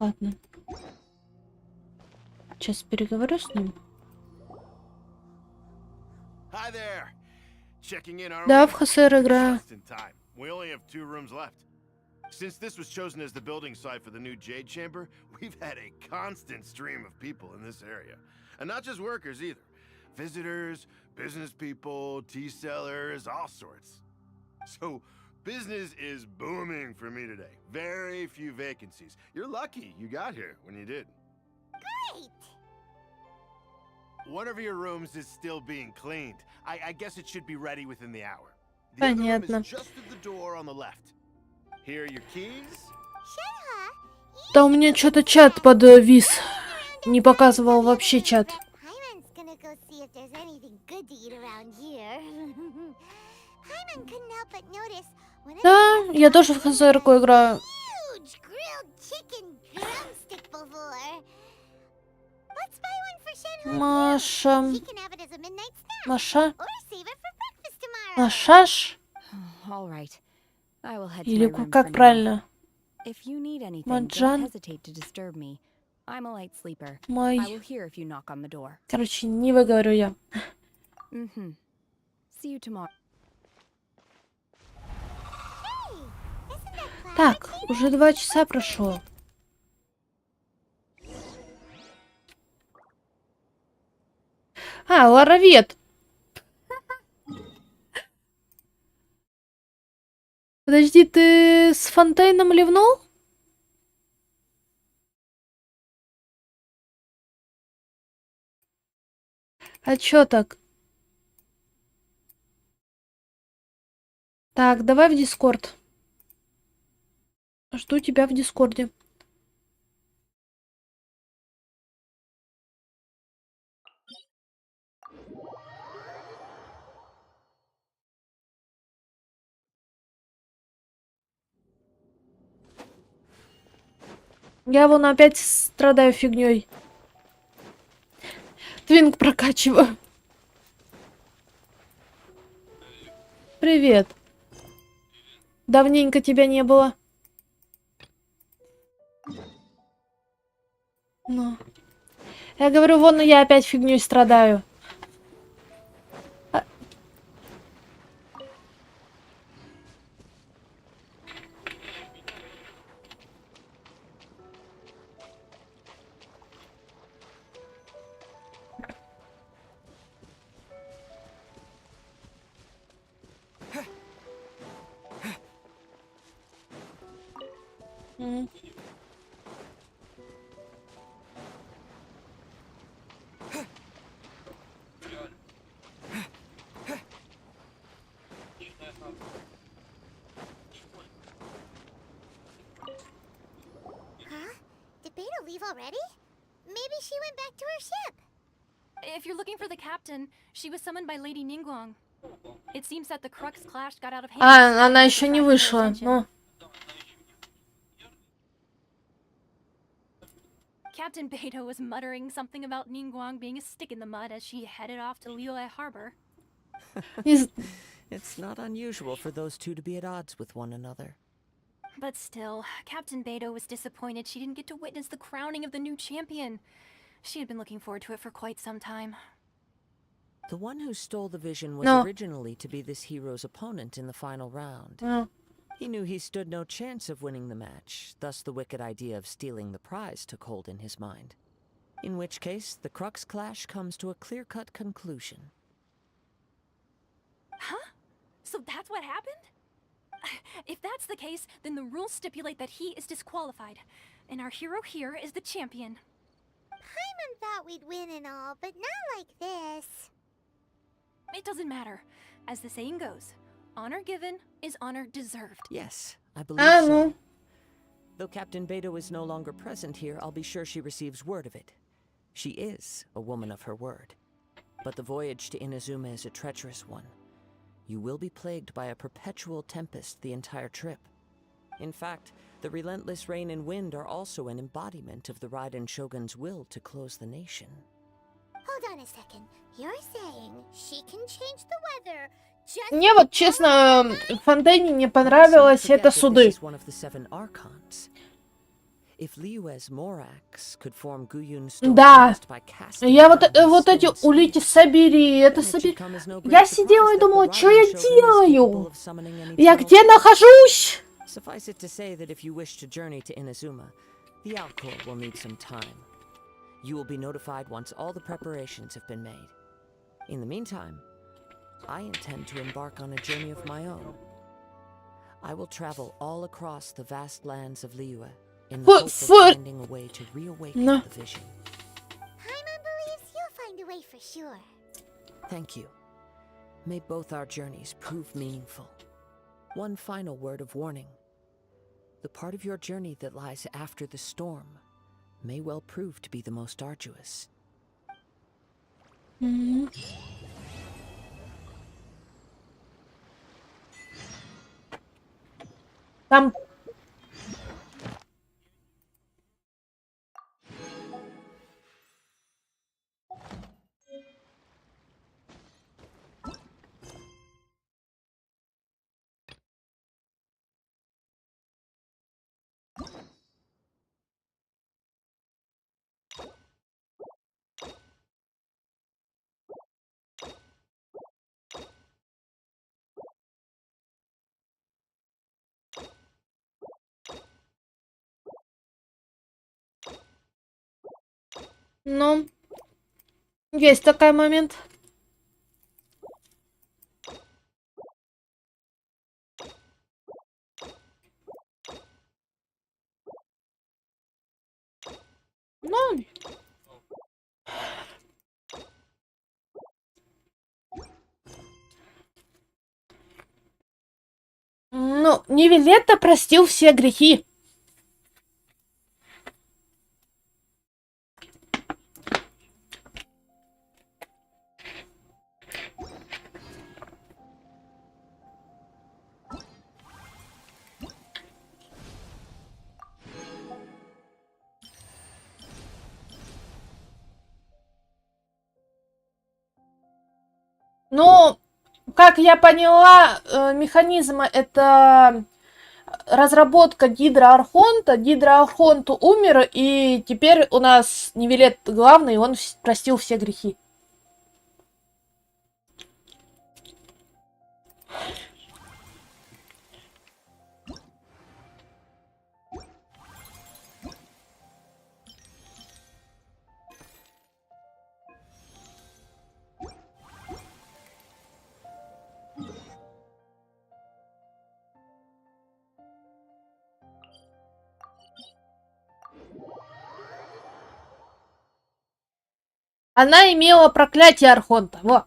Speaker 1: Ладно. Сейчас переговорю с ним.
Speaker 16: Hi there. Checking in, are
Speaker 1: Да,
Speaker 16: we?
Speaker 1: в ХСР играю.
Speaker 16: Just in time. We only have 2 rooms left. Since this was chosen as the building site for the new Jade Chamber, we've had a constant stream of people in this area. And not just workers either. Visitors, business people, tea sellers, all sorts. So, business is booming for me today. Very few vacancies. You're lucky you got here when you did.
Speaker 4: Great!
Speaker 16: One of your rooms is still being cleaned. I guess it should be ready within the hour. The other room
Speaker 1: Понятно.
Speaker 16: is just at the door on the left. Here are your keys.
Speaker 1: Да у меня что-то чат подвис. Не показывал вообще чат.
Speaker 4: Hyman's gonna go see if there's anything good to eat around here. Hyman couldn't help but notice one of
Speaker 1: Да, я тоже в ХСР-ку играю.
Speaker 4: huge grilled chicken drumstick before. Let's buy one for Shenhua.
Speaker 1: Маша.
Speaker 4: She can have it as a midnight snack.
Speaker 1: Маша.
Speaker 4: Or save it for breakfast tomorrow.
Speaker 6: All
Speaker 1: Машаш.
Speaker 6: right. I will head to
Speaker 1: Или
Speaker 6: my room
Speaker 1: как
Speaker 6: for now.
Speaker 1: правильно?
Speaker 6: If you need anything,
Speaker 1: Маджан.
Speaker 6: don't hesitate to disturb me. I'm a light sleeper.
Speaker 1: Мой.
Speaker 6: I will hear if you knock on the door.
Speaker 1: Короче, не выговорю я.
Speaker 6: Mm-hmm. See you tomorrow.
Speaker 1: Так, уже 2 часа прошло. А, Ларовет. Подожди, ты с Фонтейном ливнул? А чё так? Так, давай в Дискорд. Жду тебя в Дискорде. Я вон опять страдаю фигней. Твинг прокачиваю. Привет. Давненько тебя не было. Ну. Я говорю, вон я опять фигней страдаю.
Speaker 4: Huh? Did Beta leave already? Maybe she went back to her ship.
Speaker 17: If you're looking for the captain, she was summoned by Lady Ningguang. It seems that the Crux clash got out of hand.
Speaker 1: А, она еще не вышла. Ну.
Speaker 17: Captain Beidou was muttering something about Ningguang being a stick in the mud as she headed off to Liyue Harbor.
Speaker 7: It's not unusual for those two to be at odds with one another.
Speaker 17: But still, Captain Beidou was disappointed she didn't get to witness the crowning of the new champion. She had been looking forward to it for quite some time.
Speaker 7: The one who stole the vision was
Speaker 1: No.
Speaker 7: originally to be this hero's opponent in the final round.
Speaker 1: No.
Speaker 7: He knew he stood no chance of winning the match, thus the wicked idea of stealing the prize took hold in his mind. In which case, the Crux clash comes to a clear-cut conclusion.
Speaker 17: Huh? So that's what happened? If that's the case, then the rules stipulate that he is disqualified, and our hero here is the champion.
Speaker 4: Hyman thought we'd win and all, but not like this.
Speaker 17: It doesn't matter. As the saying goes, honor given is honor deserved.
Speaker 7: Yes, I believe
Speaker 1: А,
Speaker 7: so.
Speaker 1: ну.
Speaker 7: Though Captain Beidou is no longer present here, I'll be sure she receives word of it. She is a woman of her word. But the voyage to Inazuma is a treacherous one. You will be plagued by a perpetual tempest the entire trip. In fact, the relentless rain and wind are also an embodiment of the Raiden Shogun's will to close the nation.
Speaker 4: Hold on a second. You're saying she can change the weather just...
Speaker 1: Мне вот, честно, в Фонтейне не понравилось это суды.
Speaker 7: If Liyue's Morax could form Guyun's stone
Speaker 1: Да.
Speaker 7: just by casting
Speaker 1: Я
Speaker 7: down his
Speaker 1: вот эти
Speaker 7: stone
Speaker 1: улики собери, это
Speaker 7: then it
Speaker 1: собери.
Speaker 7: should come as no great
Speaker 1: Я сидела
Speaker 7: surprise
Speaker 1: и
Speaker 7: that the
Speaker 1: думала, что
Speaker 7: writing
Speaker 1: я
Speaker 7: shogun is capable
Speaker 1: делаю?
Speaker 7: of summoning an
Speaker 1: Я
Speaker 7: eternal
Speaker 1: где нахожусь?
Speaker 7: Suffice it to say that if you wish to journey to Inazuma, the Alcor will need some time. You will be notified once all the preparations have been made. In the meantime, I intend to embark on a journey of my own. I will travel all across the vast lands of Liyue in the hope of finding a way to reawaken the vision.
Speaker 4: Paimon believes you'll find a way for sure.
Speaker 7: Thank you. May both our journeys prove meaningful. One final word of warning. The part of your journey that lies after the storm may well prove to be the most arduous.
Speaker 1: Там... Ну, есть такой момент. Ну... Ну, Нивелетто простил все грехи. Ну, как я поняла, механизм это разработка Гидроархонта. Гидроархонт умер, и теперь у нас Нивелет главный, и он простил все грехи. Она имела проклятие Архонта. Во.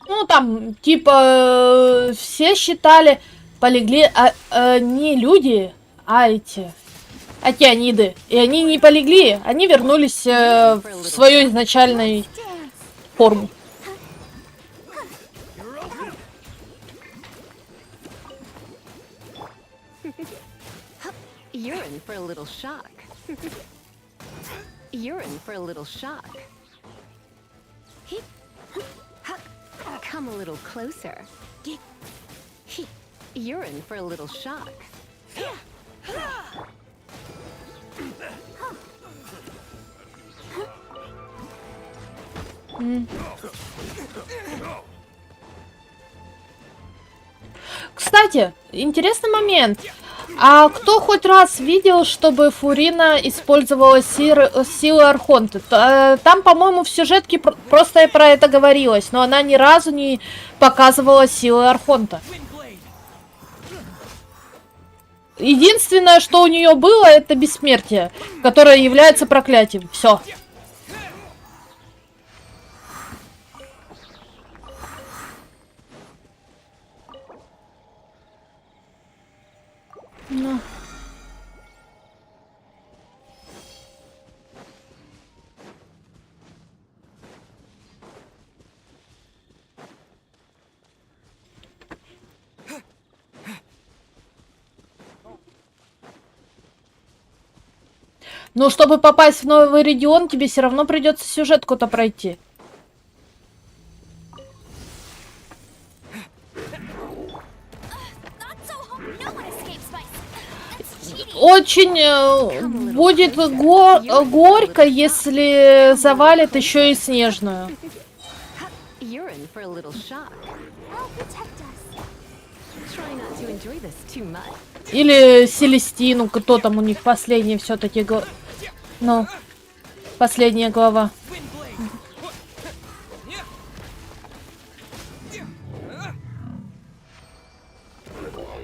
Speaker 1: Ну, там, типа, все считали, полегли не люди, а эти океаниды. И они не полегли, они вернулись в свою изначальную форму.
Speaker 2: You're in for a little shock. You're in for a little shock. Come a little closer. You're in for a little shock.
Speaker 1: Кстати, интересный момент. А кто хоть раз видел, чтобы Фурина использовала силы Архонта? Там, по-моему, в сюжетке просто про это говорилось, но она ни разу не показывала силы Архонта. Единственное, что у нее было, это бессмертие, которое является проклятием. Все. Ну. Но чтобы попасть в новый регион, тебе все равно придется сюжетку-то пройти. Очень будет горько, если завалит еще и снежную. Или Селестину, кто там у них последний все-таки. Ну, последняя глава.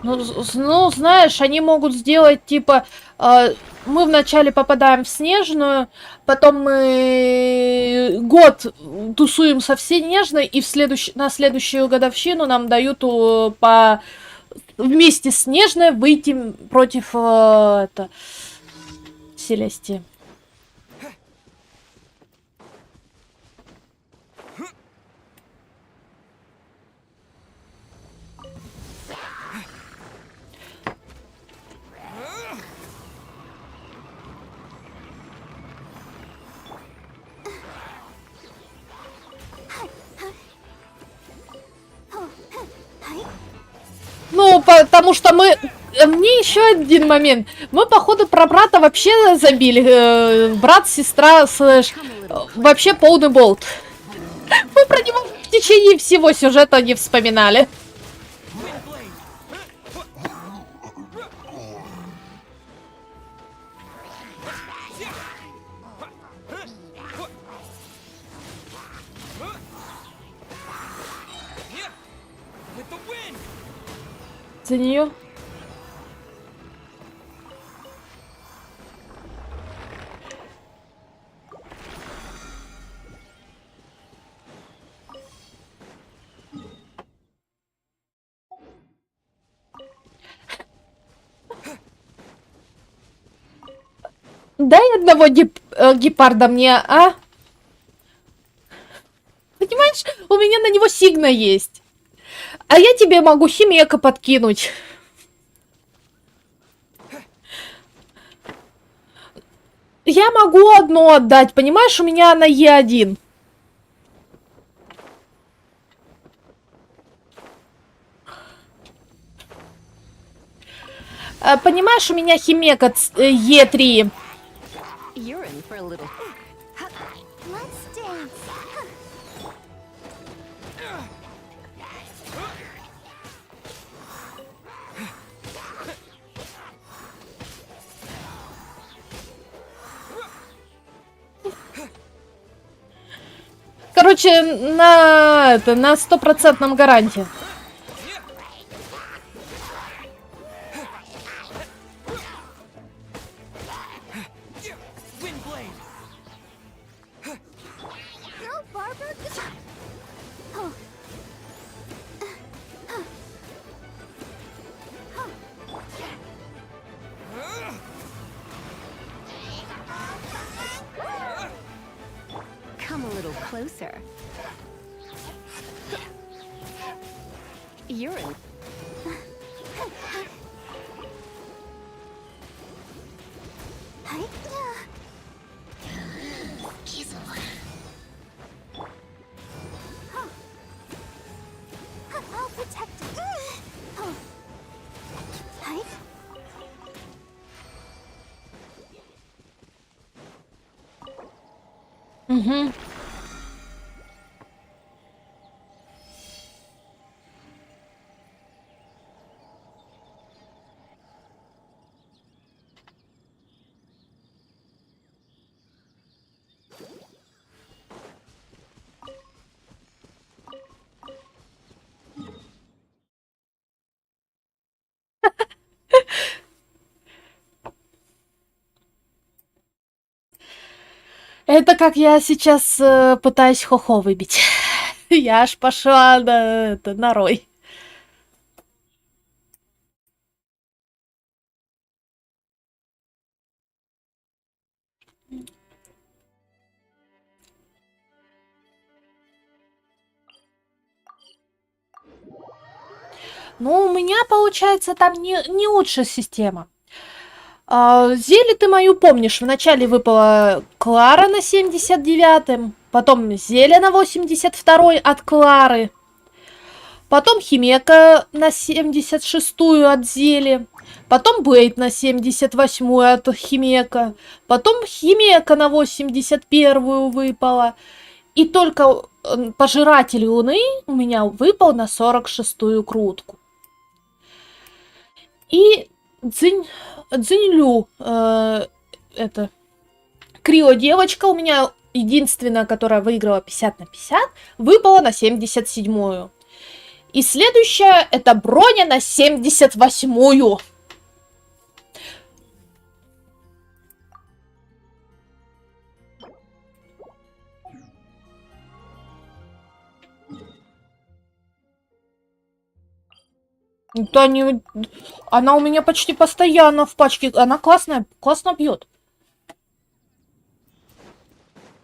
Speaker 1: Ну, знаешь, они могут сделать, типа, мы вначале попадаем в снежную, потом мы год тусуем со Снежной, и на следующую годовщину нам дают вместе с Снежной выйти против Селестии. Ну, потому что мы... Мне еще один момент. Мы, походу, про брата вообще забили. Брат, сестра, вообще полный болт. Мы про него в течение всего сюжета не вспоминали. За нее. Дай одного гепарда мне, а? Понимаешь, у меня на него сигна есть. А я тебе могу химека подкинуть. Я могу одну отдать, понимаешь, у меня она Е1. Понимаешь, у меня химека Е3. Короче, на 100% гарантии.
Speaker 2: Come a little closer. You're in.
Speaker 4: I'll protect it.
Speaker 1: Угу. Это как я сейчас пытаюсь хохо выбить. Я аж пошла на рой. Ну, у меня, получается, там не лучшая система. Зелье ты мою помнишь. Вначале выпала Клара на 79-м, потом Зелье на 82-й от Клары, потом Химека на 76-ю от Зели, потом Блейд на 78-ю от Химека, потом Химека на 81-ю выпала, и только Пожиратель Луны у меня выпал на 46-ю крутку. И Цзиньлю, это Крио девочка у меня единственная, которая выиграла 50 на 50, выпала на 77-ю. И следующая это Броня на 78-ю. Да не... Она у меня почти постоянно в пачке. Она классная, классно бьет.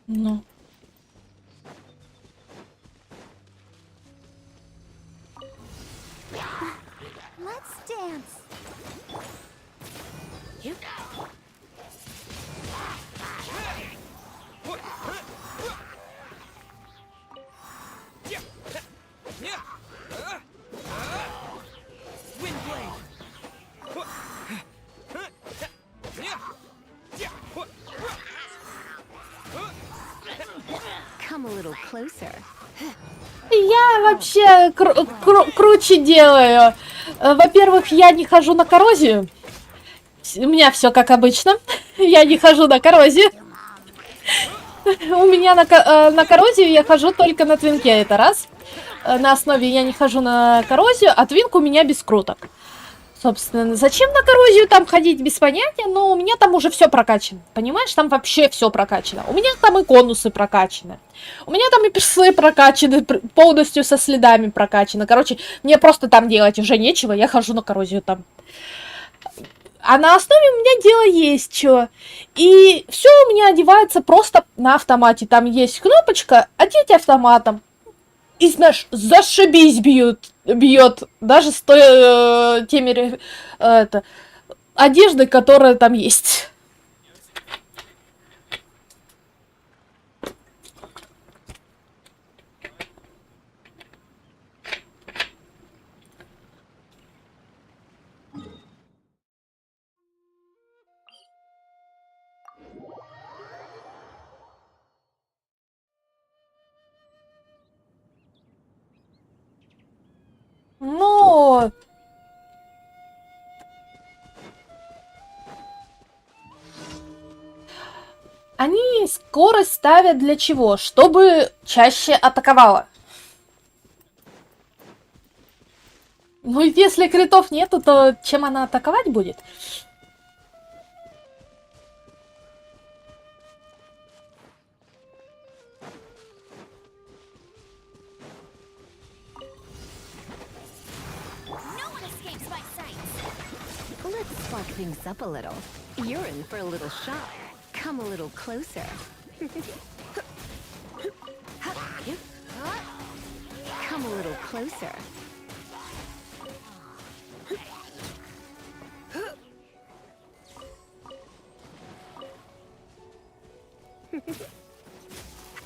Speaker 1: Ну.
Speaker 4: Let's dance.
Speaker 2: Come a little closer.
Speaker 1: Я вообще круче делаю. Во-первых, я не хожу на коррозию. У меня все как обычно. Я не хожу на коррозию. У меня на коррозию я хожу только на твинке, это раз. На основе я не хожу на коррозию, а твинк у меня без круток. Собственно, зачем на коррозию там ходить, без понятия, но у меня там уже все прокачано. Понимаешь, там вообще все прокачано. У меня там и конусы прокачаны. У меня там и персы прокачаны, полностью со следами прокачаны. Короче, мне просто там делать уже нечего, я хожу на коррозию там. А на основе у меня дело есть что. И все у меня одевается просто на автомате. Там есть кнопочка «Одеть автоматом». И знаешь, зашибись бьет. Даже с той теми одеждой, которая там есть. Но... Они скорость ставят для чего? Чтобы чаще атаковала. Ну, если критов нету, то чем она атаковать будет?
Speaker 2: Let's spark things up a little. You're in for a little shock. Come a little closer. Come a little closer.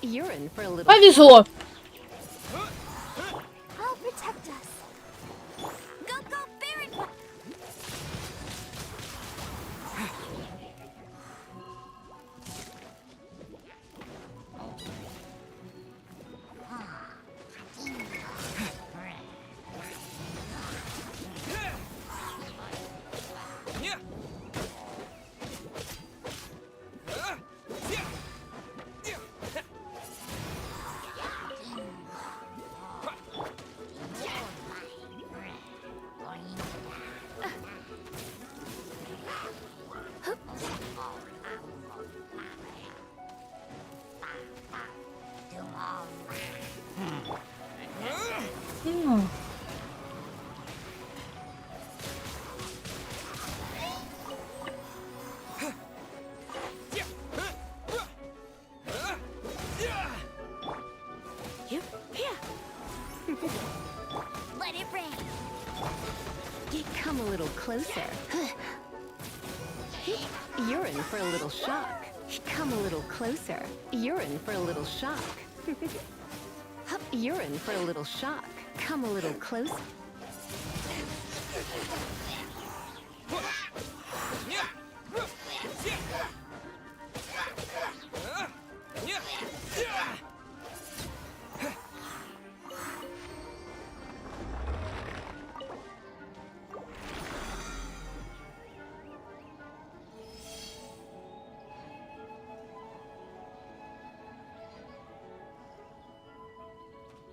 Speaker 2: You're in for a little.
Speaker 1: Повезло.
Speaker 4: I'll protect us.
Speaker 2: Go, go, Baron!
Speaker 4: Let it rain.
Speaker 2: Come a little closer.
Speaker 15: for a little shock. Come a little closer. You're in for a little shock. You're in for a little shock. Come a little closer.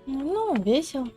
Speaker 1: Ну, весело.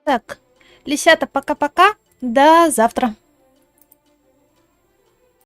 Speaker 1: Так, лисята, пока-пока. До завтра.